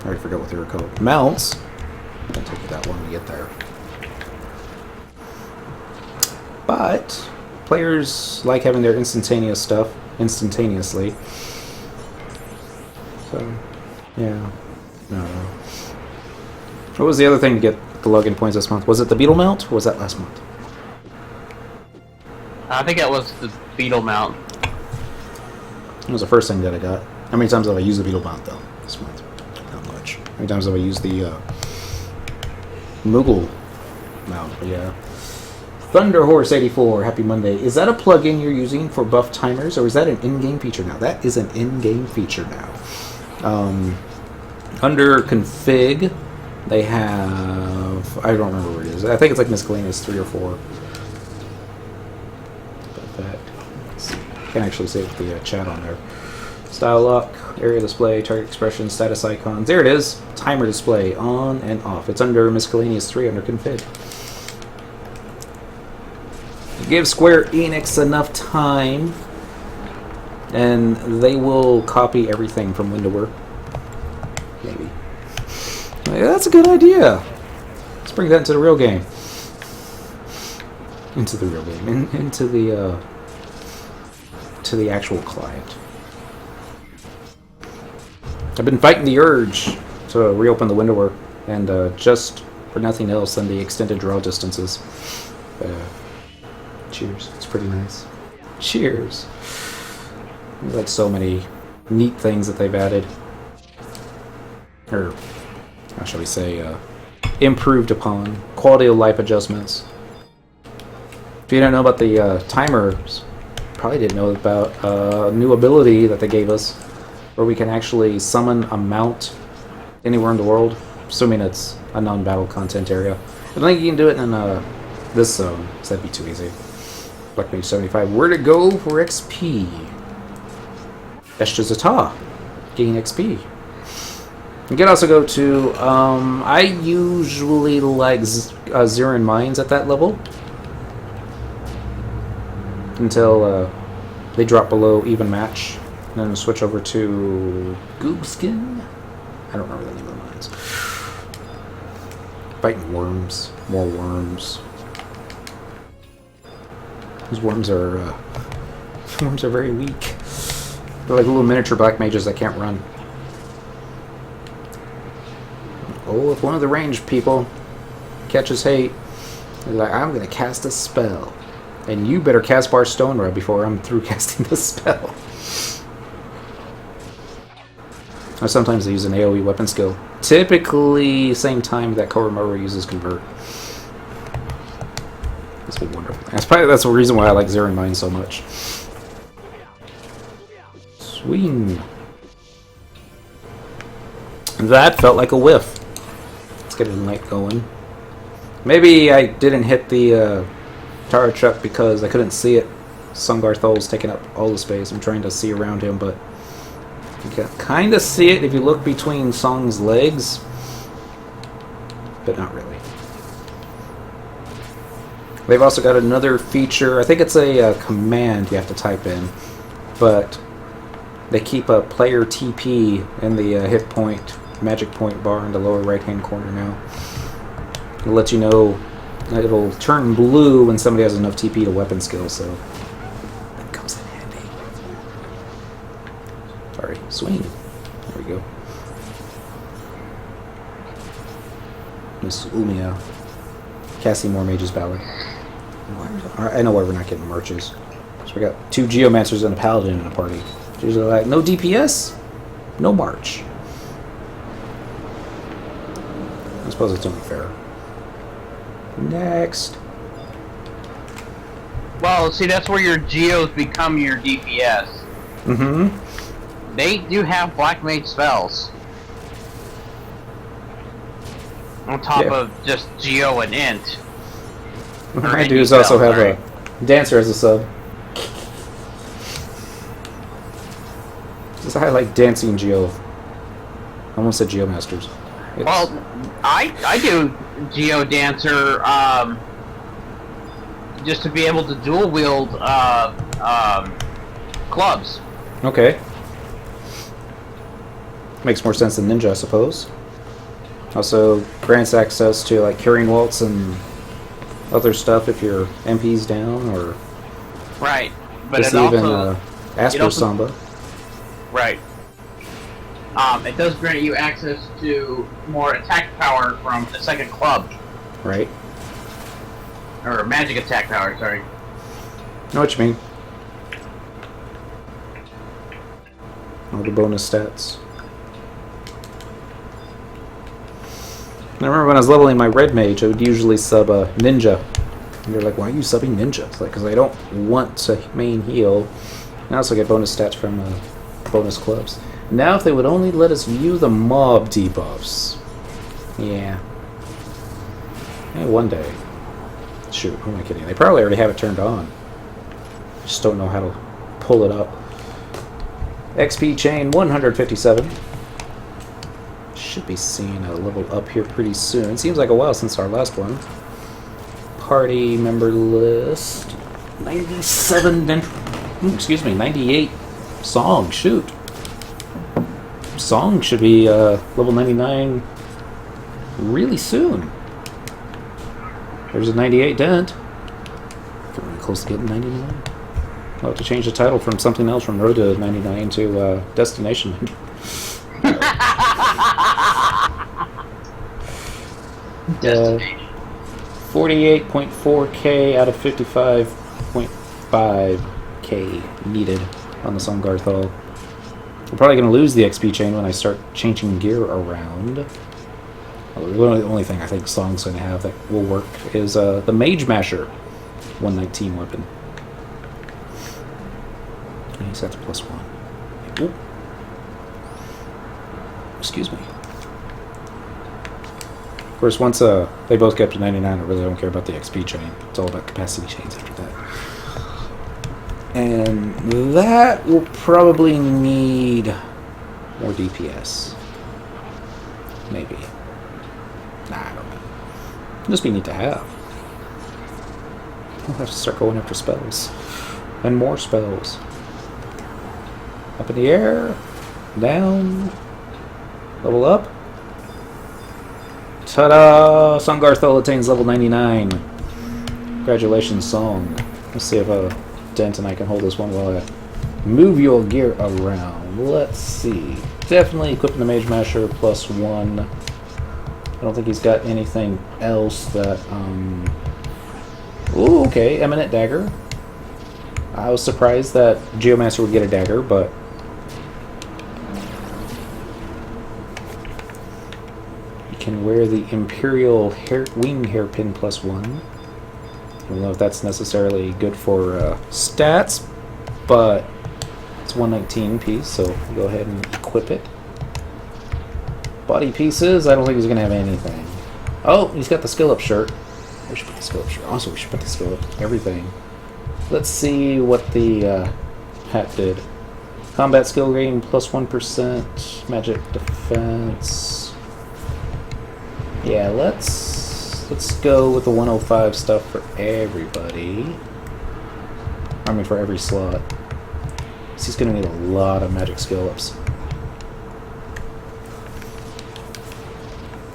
I already forgot what they were called. Mounts. I'll take you that long to get there. But players like having their instantaneous stuff instantaneously. So, yeah. No. What was the other thing to get the login points this month? Was it the beetle mount, or was that last month? I think it was the beetle mount. It was the first thing that I got. How many times have I used the beetle mount, though, this month? Not much. How many times have I used the Moogle mount? Yeah. Thunderhorse 84, happy Monday. Is that a plugin you're using for buff timers, or is that an in-game feature now? That is an in-game feature now. Under config, they have, I don't remember where it is. I think it's like miscellaneous 3 or 4. Let's see. I can actually save the chat on there. Style lock, area display, target expression, status icons. There it is. Timer display on and off. It's under miscellaneous 3 under config. Give Square Enix enough time, and they will copy everything from Windowware. Maybe. Yeah, that's a good idea. Let's bring that into the real game. Into the real game. Into the to the actual client. I've been fighting the urge to reopen the Windowware, and just for nothing else than the extended draw distances. Cheers. It's pretty nice. Cheers. There's like so many neat things that they've added. Or, how shall we say, improved upon. Quality of life adjustments. If you don't know about the timers, probably didn't know about a new ability that they gave us, where we can actually summon a mount anywhere in the world, assuming it's a non-battle content area. I think you can do it in this zone, so that'd be too easy. Black Mage 75. Where to go for XP? Eshta, gain XP. You can also go to, I usually like Zirin Mines at that level. Until they drop below even match. And then switch over to Goobskin. I don't remember the name of the mines. Fighting worms. More worms. These worms are very weak. They're like little miniature black mages that can't run. Oh, if one of the ranged people catches hate, they're like, I'm gonna cast a spell. And you better cast Bar Stone right before I'm through casting the spell. Or sometimes they use an AoE weapon skill. Typically, same time that Koromaru uses Convert. That's a wonderful thing. That's the reason why I like Zirin Mine so much. Swing. That felt like a whiff. Let's get a light going. Maybe I didn't hit the tower truck because I couldn't see it. Sungarthol's taking up all the space. I'm trying to see around him, but you can kind of see it if you look between Song's legs, but not really. They've also got another feature. I think it's a command you have to type in, but they keep a player TP in the hit point, magic point bar in the lower right-hand corner now. It'll let you know. It'll turn blue when somebody has enough TP to weapon skill, so that comes in handy. Sorry, swing. There we go. Miss Umia. Casting more Mage's Ballad. I know why we're not getting marches. So we got 2 Geomancers and a Paladin in a party. It's usually like, no DPS, no march. I suppose it's only fair. Next. Well, see, that's where your Geos become your DPS. Mm-hmm. They do have Black Mage spells. On top of just Geo and Int. My dudes also have a Dancer as a sub. Just I like dancing Geo. I almost said Geomasters. Well, I do Geo Dancer just to be able to dual wield clubs. Okay. Makes more sense than Ninja, I suppose. Also grants access to like Carrying Waltz and other stuff if your MP's down, or right. But just it even also Asper Samba. Right. It does grant you access to more attack power from the second club. Right. Or magic attack power, sorry. Know what you mean. All the bonus stats. I remember when I was leveling my red mage, I would usually sub a ninja. And they're like, why are you subbing ninja? It's like, because I don't want to main heal. And I also get bonus stats from bonus clubs. Now if they would only let us view the mob debuffs. Yeah. One day. Shoot, who am I kidding? They probably already have it turned on. Just don't know how to pull it up. XP chain 157. Should be seeing a level up here pretty soon. Seems like a while since our last one. Party member list. 97 dentrel. Excuse me, 98 Song. Shoot. Song should be level 99 really soon. There's a 98 dent. Getting really close to getting 99. I'll have to change the title from something else from Road to 99 to Destination. Destination. 48.4k out of 55.5k needed on the Sungarthal. I'm probably going to lose the XP chain when I start changing gear around. Well, the only thing I think Song's going to have that will work is the Mage Masher 119 weapon. And he's at the +1. Ooh. Excuse me. Of course, once they both get up to 99, I really don't care about the XP chain. It's all about capacity chains after that. And that will probably need more DPS. Maybe. Nah, I don't know. Just be neat to have. I'll have to start going after spells. And more spells. Up in the air. Down. Level up. Ta-da! Sungarthal attains level 99. Congratulations, Song. Let's see if Dent and I can hold this one while I move your gear around. Let's see. Definitely equipping the Mage Masher +1. I don't think he's got anything else that, Ooh, okay, Eminent Dagger. I was surprised that Geomancer would get a dagger, but you can wear the Imperial Wing Hairpin +1. I don't know if that's necessarily good for stats, but It's 119 piece, so we'll go ahead and equip it. Body pieces, I don't think he's going to have anything. Oh, he's got the skill up shirt. We should put the skill up shirt. Also, we should put the skill up everything. Let's see what the hat did. Combat skill gain plus 1%. Magic defense. Yeah, let's go with the 105 stuff for everybody. I mean, for every slot. So he's going to need a lot of magic skill ups.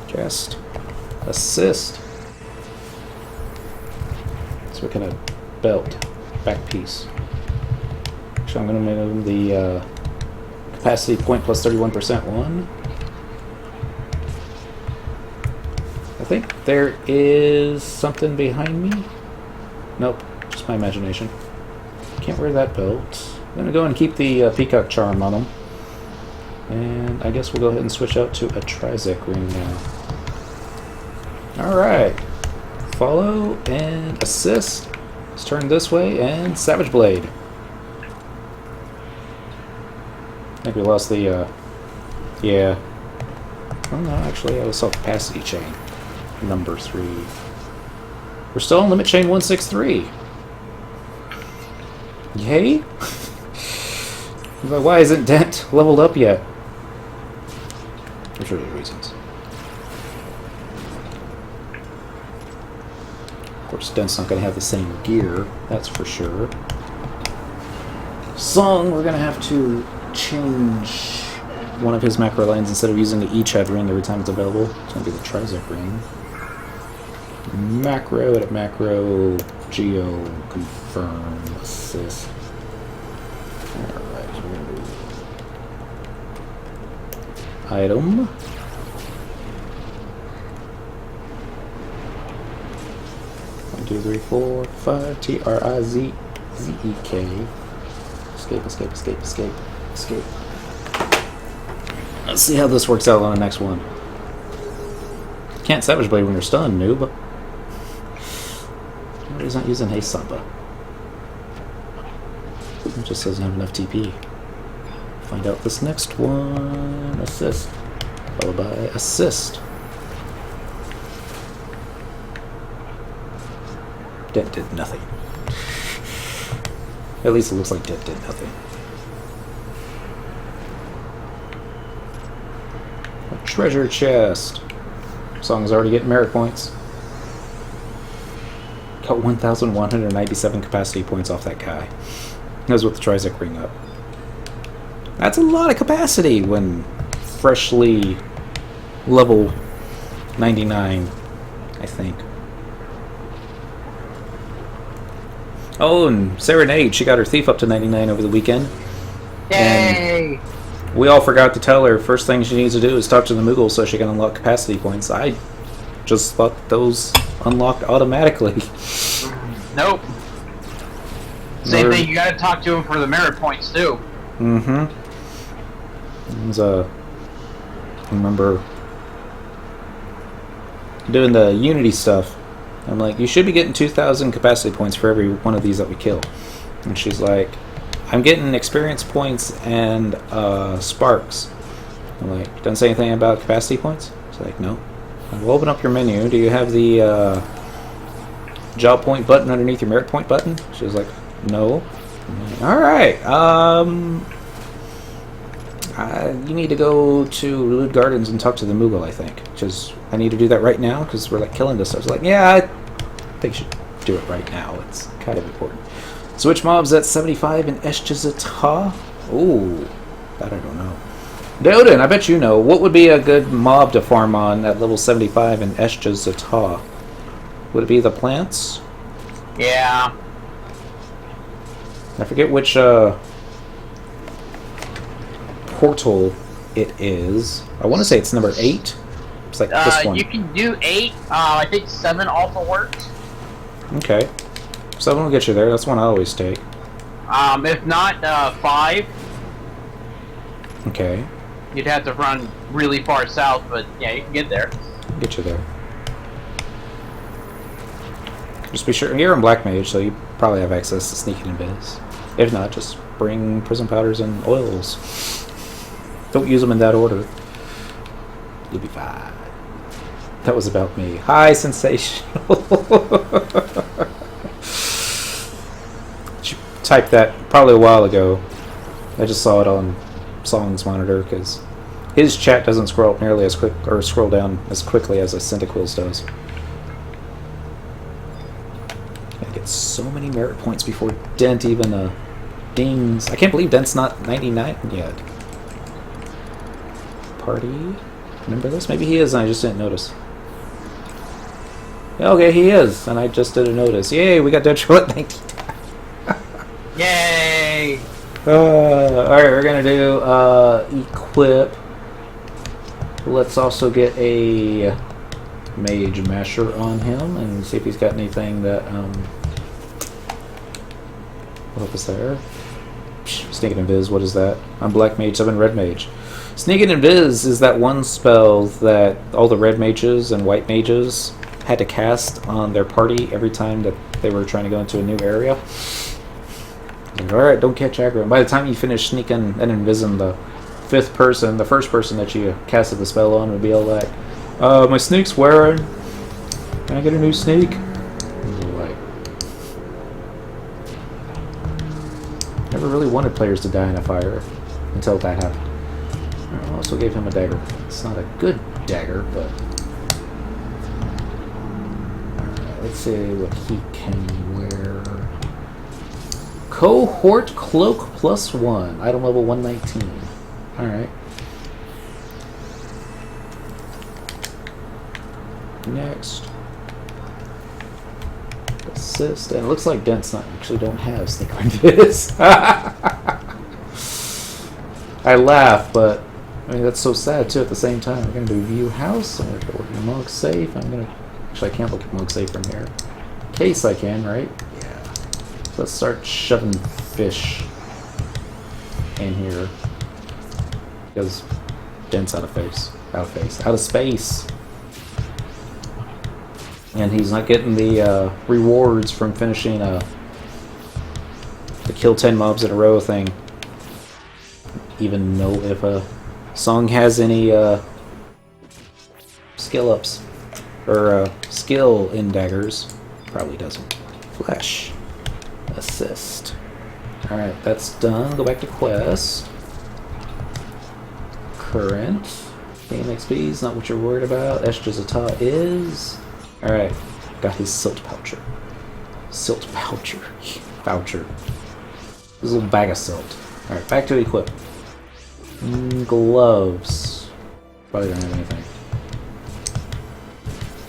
Just assist. So what kind of belt? Back piece. Actually, I'm going to make him the capacity point plus 31% one. I think there is something behind me. Nope, just my imagination. Can't wear that belt. I'm going to go and keep the peacock charm on him. And I guess we'll go ahead and switch out to a Trizec ring now. Alright. Follow and assist. Let's turn this way and Savage Blade. I think we lost the, yeah. Oh no, actually I saw capacity chain. Number 3. We're still on limit chain 163. Yay? Why isn't Dent leveled up yet? I'm sure there's reasons. Of course, Dent's not going to have the same gear, that's for sure. Song, we're going to have to change one of his macro lines instead of using the each head ring every time it's available. It's going to be the Trizec ring. Macro, edit macro, geo, confirm, assist. Alright, so we're going to do item. One, two, three, four, five, T-R-I-Z-Z-E-K. Escape, escape, escape, escape, escape. Let's see how this works out on the next one. Can't Savage Blade when you're stunned, noob. He's not using Haste Samba. It just doesn't have enough TP. Find out this next one. Assist. Followed by assist. Dent did nothing. At least it looks like Dent did nothing. A treasure chest. Song's already getting merit points. Got 1,197 capacity points off that guy. That was with the Trizec ring up. That's a lot of capacity when freshly level 99, I think. Oh, and Serenade, she got her thief up to 99 over the weekend. Yay! And we all forgot to tell her first thing she needs to do is talk to the Moogle so she can unlock capacity points. I just thought those unlocked automatically. Nope. Same thing, you gotta talk to him for the merit points too. Mm-hmm. It was, I remember doing the Unity stuff. I'm like, you should be getting 2,000 capacity points for every one of these that we kill. And she's like, I'm getting experience points and sparks. I'm like, doesn't say anything about capacity points? It's like, no. We'll open up your menu. Do you have the job point button underneath your merit point button? She was like, no. Like, alright, you need to go to Lewd Gardens and talk to the Moogle, I think. Because I need to do that right now, because we're like killing this. I was like, yeah, I think you should do it right now. It's kind of important. Switch mobs at 75 in Eshchizata. Ooh, that I don't know. Doden, I bet you know. What would be a good mob to farm on at level 75 in Eshchizata? Would it be the plants? Yeah. I forget which portal it is. I want to say it's number 8. It's like this one. You can do 8. I think 7 also works. Okay. 7 will get you there. That's one I always take. If not, 5. Okay. You'd have to run really far south, but yeah, you can get there. Get you there. Just be sure. You're in Black Mage, so you probably have access to sneaking and biz. If not, just bring prison powders and oils. Don't use them in that order. You'll be fine. That was about me. Hi, sensational. She typed that probably a while ago. I just saw it on Song's monitor because his chat doesn't scroll up nearly as quick or scroll down as quickly as a Centiquil's does. I get so many merit points before Dent even dings. I can't believe Dent's not 99 yet. Party. Remember this? Maybe he is and I just didn't notice. Okay, he is, and I just didn't notice. Yay, we got dentrel at 19. Yay! Alright, we're gonna do equip. Let's also get a mage masher on him and see if he's got anything that what was there? Sneaking invis, what is that? I'm black mage, I've been red mage. Sneaking invis is that one spell that all the red mages and white mages had to cast on their party every time that they were trying to go into a new area. Alright, don't catch aggro. And by the time you finish sneaking and invising the fifth person, the first person that you casted the spell on would be all like, my sneak's wearing. Can I get a new sneak? Like, never really wanted players to die in a fire until that happened. I also gave him a dagger. It's not a good dagger, but let's see what he can wear. Cohort Cloak +1. Item level 119. Alright. Next. Assist. And it looks like Dent's not actually don't have sneak invis. I laugh, but I mean that's so sad too at the same time. We're gonna do view house, I'm gonna go look at monk safe. Actually I can't look at monk safe from here. Case I can, right? Yeah. So let's start shoving fish in here. Because Dent's out of space. And he's not getting the rewards from finishing the kill 10 mobs in a row thing. Even know if Song has any skill ups or skill in daggers. Probably doesn't. Flesh. Assist. Alright, that's done. Go back to quest. Current. Game XP is not what you're worried about. Eshjazata is. Alright. Got his silt poucher. Silt poucher. Voucher. His little bag of silt. Alright, back to equip. Gloves. Probably don't have anything.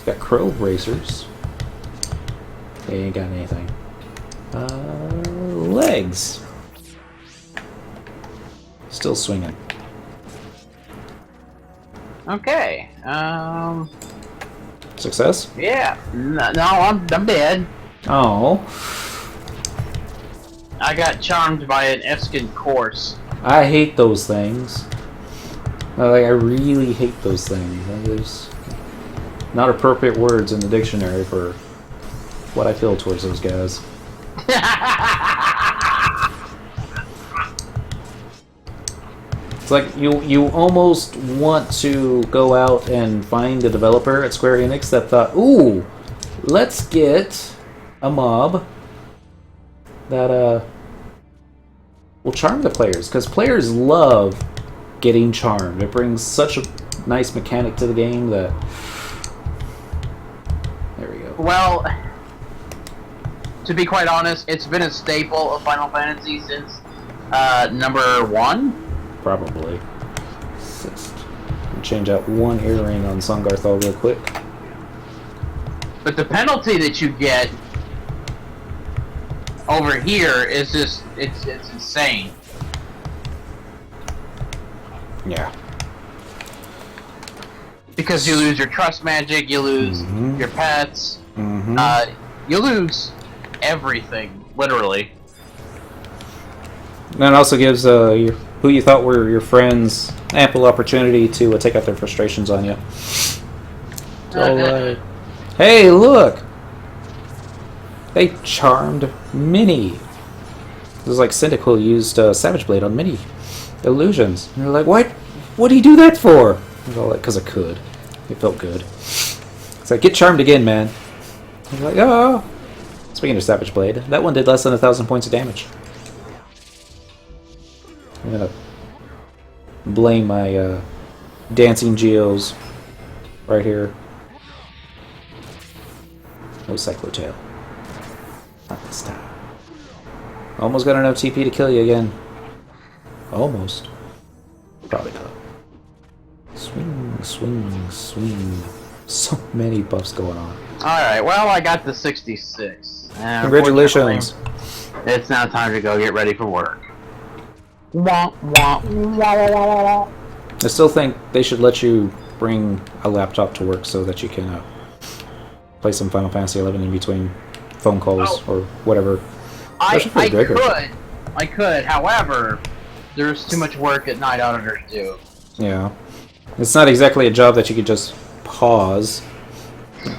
Got crow bracers. They ain't got anything. Legs. Still swinging. Okay. Success? Yeah. No, I'm dead. Oh. I got charmed by an Eskin course. I hate those things. Like, I really hate those things. There's not appropriate words in the dictionary for what I feel towards those guys. It's like you almost want to go out and find a developer at Square Enix that thought, ooh, let's get a mob that will charm the players, because players love getting charmed. It brings such a nice mechanic to the game that... There we go. Well, to be quite honest, it's been a staple of Final Fantasy since number 1. Probably. Assist. Change out one earring on Songarthal real quick. But the penalty that you get over here is just, it's insane. Yeah. Because you lose your trust magic, you lose your pets, you lose everything, literally. And it also gives who you thought were your friends ample opportunity to take out their frustrations on you. So, hey, look! They charmed Minnie. There's like Cyndaquil used Savage Blade on many illusions. And they're like, what? What did he do that for? Well, because I could. It felt good. It's like, get charmed again, man. I'm like, oh. Speaking of Savage Blade, that one did less than 1,000 points of damage. I'm gonna blame my dancing geos right here. No Cyclotail. Not this time. Almost got enough TP to kill you again. Almost. Probably not. Swing, swing, swing. So many buffs going on. Alright, well, I got the 66. And Congratulations. It's now time to go get ready for work. I still think they should let you bring a laptop to work so that you can play some Final Fantasy XI in between phone calls or whatever. I could, however, there's too much work at Night Auditor to do. Yeah. It's not exactly a job that you could just pause.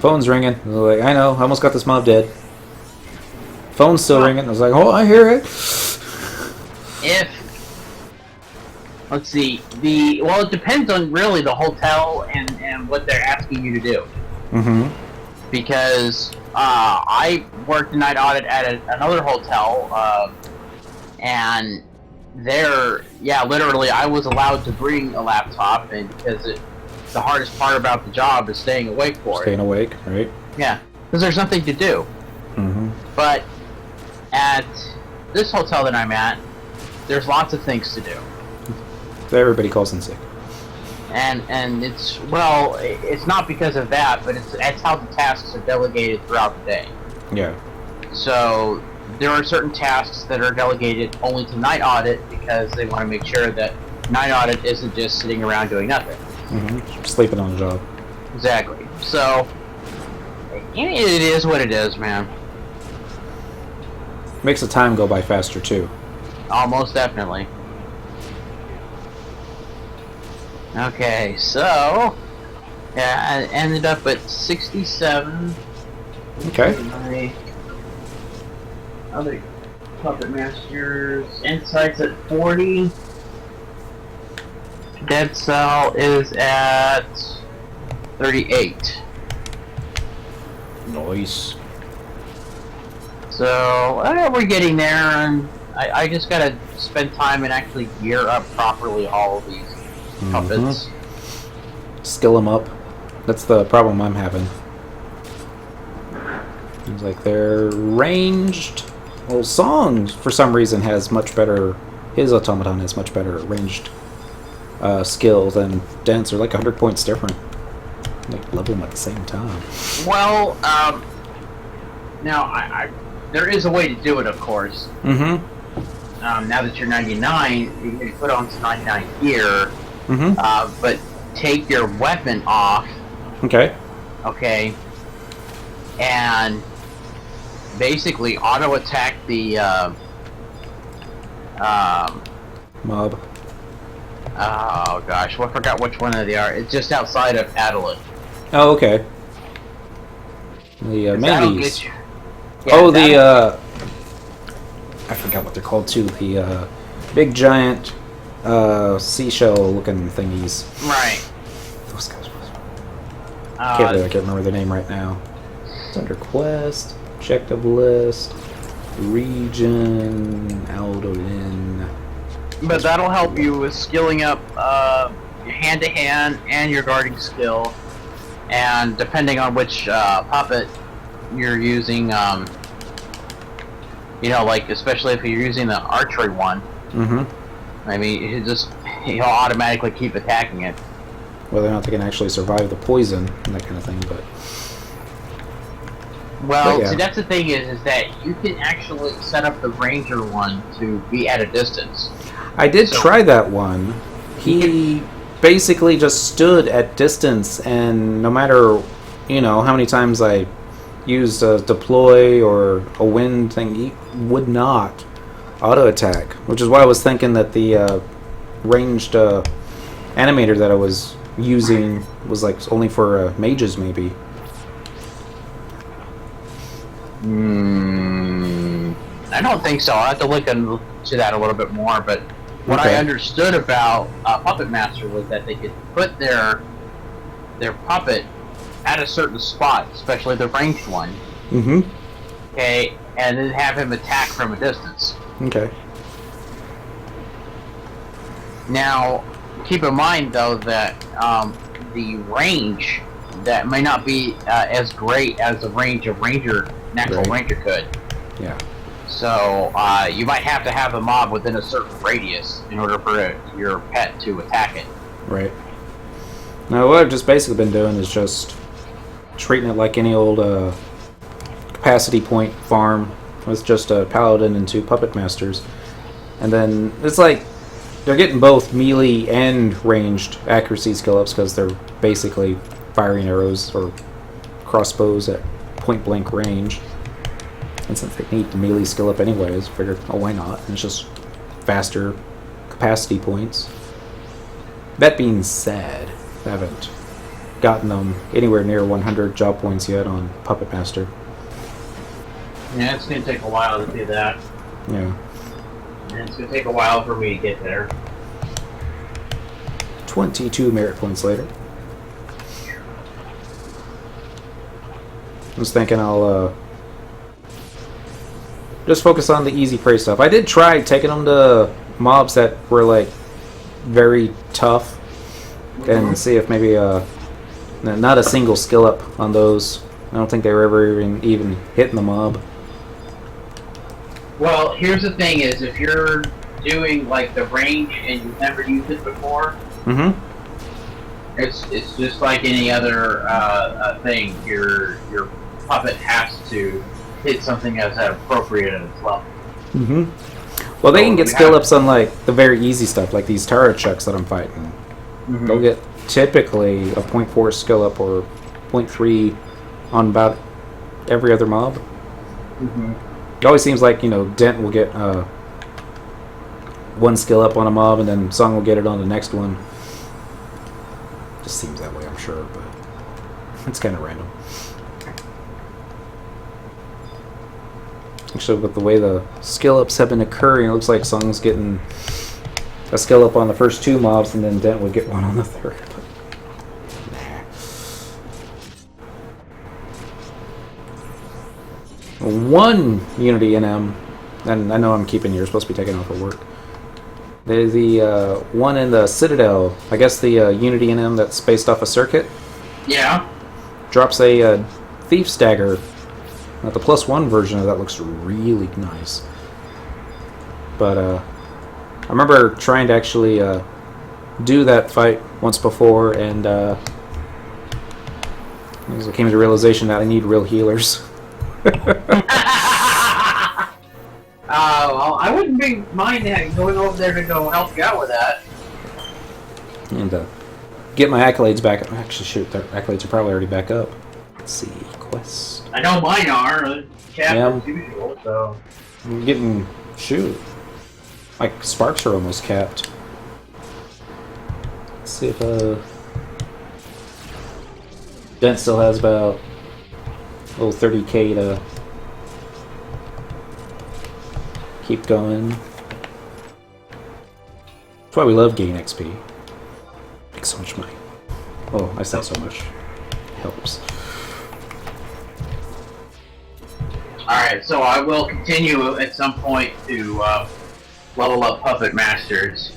Phone's ringing. I was like, I know, I almost got this mob dead. Phone's still ringing. I was like, oh, I hear it. Let's see, well, it depends on really the hotel and what they're asking you to do. Mm-hmm. Because I worked a night audit at another hotel, and there, yeah, literally, I was allowed to bring a laptop, and because the hardest part about the job is staying awake for it. Staying awake, right? Yeah, because there's nothing to do. Mm-hmm. But at this hotel that I'm at, there's lots of things to do. Everybody calls in sick. And it's, well, it's not because of that, but it's how the tasks are delegated throughout the day. Yeah. So there are certain tasks that are delegated only to night audit because they want to make sure that night audit isn't just sitting around doing nothing. Mm-hmm. Sleeping on the job. Exactly. So it is what it is, man. Makes the time go by faster too. Almost definitely. Okay, so yeah, I ended up at 67. Okay. My other puppet masters insights at 40. Dead Cell is at 38. Nice. So we're getting there, and I just gotta spend time and actually gear up properly all of these puppets. Skill them up. That's the problem I'm having. Seems like they're ranged. Well, Song, for some reason, has much better. His automaton has much better ranged skill than Dent's. Are like 100 points different. Like level them at the same time. Well, now there is a way to do it, of course. Mm-hmm. Now that you're 99, you can put on some 99 gear. Mm-hmm. But take your weapon off. Okay. Okay. And basically auto attack the Mob. oh gosh, I forgot which one they are. It's just outside of Adelit. Oh, okay. The That'll mages. get you. Oh, I forgot what they're called too. The big giant seashell-looking thingies. Right. Those guys. I can't remember the name right now. It's under quest, objective list, region, Aldolin. But that'll help you with skilling up your hand-to-hand and your guarding skill, and depending on which puppet you're using, you know, like especially if you're using the archery one. Mm-hmm. I mean, he'll automatically keep attacking it. Whether or not they can actually survive the poison and that kind of thing, but. Well, yeah. see, that's the thing is that you can actually set up the ranger one to be at a distance. I did try that one. He basically just stood at distance, and no matter, you know, how many times I used a deploy or a wind thing, he would not auto attack. Which is why I was thinking that the ranged animator that I was using was like only for mages, maybe. I don't think so. I have to look into that a little bit more. But what I understood about Puppet Master was that they could put their puppet at a certain spot, especially the ranged one. Mm-hmm. Okay, and then have him attack from a distance. Okay. Now, keep in mind though that the range that may not be as great as the range of natural ranger could. Yeah. So you might have to have the mob within a certain radius in order for your pet to attack it. Right. Now, what I've just basically been doing is just treating it like any old capacity point farm with just a paladin and 2 puppet masters, and then it's like they're getting both melee and ranged accuracy skill ups because they're basically firing arrows or crossbows at point blank range. And since they need the melee skill up anyways, I figured, oh, why not? And it's just faster capacity points. That being said, I haven't gotten them anywhere near 100 job points yet on Puppet Master. Yeah, it's going to take a while to do that. Yeah. And it's going to take a while for me to get there. 22 merit points later. I was thinking I'll just focus on the easy prey stuff. I did try taking them to mobs that were like very tough and see if maybe not a single skill up on those. I don't think they were ever even hitting the mob. Well, here's the thing: is if you're doing like the range and you've never used it before, it's just like any other thing. Your puppet has to hit something that's appropriate at its level. Well, they can get skill ups on like the very easy stuff, like these Tara chucks that I'm fighting. They'll get typically a 0.4 skill up or 0.3 on about every other mob. It always seems like, Dent will get 1 skill up on a mob, and then Song will get it on the next one. Just seems that way, I'm sure, but it's kind of random. Actually, with the way the skill ups have been occurring, it looks like Song's getting a skill up on the first 2 mobs, and then Dent would get 1 on the third. But, nah. 1 Unity NM, and I know I'm keeping you're supposed to be taking off for work. The one in the Citadel, I guess the Unity NM that's based off a circuit. Yeah. Drops a Thief's Dagger. The +1 version of that looks really nice. But I remember trying to actually do that fight once before, and I came to the realization that I need real healers. Well, I wouldn't mind going over there to go help you out with that. And get my accolades back. Actually, shoot, their accolades are probably already back up. Let's see, quests. I know mine are. Capped as usual, so. I'm getting, shoot. My sparks are almost capped. Let's see if Dent still has about 30k to keep going. That's why we love gain XP. Makes so much money. Oh, I said so much. Helps. Alright, so I will continue at some point to level up Puppet Masters.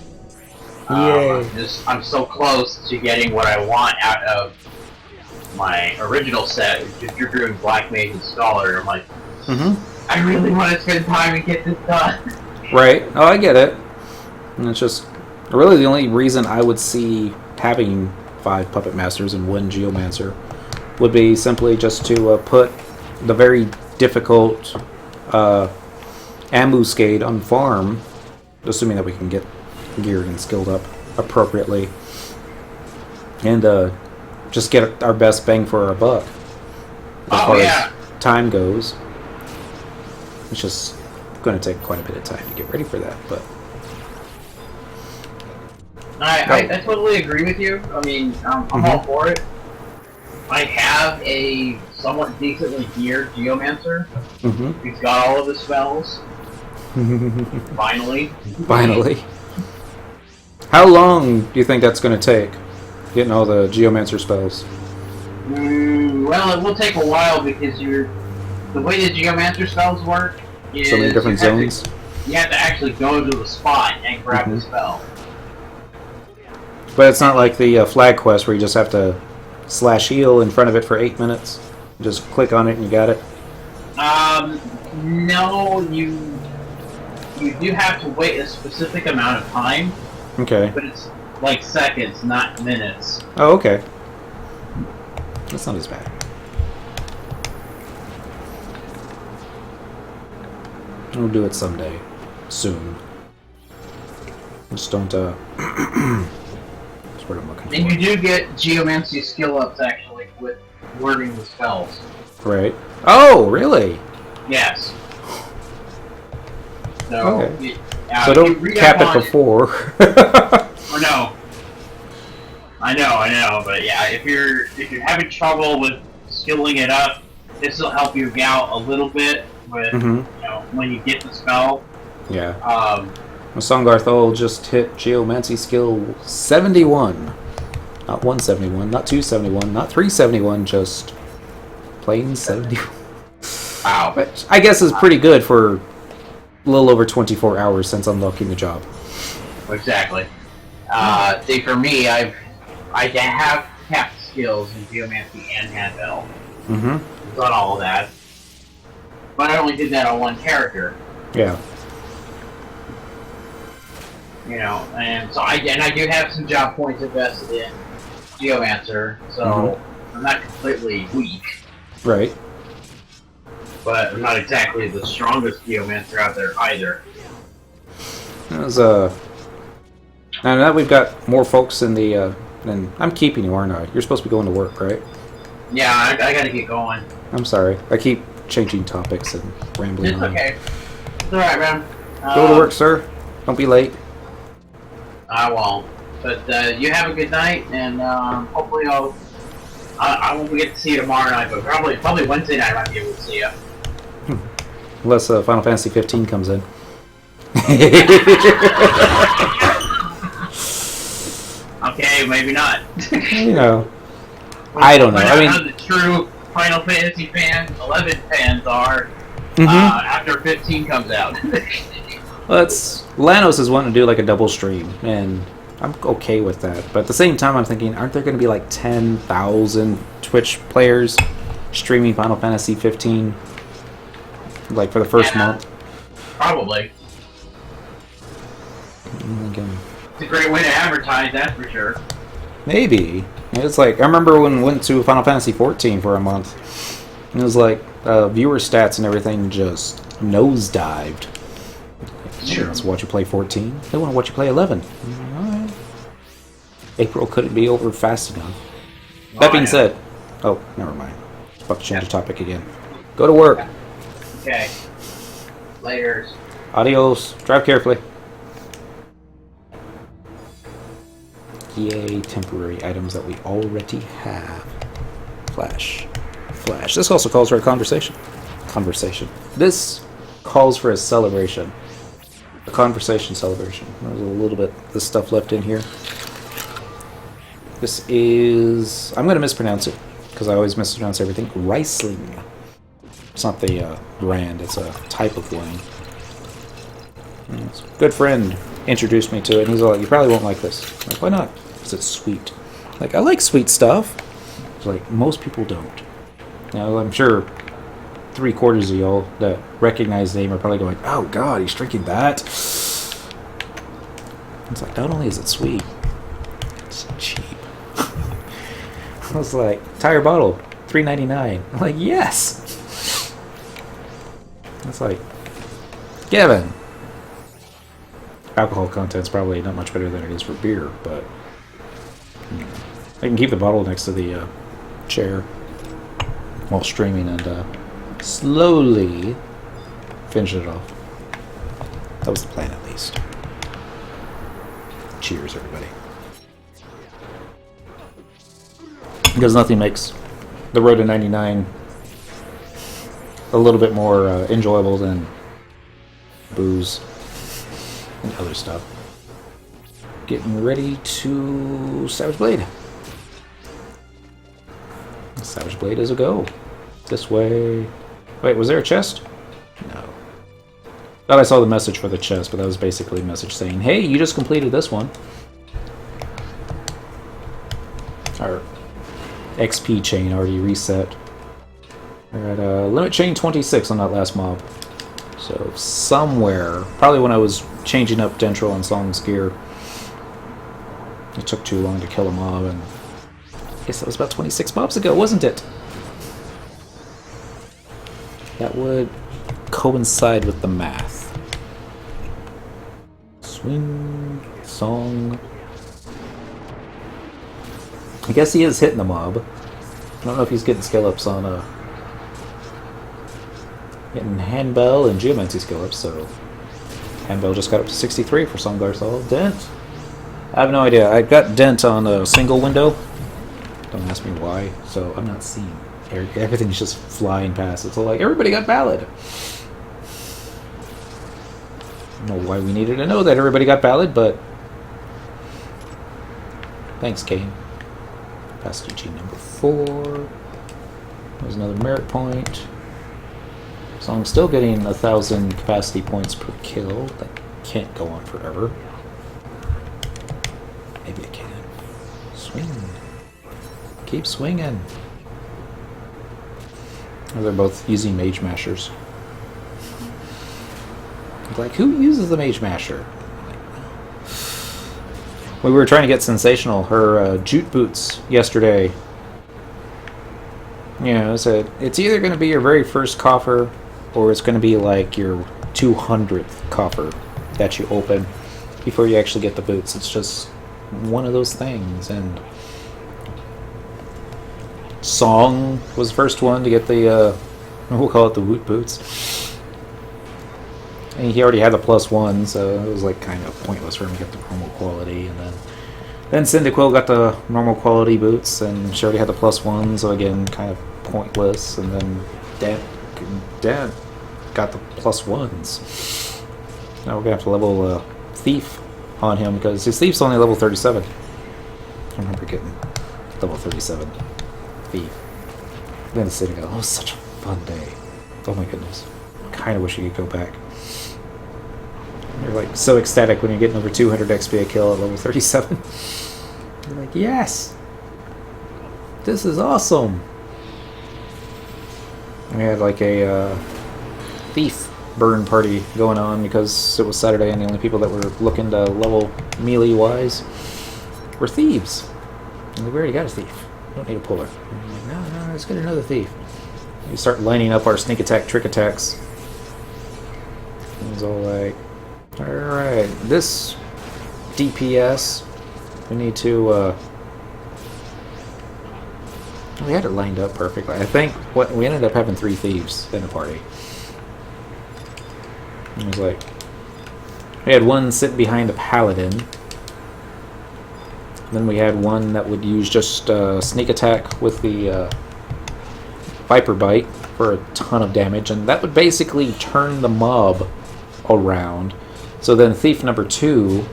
I'm so close to getting what I want out of my original set. If you're doing Black Mage and Scholar, I'm like, I really want to spend time and get this done. Right. Oh, I get it. And it's just really the only reason I would see having 5 Puppet Masters and 1 Geomancer would be simply just to put the very difficult ambuscade on farm, assuming that we can get geared and skilled up appropriately, and just get our best bang for our buck as far as time goes. It's just going to take quite a bit of time to get ready for that, but I totally agree with you. I mean, I'm all for it. I have a somewhat decently geared Geomancer. He's got all of the spells. Finally. Finally. How long do you think that's going to take? Getting all the Geomancer spells. Well, it will take a while because the way the Geomancer spells work is So many different zones. You have to actually go to the spot and grab the spell. But it's not like the flag quest where you just have to slash heal in front of it for 8 minutes. You just click on it and you got it. No, you do have to wait a specific amount of time. Okay. But it's like seconds, not minutes. Oh, okay. That's not as bad. We'll do it someday. Soon. Just don't, That's what I'm looking for. And you do get Geomancy skill ups, actually, with learning the spells. Right. Oh, really? Yes. So, okay. So don't cap it before. Or no. I know, but yeah, if you're having trouble with skilling it up, this will help you out a little bit with when you get the spell. Yeah. Songarthol just hit Geomancy skill 71. Not 171, not 271, not 371, just plain 71. Wow. Which I guess is pretty good for a little over 24 hours since unlocking the job. Exactly. See, for me, I have capped skills in Geomancy and Handbell. Done all of that. But I only did that on one character. Yeah. And so I do have some job points invested in Geomancer, so I'm not completely weak. Right. But I'm not exactly the strongest Geomancer out there either. Now that we've got more folks in the, and I'm keeping you, aren't I? You're supposed to be going to work, right? Yeah, I gotta get going. I'm sorry. I keep changing topics and rambling It's on. okay. It's alright, man. Go to work, sir. Don't be late. I won't. But you have a good night, and hopefully I won't get to see you tomorrow night, but probably Wednesday night I might be able to see you. Unless Final Fantasy 15 comes in. Okay, maybe not. I don't know. I mean, how the true Final Fantasy fans, 11 fans are after 15 comes out. Lanos is wanting to do like a double stream, and I'm okay with that. But at the same time, I'm thinking, aren't there going to be like 10,000 Twitch players streaming Final Fantasy 15, like for the first month? Probably. It's a great way to advertise, that's for sure. Maybe. It's like, I remember when we went to Final Fantasy 14 for a month. And it was like, viewer stats and everything just nosedived. Sure. Let's watch you play 14. They want to watch you play 11. Alright. April couldn't be over fast enough. That being said... Oh, never mind. About to change the topic again. Go to work. Okay. Laters. Adios. Drive carefully. Yay, temporary items that we already have. Flash. Flash. This also calls for a conversation. This calls for a celebration. A conversation celebration. There's a little bit of this stuff left in here. This is... I'm going to mispronounce it, because I always mispronounce everything. Riesling. It's not the brand, it's a type of wine. A good friend introduced me to it, and he's like, you probably won't like this. I'm like, why not? Because it's sweet. Like, I like sweet stuff. It's like, most people don't. Now, I'm sure 3/4 of y'all that recognize the name are probably going, oh god, he's drinking that? It's like, not only is it sweet, it's cheap. I was like, entire bottle, $3.99. I'm like, yes! It's like, Kevin! Alcohol content's probably not much better than it is for beer, but I can keep the bottle next to the chair while streaming and slowly finish it off. That was the plan, at least. Cheers, everybody. Because nothing makes the road to 99 a little bit more enjoyable than booze and other stuff. Getting ready to Savage Blade. Savage Blade is a go. This way. Wait, was there a chest? No. Thought I saw the message for the chest, but that was basically a message saying, hey, you just completed this one. Our XP chain already reset. We're at limit chain 26 on that last mob. So somewhere, probably when I was changing up dentrel and Song's gear, it took too long to kill a mob, and I guess that was about 26 mobs ago, wasn't it? That would coincide with the math. Swing, Song. I guess he is hitting the mob. I don't know if he's getting skill ups on getting handbell and geomancy skill ups, so handbell just got up to 63 for Song Garthol. Dent. I have no idea. I got dent on a single window. Don't ask me why. So I'm not seeing. Everything's just flying past. It's all like, everybody got ballad. I don't know why we needed to know that everybody got ballad, but thanks, Kane. Past UG number 4. There's another merit point. So I'm still getting 1,000 capacity points per kill. That can't go on forever. Maybe I can. Swing. Keep swinging. Oh, they're both using mage mashers. Like, who uses the mage masher? We were trying to get sensational. Her jute boots yesterday. You know, said it's either going to be your very first coffer, or it's going to be like your 200th coffer that you open before you actually get the boots. It's just one of those things. And Song was the first one to get the, we'll call it the woot boots. And he already had the +1, so it was like kind of pointless for him to get the normal quality. And then Cyndaquil got the normal quality boots, and she already had the +1, so again, kind of pointless. And then Dent got the +1s. Now we're gonna have to level Thief on him because his Thief's only level 37. I remember getting level 37 Thief. Then the Citadel. Oh, it was such a fun day. Oh my goodness. Kind of wish you could go back. You're like so ecstatic when you're getting over 200 XP a kill at level 37. You're like, yes! This is awesome! We had like a thief burn party going on because it was Saturday and the only people that were looking to level melee wise were thieves. And we already got a thief. We don't need a puller. I'm like, no, let's get another thief. We start lining up our sneak attack, trick attacks. It was all like, alright, this DPS, we need to, we had it lined up perfectly. I think we ended up having 3 thieves in the party. It was like, we had one sitting behind a paladin. Then we had one that would use just sneak attack with the Viper Bite for a ton of damage, and that would basically turn the mob around. So then Thief number 2,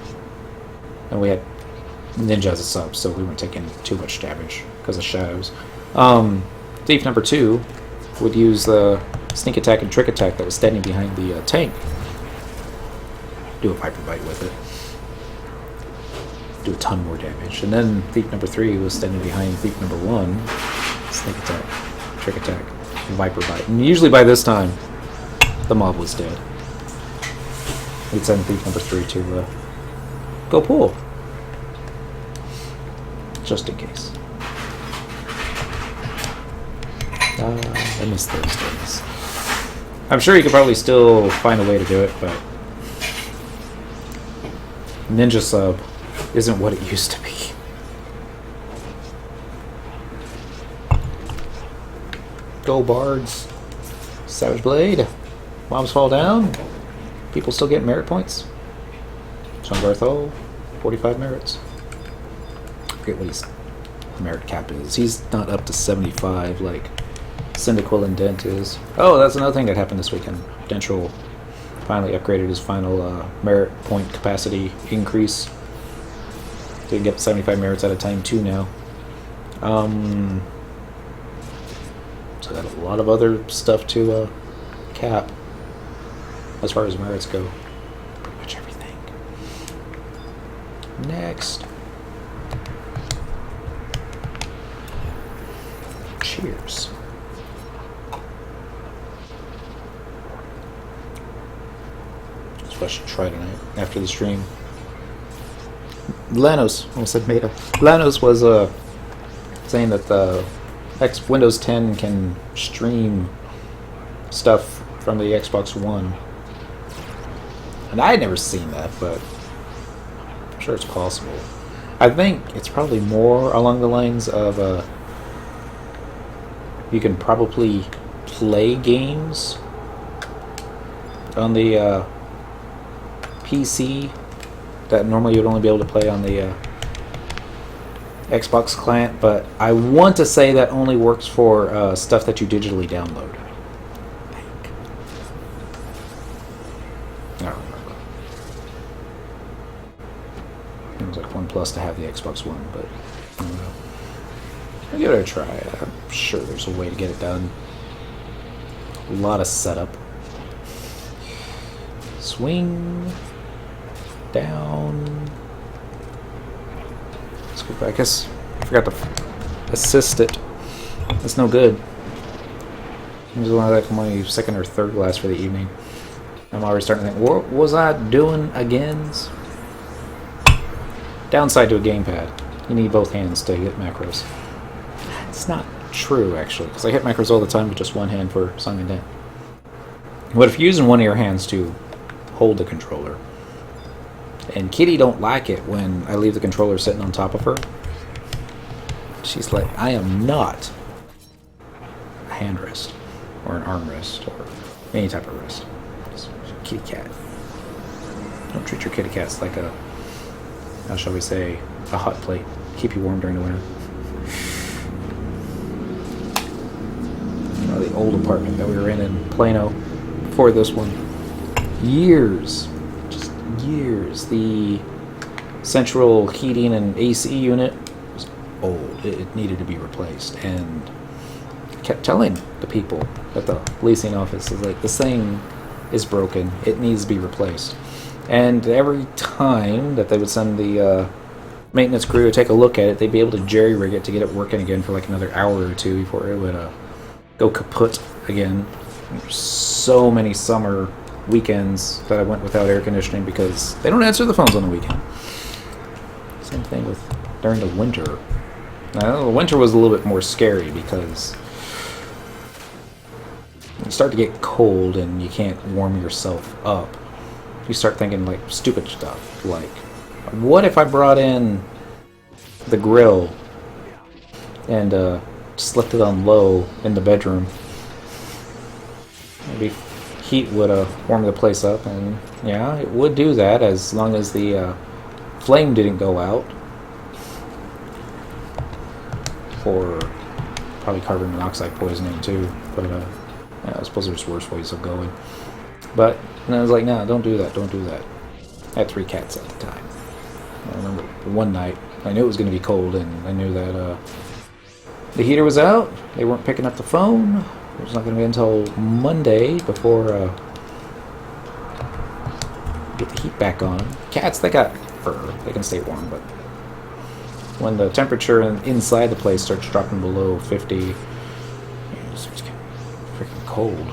and we had Ninja as a sub, so we weren't taking too much damage because of shadows. Thief number 2 would use the sneak attack and trick attack that was standing behind the tank. Do a Viper Bite with it. Do a ton more damage. And then Thief number 3 was standing behind Thief number 1. Sneak attack, trick attack, Viper Bite. And usually by this time, the mob was dead. We'd send Thief number 3 to go pull. Just in case. I miss those days. I'm sure you could probably still find a way to do it, but Ninja Sub isn't what it used to be. Go Bards. Savage Blade. Mobs fall down. People still get merit points. Song Garthol, 45 merits. I forget what his merit cap is. He's not up to 75 like Cyndaquil and Dent is. Oh, that's another thing that happened this weekend. Dentrel Finally upgraded his final merit point capacity increase. To get 75 merits at a time too now. So got a lot of other stuff to cap as far as merits go. Pretty much everything. Next. Cheers. That's what I should try tonight after the stream. Lanos, almost said Meta. Lanos was saying that the Windows 10 can stream stuff from the Xbox One. And I had never seen that, but I'm sure it's possible. I think it's probably more along the lines of you can probably play games on the PC that normally you'd only be able to play on the Xbox client, but I want to say that only works for stuff that you digitally download. I don't remember. It was like $1+ to have the Xbox One, but I don't know. I'll give it a try. I'm sure there's a way to get it done. A lot of setup. Swing down. Let's go back. I guess I forgot to assist it. That's no good. It was one of like my second or third glass for the evening. I'm already starting to think, what was I doing again? Downside to a gamepad. You need both hands to hit macros. It's not true, actually, because I hit macros all the time with just one hand for song and dent. But if you're using one of your hands to hold the controller, and Kitty don't like it when I leave the controller sitting on top of her. She's like, I am not a hand rest, or an arm rest, or any type of rest. Just a kitty cat. Don't treat your kitty cats like a, how shall we say, a hot plate. Keep you warm during the winter. The old apartment that we were in Plano before this one. Years. Years. The central heating and AC unit was old. It needed to be replaced, and I kept telling the people at the leasing office, is like, this thing is broken. It needs to be replaced. And every time that they would send the maintenance crew to take a look at it, they'd be able to jerry-rig it to get it working again for like another hour or two before it would go kaput again. There's so many summer weekends that I went without air conditioning because they don't answer the phones on the weekend. Same thing with during the winter. Now, the winter was a little bit more scary because you start to get cold and you can't warm yourself up. You start thinking like stupid stuff, like, what if I brought in the grill and just left it on low in the bedroom? Maybe heat would warm the place up, and yeah, it would do that as long as the flame didn't go out, or probably carbon monoxide poisoning too. But yeah, I suppose there's worse ways of going. But I was like, no, don't do that, don't do that. I had 3 cats at the time. I remember one night I knew it was going to be cold, and I knew that the heater was out. They weren't picking up the phone. It was not going to be until Monday before get the heat back on. Cats, they got fur. They can stay warm, but when the temperature inside the place starts dropping below 50, it starts getting freaking cold.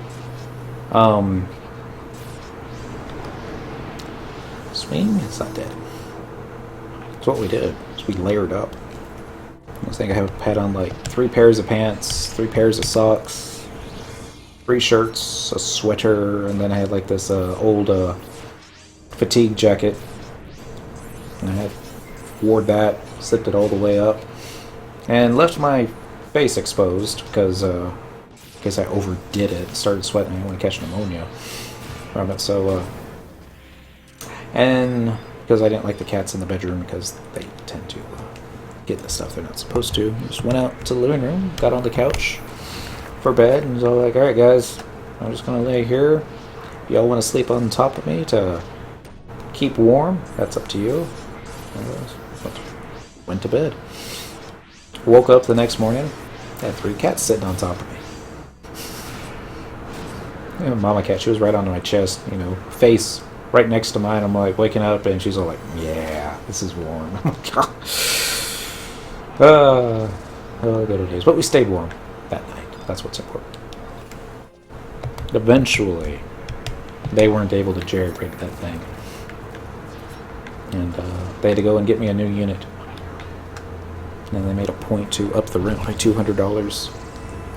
Swing? It's not dead. That's what we did. Is we layered up. I think I had on like 3 pairs of pants, 3 pairs of socks, 3 shirts, a sweater, and then I had like this old fatigue jacket. And I had wore that, zipped it all the way up, and left my face exposed because I guess I overdid it. Started sweating. I didn't want to catch pneumonia from it. So, and because I didn't like the cats in the bedroom because they tend to get the stuff they're not supposed to. Just went out to the living room, got on the couch for bed, and was all like, alright guys, I'm just going to lay here y'all want to sleep on top of me to keep warm? That's up to you. Went to bed. Woke up the next morning, had 3 cats sitting on top of me. You know, Mama cat, she was right on my chest, you know, face right next to mine. I'm like waking up and she's all like, yeah, this is warm. I'm like, oh, good old days. But we stayed warm that night. That's what's important. Eventually, they weren't able to jerry-rig that thing. And they had to go and get me a new unit. And they made a point to up the rent by $200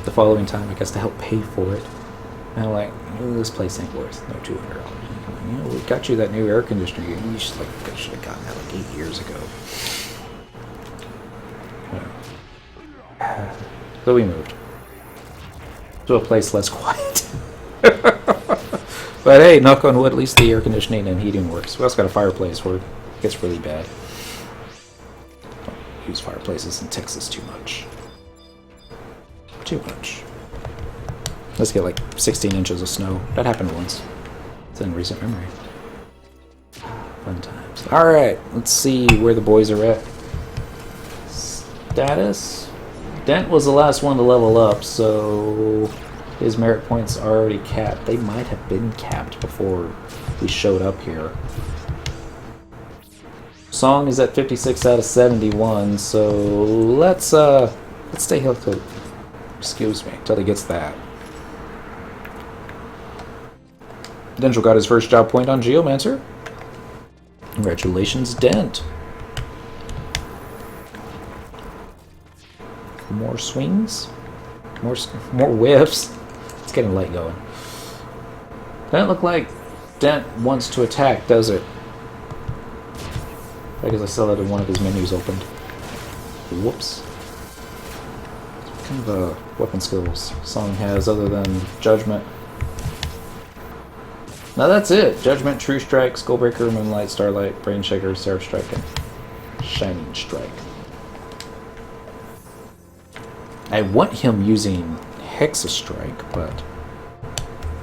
the following time, I guess, to help pay for it. And I'm like, this place ain't worth no $200. You know, we got you that new air conditioner. You should have gotten that like 8 years ago. Yeah. So we moved to a place less quiet. But hey, knock on wood, at least the air conditioning and heating works. We also got a fireplace where it gets really bad. Don't use fireplaces in Texas too much. Too much. Let's get like 16 inches of snow. That happened once. It's in recent memory. Fun times. Alright, let's see where the boys are at. Status. Dent was the last one to level up, so his merit points are already capped. They might have been capped before we showed up here. Song is at 56 out of 71, so let's stay here till, excuse me, till he gets that. Dentrel got his first job point on Geomancer. Congratulations, Dent. More swings, more whiffs. It's getting light going. Doesn't look like Dent wants to attack, does it? I guess I saw that in one of his menus opened. Whoops. What kind of weapon skills Song has other than Judgment? Now that's it. Judgment, True Strike, Skullbreaker, Moonlight, Starlight, Brain Shaker, Seraph Strike, and Shining Strike. I want him using Hexa Strike, but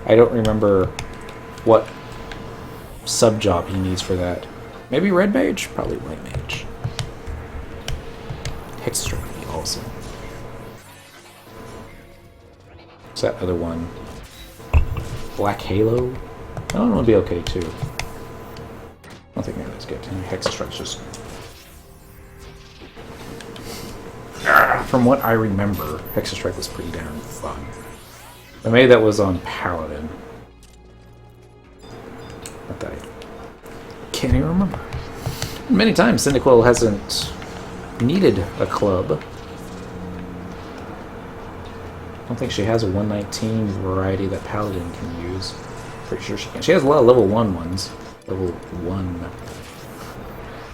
I don't remember what sub-job he needs for that. Maybe Red Mage? Probably White Mage. Hexa Strike would be awesome. What's that other one? Black Halo? That one would be okay too. I don't think maybe that's good. Hexa Strike's just... From what I remember, Hexa Strike was pretty damn fun. But maybe that was on Paladin. Not that I can't even remember. Many times Cyndaquil hasn't needed a club. I don't think she has a 119 variety that Paladin can use. Pretty sure she can. She has a lot of level 1 ones. Level 1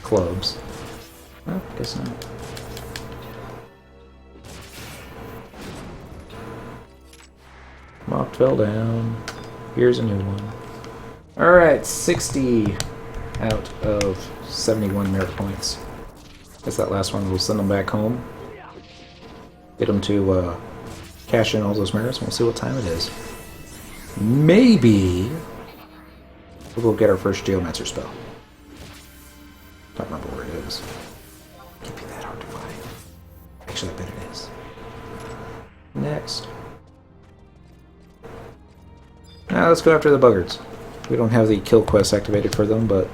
clubs. Well, guess not. Mock fell down. Here's a new one. Alright, 60 out of 71 merit points. Guess that last one will send them back home. Get them to cash in all those merits, and we'll see what time it is. Maybe we'll go get our first Geomancer spell. Don't remember where it is. Can't be that hard to find. Actually, I bet it is. Next. Now let's go after the buggards. We don't have the kill quest activated for them, but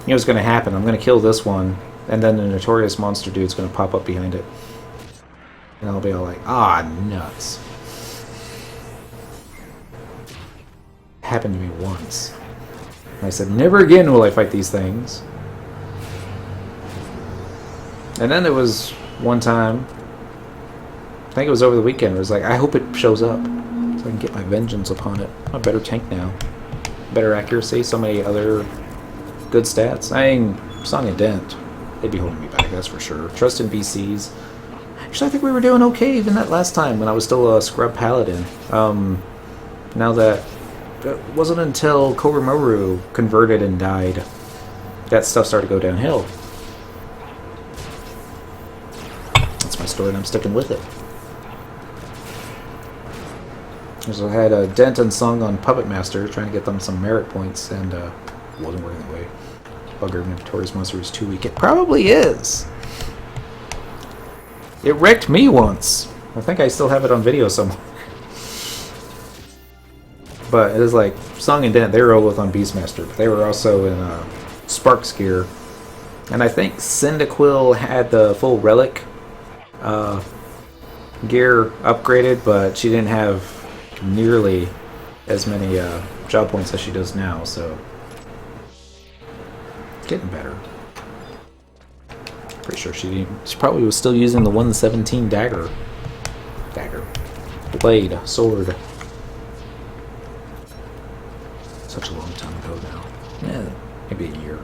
you know what's going to happen. I'm going to kill this one, and then the notorious monster dude's going to pop up behind it. And I'll be all like, ah, nuts. Happened to me once. And I said, never again will I fight these things. And then there was one time, I think it was over the weekend, it was like, I hope it shows up. So I can get my vengeance upon it. I'm a better tank now. Better accuracy, so many other good stats. I mean, Song and Dent, they'd be holding me back, that's for sure. Trust in VCs. Actually, I think we were doing okay even that last time when I was still a scrub paladin. Now that it wasn't until Kog'Maru converted and died that stuff started to go downhill. That's my story and I'm sticking with it. So I had a Dent and Sung on Puppet Master, trying to get them some merit points, and wasn't working that way. Bugger Notorious Monster is too weak. It probably is. It wrecked me once. I think I still have it on video somewhere. But it is like Sung and Dent, they were both on Beastmaster, but they were also in Sparks gear. And I think Cyndaquil had the full relic gear upgraded, but she didn't have nearly as many job points as she does now, so it's getting better. Pretty sure she probably was still using the 117 dagger. Blade, sword. Such a long time ago now. Yeah, maybe a year.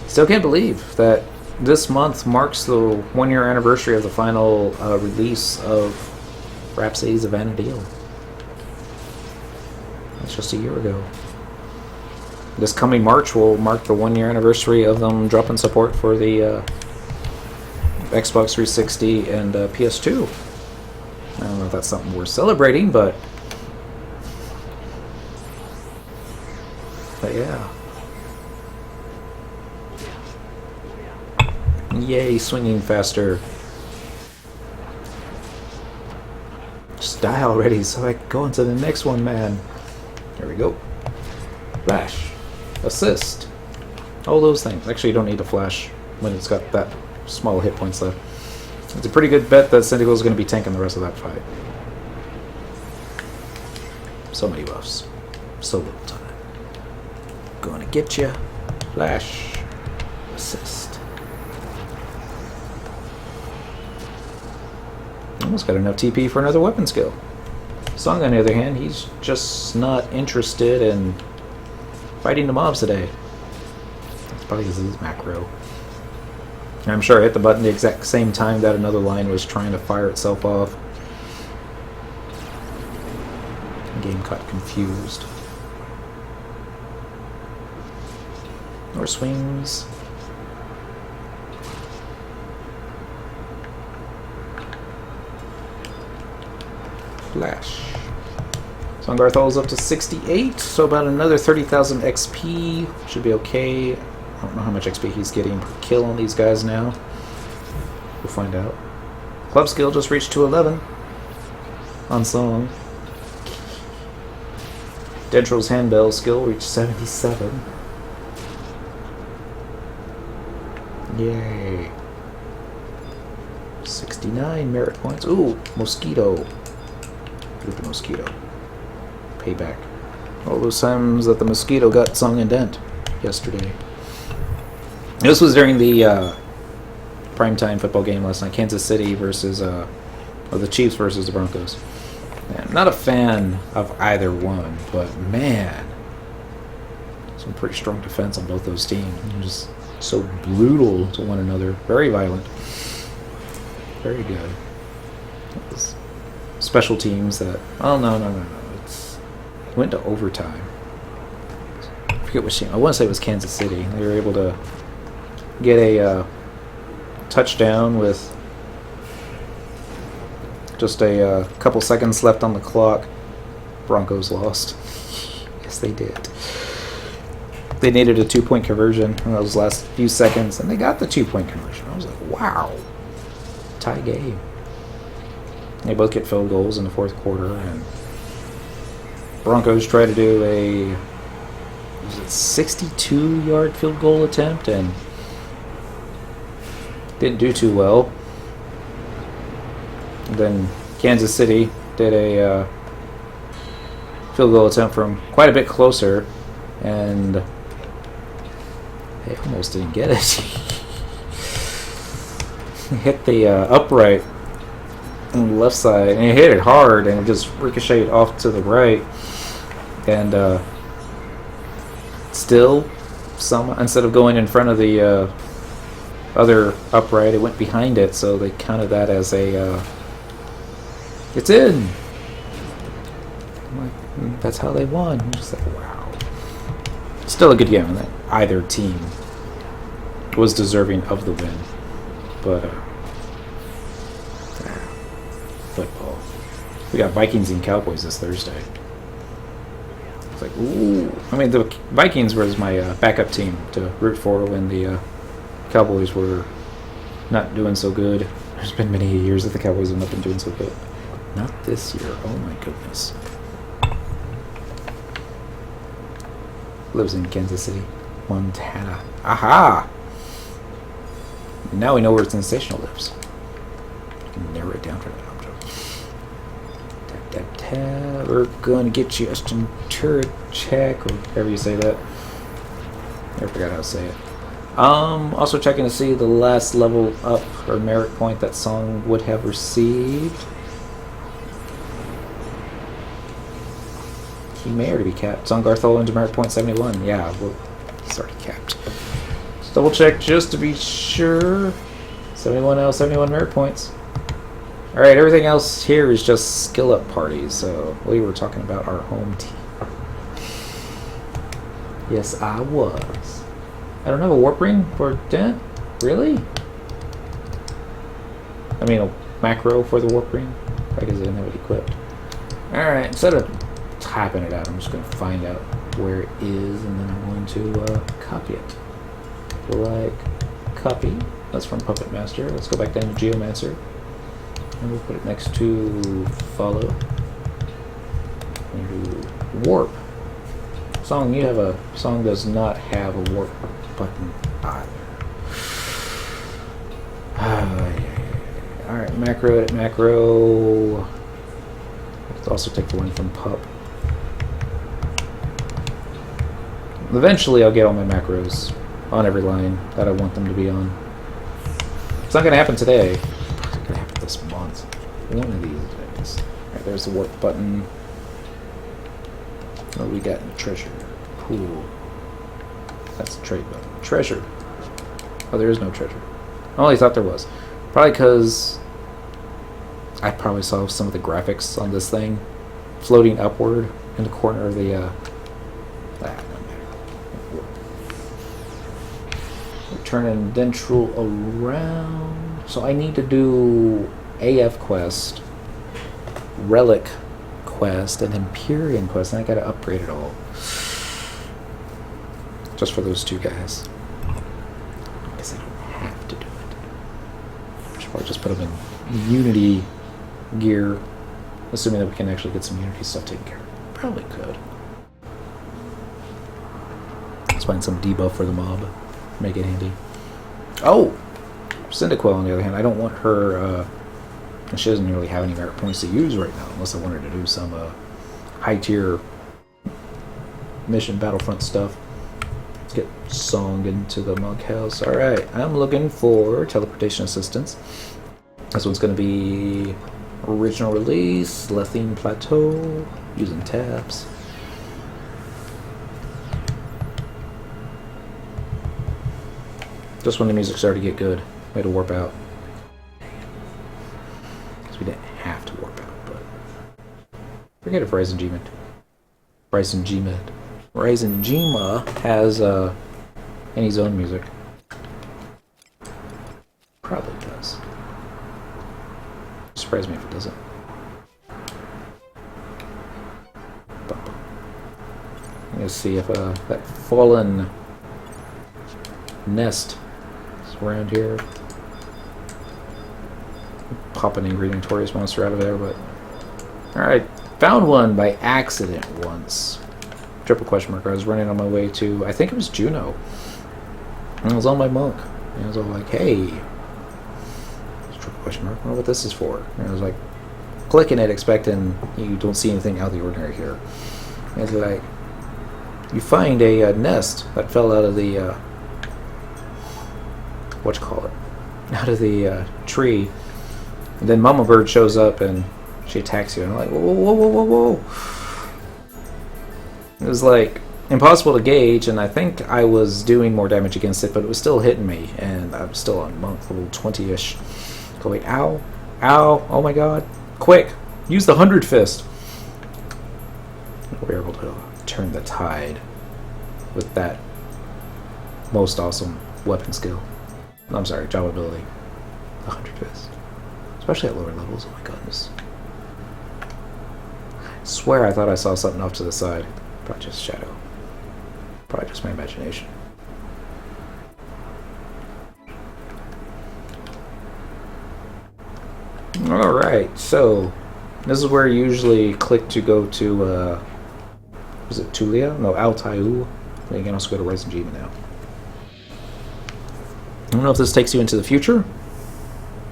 Still can't believe that this month marks the 1-year anniversary of the final release of Rhapsodies of Vana'diel. That's just a year ago. This coming March will mark the 1-year anniversary of them dropping support for the Xbox 360 and PS2. I don't know if that's something worth celebrating, but yeah. Yay, swinging faster. Just die already so I can go into the next one, man. There we go. Flash. Assist. All those things. Actually, you don't need to flash when it's got that small hit points left. It's a pretty good bet that Cyndaquil is going to be tanking the rest of that fight. So many buffs. So little time. Gonna get you. Flash. Assist. Almost got enough TP for another weapon skill. Song, on the other hand, he's just not interested in fighting the mobs today. That's probably because of his macro. And I'm sure I hit the button the exact same time that another line was trying to fire itself off. The game got confused. More swings. Flash. Songarthol's up to 68, so about another 30,000 XP. Should be okay. I don't know how much XP he's getting per kill on these guys now. We'll find out. Club skill just reached 211 on Song. Dentrel's handbell skill reached 77. Yay. 69 merit points. Ooh, Mosquito. Give the Mosquito. Payback. All those times that the Mosquito got Song and Dent yesterday. This was during the primetime football game last night. Kansas City versus, or the Chiefs versus the Broncos. Man, I'm not a fan of either one, but man, some pretty strong defense on both those teams. They're just so brutal to one another. Very violent. Very good. Special teams that... Oh, no. It went to overtime. I forget which team. I want to say it was Kansas City. They were able to get a touchdown with just a couple seconds left on the clock. Broncos lost. Yes, they did. They needed a 2-point conversion in those last few seconds, and they got the 2-point conversion. I was like, wow. Tie game. They both get field goals in the fourth quarter, and Broncos try to do a 62-yard field goal attempt, and didn't do too well. And then Kansas City did a field goal attempt from quite a bit closer, and they almost didn't get it. Hit the upright on the left side, and he hit it hard, and it just ricocheted off to the right. And still, instead of going in front of the other upright, it went behind it, so they counted that as a it's in. I'm like, that's how they won. I'm just like, wow. Still a good game, and either team was deserving of the win. But football. We got Vikings and Cowboys this Thursday. It's like, ooh. I mean, the Vikings was my backup team to root for when the Cowboys were not doing so good. There's been many years that the Cowboys have not been doing so good. Not this year. Oh my goodness. Lives in Kansas City, Montana. Aha! Now we know where Sensational lives. You can narrow it down for that. Tap, tap, tap. We're gonna get you a turret check, or however you say that. I forgot how to say it. Also checking to see the last level up or merit point that song would have received. He may already be capped. Song Garthol into merit point 71. Yeah, well, he's already capped. Let's double check just to be sure. 71 out of 71 merit points. Alright, everything else here is just skill up parties, so we were talking about our home team. Yes, I was. I don't have a warp ring for Dent? Really? I mean, a macro for the warp ring? I guess I didn't have it equipped. Alright, instead of typing it out, I'm just going to find out where it is, and then I'm going to copy it. Like, copy. That's from Puppet Master. Let's go back down to Geomancer. And we'll put it next to follow. And do warp. Song, you have a song does not have a warp button either. Alright, macro, edit macro. Let's also take the one from Pup. Eventually I'll get all my macros on every line that I want them to be on. It's not going to happen today. It's going to happen this month. One of these days. Alright, there's the warp button. Oh, we got treasure. Cool. That's the trade button. Treasure. Oh, there is no treasure. I only thought there was. Probably because I probably saw some of the graphics on this thing floating upward in the corner of the turning dentrel around. So I need to do AF quest, relic quest, and Empyrean quest, and I gotta upgrade it all. Just for those two guys. I guess I don't have to do it. I should probably just put them in Unity gear, assuming that we can actually get some Unity stuff taken care of. Probably could. Let's find some debuff for the mob. Make it handy. Oh! Cyndaquil, on the other hand, I don't want her, she doesn't really have any merit points to use right now, unless I want her to do some high-tier mission Battlefront stuff. Let's get Song into the monkhouse. Alright, I'm looking for teleportation assistance. This one's going to be original release, Lethine Plateau, using tabs. Just when the music started to get good, we had to warp out. Because we didn't have to warp out, but... Forget if Ryzen Gma has any zone music. Probably does. Surprise me if it doesn't. I'm gonna see if that fallen nest is around here. Pop an angry notorious monster out of there, but alright, found one by accident once. Triple question mark. I was running on my way to, I think it was Juno, and I was on my monk, and I was all like, hey, triple question mark, I wonder what this is for. And I was like clicking it, expecting you don't see anything out of the ordinary here. And it's like, you find a nest that fell out of the out of the tree, and then Mama Bird shows up and she attacks you, and I'm like, whoa, whoa, whoa, whoa, whoa. It was like impossible to gauge, and I think I was doing more damage against it, but it was still hitting me, and I'm still on monk level 20-ish. Going, ow, ow, oh my god, quick, use the 100 fist. We were able to turn the tide with that most awesome weapon skill. I'm sorry, job ability. The 100 fist. Especially at lower levels, oh my goodness. Swear I thought I saw something off to the side. Probably just shadow. Probably just my imagination. Alright, so this is where you usually click to go to, is it Tulia? No, Altaiu. You can also go to Rising Gema now. I don't know if this takes you into the future.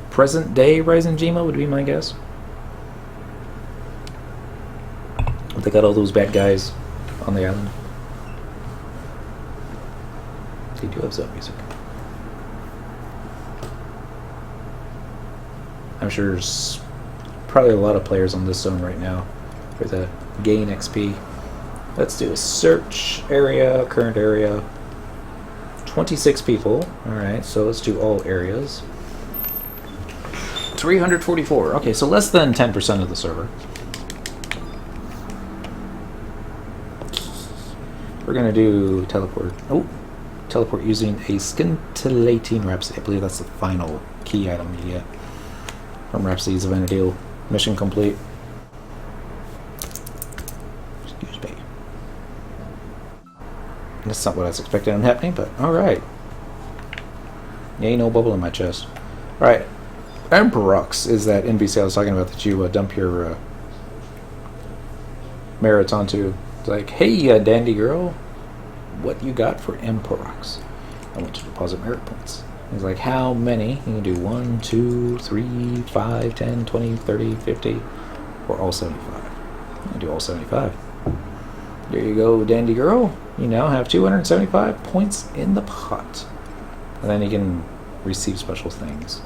Present day Rising Gema would be my guess. They got all those bad guys on the island. They do have zone music. I'm sure there's probably a lot of players on this zone right now for the gain XP. Let's do a search area, current area. 26 people. Alright, so let's do all areas. 344. Okay, so less than 10% of the server. We're gonna do teleport. Oh, teleport using a scintillating Rhapsody. I believe that's the final key item you get from Rhapsody's Vanadil. Mission complete. Excuse me. That's not what I was expecting happening, but alright. Ain't no bubble in my chest. Alright. Emperux is that NPC I was talking about that you dump your merits onto. It's like, hey, dandy girl, what you got for Emperux? I want to deposit merit points. He's like, how many? You can do 1, 2, 3, 5, 10, 20, 30, 50, or all 75. I can do all 75. There you go, dandy girl. You now have 275 points in the pot. And then you can receive special things.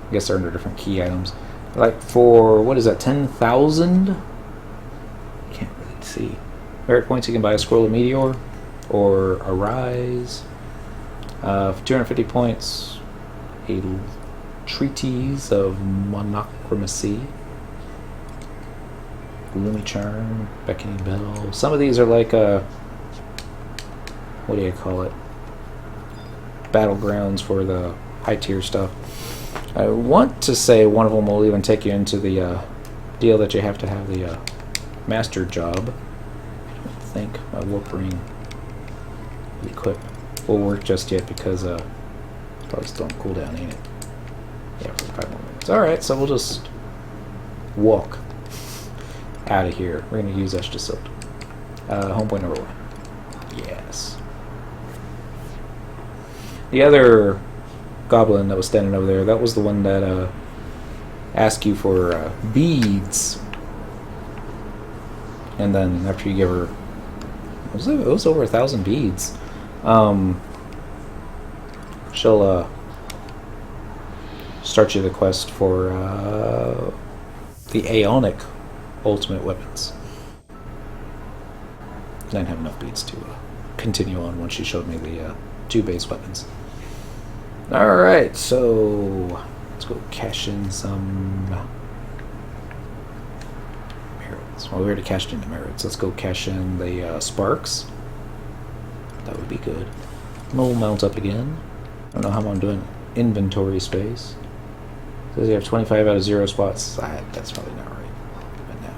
I guess they're under different key items. Like for, what is that, 10,000? Can't really see. Merit points, you can buy a Scroll of Meteor or a Rise. For 250 points, a Treatise of Monochromacy. Gloomy Charm, Beckoning Bell. Some of these are like, what do you call it? Battlegrounds for the high tier stuff. I want to say one of them will even take you into the deal that you have to have the master job. I don't think my warp ring equip will work just yet because probably still on cooldown, ain't it? Yeah, for 5 more minutes. Alright, so we'll just walk out of here. We're going to use Eshta Silt. Home point number 1. Yes. The other goblin that was standing over there, that was the one that asked you for beads. And then after you give her... it was over 1,000 beads. She'll start you the quest for the Aeonic ultimate weapons. I didn't have enough beads to continue on once she showed me the 2 base weapons. Alright, so let's go cash in some merits. Well, we already cashed in the merits. Let's go cash in the sparks. That would be good. We'll mount up again. I don't know how I'm doing inventory space. Says you have 25 out of 0 spots. That's probably not right. But now,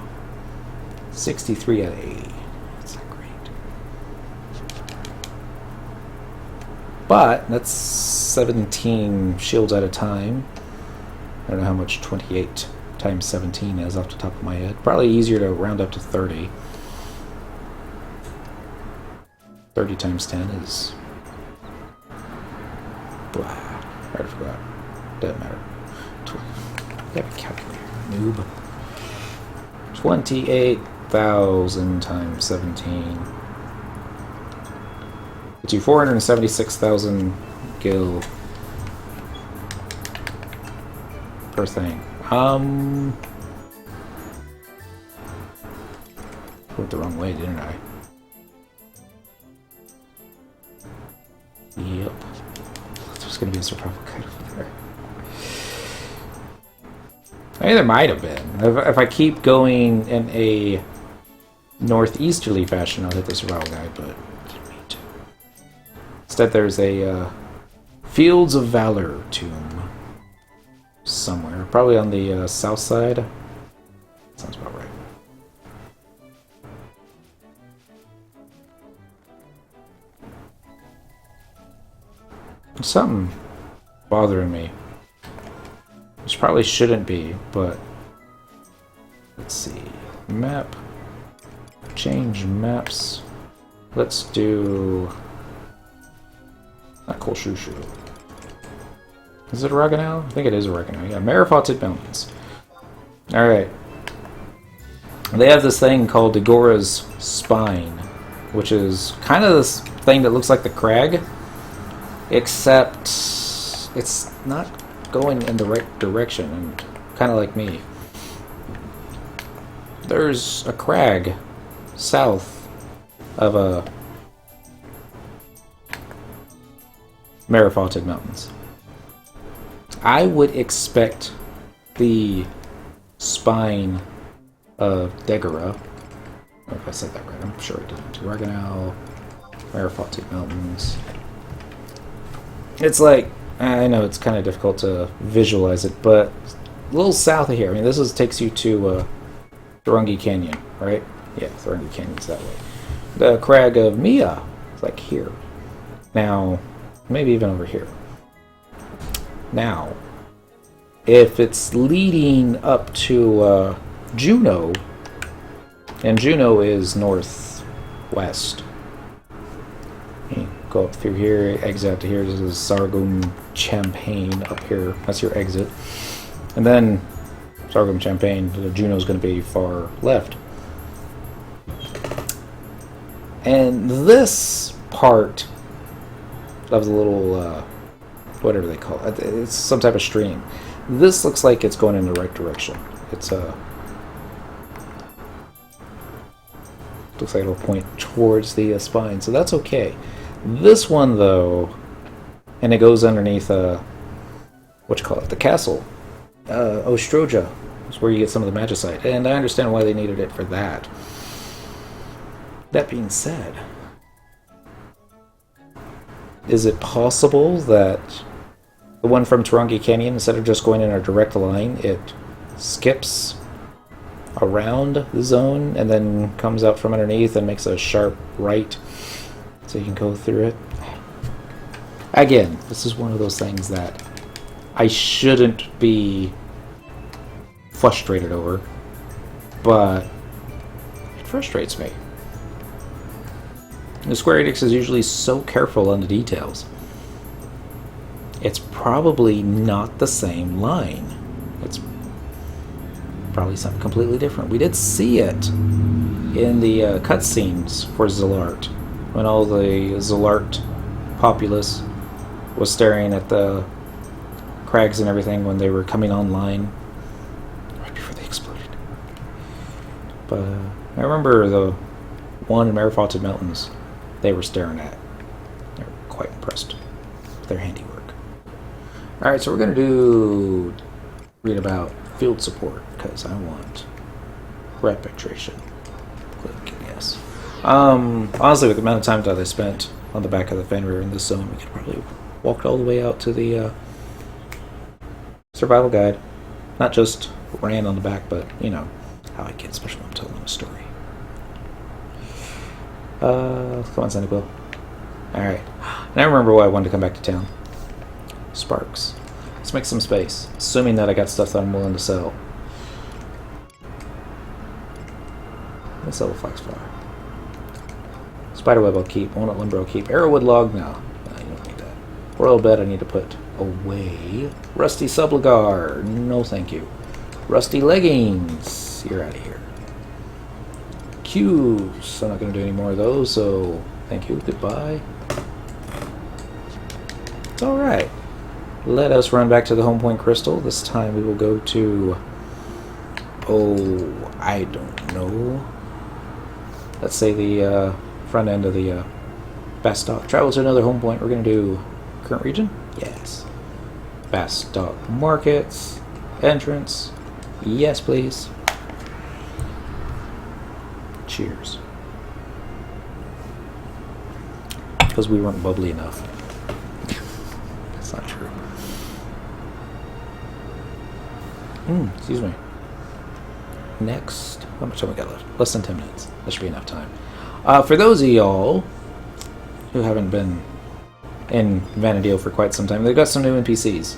63 out of 80. That's not great. But that's 17 shields at a time. I don't know how much 28 times 17 is off the top of my head. Probably easier to round up to 30. 30 times 10 is... blah. I already forgot. Doesn't matter. I have a calculator, noob. 28,000 times 17. Gets you 476,000 gil per thing. Went the wrong way, didn't I? Yep. There's gonna be a survival guide over there. I mean, there might have been. If I keep going in a northeasterly fashion, I'll hit the survival guide, but I didn't mean to. Instead, there's a Fields of Valor tomb somewhere. Probably on the south side. Sounds about right. something bothering me. Which probably shouldn't be, but let's see. Map. Change maps. Let's do not Kolshushu. Is it oregano? I think it is oregano. Yeah, Marifoted Mountains. Alright. They have this thing called Degora's Spine, which is kind of this thing that looks like the crag, except it's not going in the right direction, and kind of like me. There's a crag south of a Marifoted Mountains. I would expect the spine of Degora. I don't know if I said that right. I'm sure I didn't. Oregano, Marifoted Mountains. It's like, I know it's kind of difficult to visualize it, but a little south of here. I mean, this takes you to Thurangi Canyon, right? Yeah, Thurangi Canyon's that way. The crag of Mia is like here. Now, maybe even over here. Now, if it's leading up to Juno, and Juno is northwest. You go up through here, exit out to here. This is Sargum Champagne up here. That's your exit. And then Sargum Champagne, Juno's going to be far left. And this part of the little, whatever they call it, it's some type of stream. This looks like it's going in the right direction. It's looks like it'll point towards the spine, so that's okay. This one, though, and it goes underneath, what you call it, the castle. Ostroja is where you get some of the magicite, and I understand why they needed it for that. That being said, is it possible that the one from Thurangi Canyon, instead of just going in a direct line, it skips around the zone and then comes out from underneath and makes a sharp right so you can go through it? Again, this is one of those things that I shouldn't be frustrated over, but it frustrates me. The Square Enix is usually so careful on the details. It's probably not the same line. It's probably something completely different. We did see it in the cutscenes for Zalart, when all the Zalart populace was staring at the crags and everything when they were coming online, right before they exploded. But I remember the one in Marifoted Mountains they were staring at. They were quite impressed with their handiwork. Alright, so we're going to read about field support, because I want repetration. Click, yes. Honestly, with the amount of time that I spent on the back of the Fenrir in this zone, we could probably walk all the way out to the survival guide. Not just ran on the back, but, you know, how I get, especially when I'm telling a story. Come on, Cyndaquil. Alright. And I remember why I wanted to come back to town. Sparks. Let's make some space, assuming that I got stuff that I'm willing to sell. Let's sell the Foxflower. Spiderweb I'll keep. Walnut Limber I'll keep. Arrowwood Log, no. No, you don't need that. Royal Bed I need to put away. Rusty Subligar, no thank you. Rusty Leggings, you're out of here. Cues, I'm not going to do any more of those, so thank you, goodbye. It's alright. Let us run back to the home point crystal. This time we will go to, oh, I don't know. Let's say the front end of the Bastock. Travel to another home point. We're going to do current region? Yes. Bastock Markets. Entrance. Yes, please. Cheers. Because we weren't bubbly enough. That's not true. Excuse me. Next, how much time we got left? Less than 10 minutes. That should be enough time. For those of y'all who haven't been in Vanadil for quite some time. They've got some new NPCs.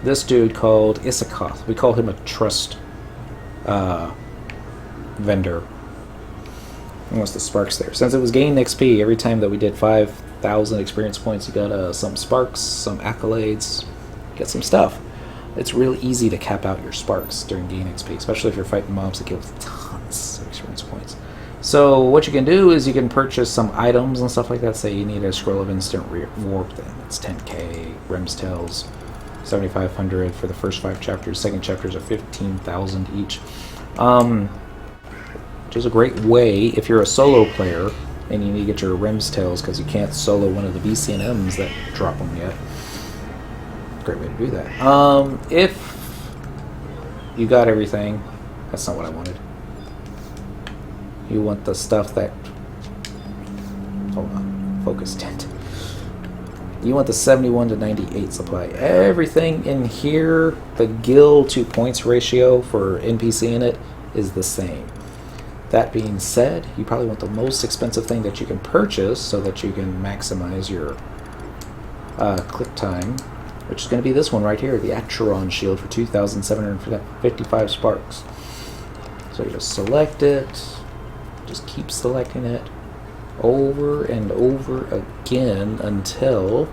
This dude called Isakoth. We call him a trust vendor. And what's the sparks there? Since it was gain XP, every time that we did 5,000 experience points, you got some sparks, some accolades, get some stuff. It's real easy to cap out your sparks during gain XP, especially if you're fighting mobs that give tons of experience points. So what you can do is you can purchase some items and stuff like that. Say you need a scroll of instant warp, then it's 10k. Rem's Tales, 7,500 for the first 5 chapters. Second chapters are 15,000 each. Which is a great way if you're a solo player and you need to get your Rem's Tales because you can't solo one of the BCNMs that drop them yet. Great way to do that. If you got everything, that's not what I wanted. You want the stuff that... Hold on. Focus dent. You want the 71 to 98 supply. Everything in here, the gil to points ratio for NPC in it is the same. That being said, you probably want the most expensive thing that you can purchase so that you can maximize your click time, which is going to be this one right here, the Acheron Shield for 2,755 sparks. So you just select it, just keep selecting it over and over again until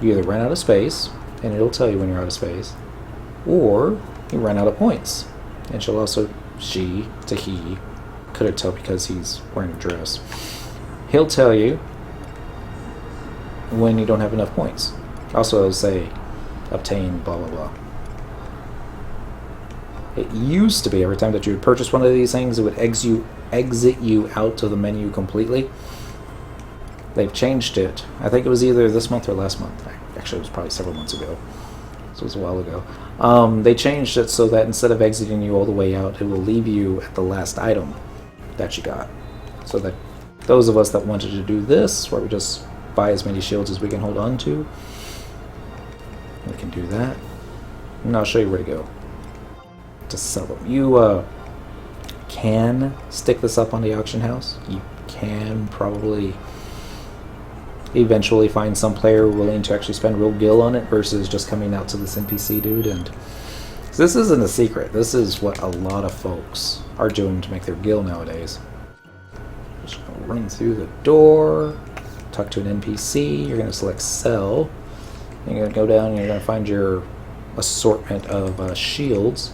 you either run out of space, and it'll tell you when you're out of space, or you run out of points. And she'll also, he, couldn't tell because he's wearing a dress. He'll tell you when you don't have enough points. Also, it'll say, obtain blah blah blah. It used to be every time that you would purchase one of these things, it would exit you out of the menu completely. They've changed it. I think it was either this month or last month. Actually, it was probably several months ago. This was a while ago. They changed it so that instead of exiting you all the way out, it will leave you at the last item that you got. So that those of us that wanted to do this, where we just buy as many shields as we can hold on to, we can do that. And I'll show you where to go to sell them. You can stick this up on the auction house. You can probably eventually find some player willing to actually spend real gil on it versus just coming out to this NPC dude. And so this isn't a secret. This is what a lot of folks are doing to make their gil nowadays. Just gonna run through the door, talk to an NPC. You're gonna select sell. You're gonna go down and you're gonna find your assortment of shields.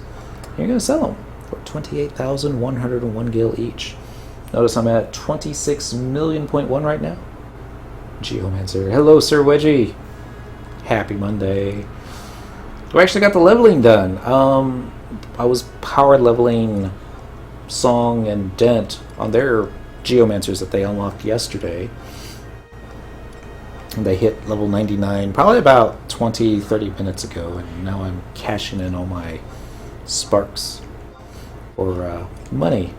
You're gonna sell them for 28,101 gil each. Notice I'm at 26 million.1 right now. Geomancer. Hello, Sir Wedgie. Happy Monday. We actually got the leveling done. I was power leveling Song and Dent on their Geomancers that they unlocked yesterday. And they hit level 99 probably about 20-30 minutes ago, and now I'm cashing in all my sparks for money.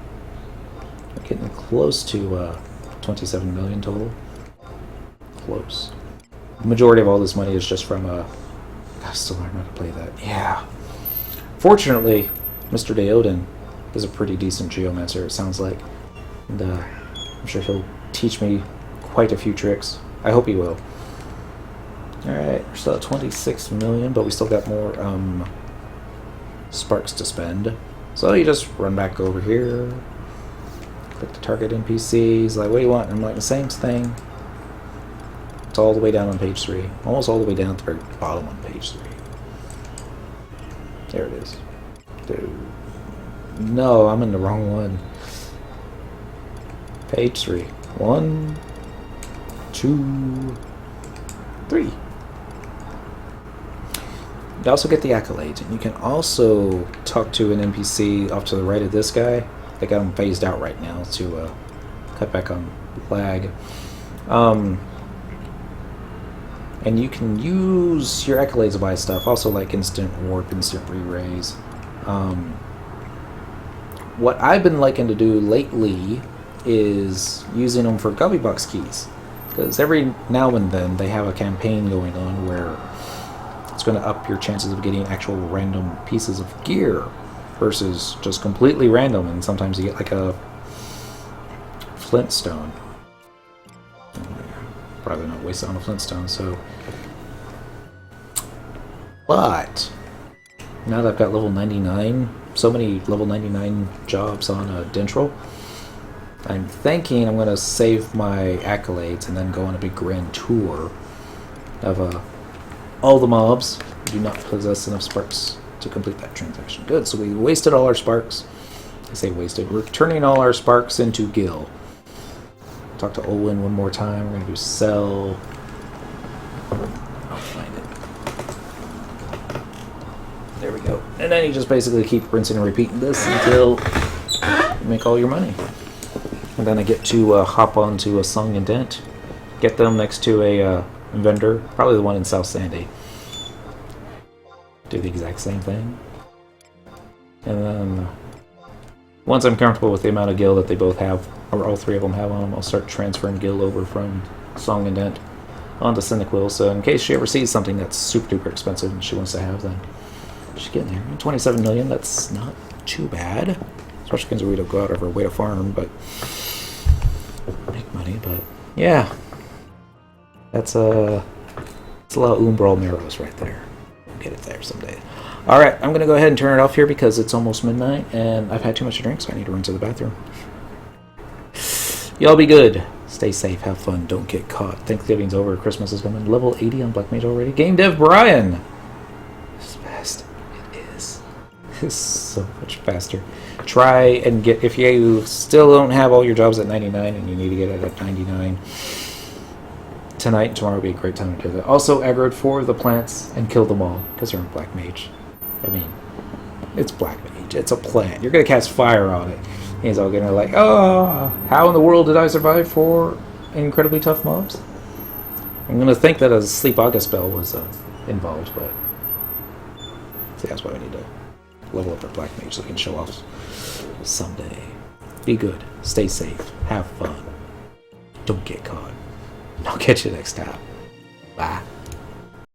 I'm getting close to 27 million total. Close. The majority of all this money is just from I still learn how to play that. Yeah. Fortunately, Mr. Deoden is a pretty decent Geomancer, it sounds like. And I'm sure he'll teach me quite a few tricks. I hope he will. Alright, we're still at 26 million, but we still got more sparks to spend. So you just run back over here, click the target NPC. He's like, what do you want? And I'm like, the same thing. It's all the way down on page 3. Almost all the way down at the very bottom on page 3. There it is. Dude. No, I'm in the wrong one. Page 3. 1, 2, 3. You also get the accolades, and you can also talk to an NPC off to the right of this guy. They got him phased out right now to cut back on lag. And you can use your accolades to buy stuff, also like instant warp, instant re-raise. What I've been liking to do lately is using them for Gubby Box keys, because every now and then they have a campaign going on where it's going to up your chances of getting actual random pieces of gear versus just completely random, and sometimes you get like a Flintstone. Probably not wasted on a flintstone, so... But... Now that I've got level 99, so many level 99 jobs on dentrel, I'm thinking I'm going to save my accolades and then go on a big grand tour of all the mobs who do not possess enough sparks to complete that transaction. Good, so we wasted all our sparks. I say wasted. We're turning all our sparks into gil. Talk to Olwen one more time. We're going to do sell. I'll find it. There we go. And then you just basically keep rinsing and repeating this until you make all your money. And then I get to hop onto a Song and Dent, get them next to a vendor, probably the one in South Sandy. Do the exact same thing. And then once I'm comfortable with the amount of gil that they both have, or all three of them have on them, I'll start transferring gil over from Song and Dent onto Cyniquil. So in case she ever sees something that's super duper expensive and she wants to have, then she's getting there. 27 million, that's not too bad. Especially because we don't go out of our way to farm, but make money. But yeah, it's a lot of Umbral Marrows right there. We'll get it there someday. All right, I'm gonna go ahead and turn it off here because it's almost midnight and I've had too much to drink, so I need to run to the bathroom. Y'all be good. Stay safe. Have fun. Don't get caught. Thanksgiving's over. Christmas is coming. Level 80 on Black Mage already. Game Dev Brian. It's fast. It is. It's so much faster. Try and get, if you still don't have all your jobs at 99 and you need to get it at 99, tonight and tomorrow will be a great time to do that. Also, aggroed 4 of the plants and kill them all because you're in Black Mage. I mean, it's Black Mage. It's a plant. You're going to cast fire on it. He's all getting like, oh, how in the world did I survive 4 incredibly tough mobs? I'm going to think that a Sleep August spell was involved, but see, that's why we need to level up our Black Mage so we can show off someday. Be good. Stay safe. Have fun. Don't get caught. I'll catch you next time. Bye.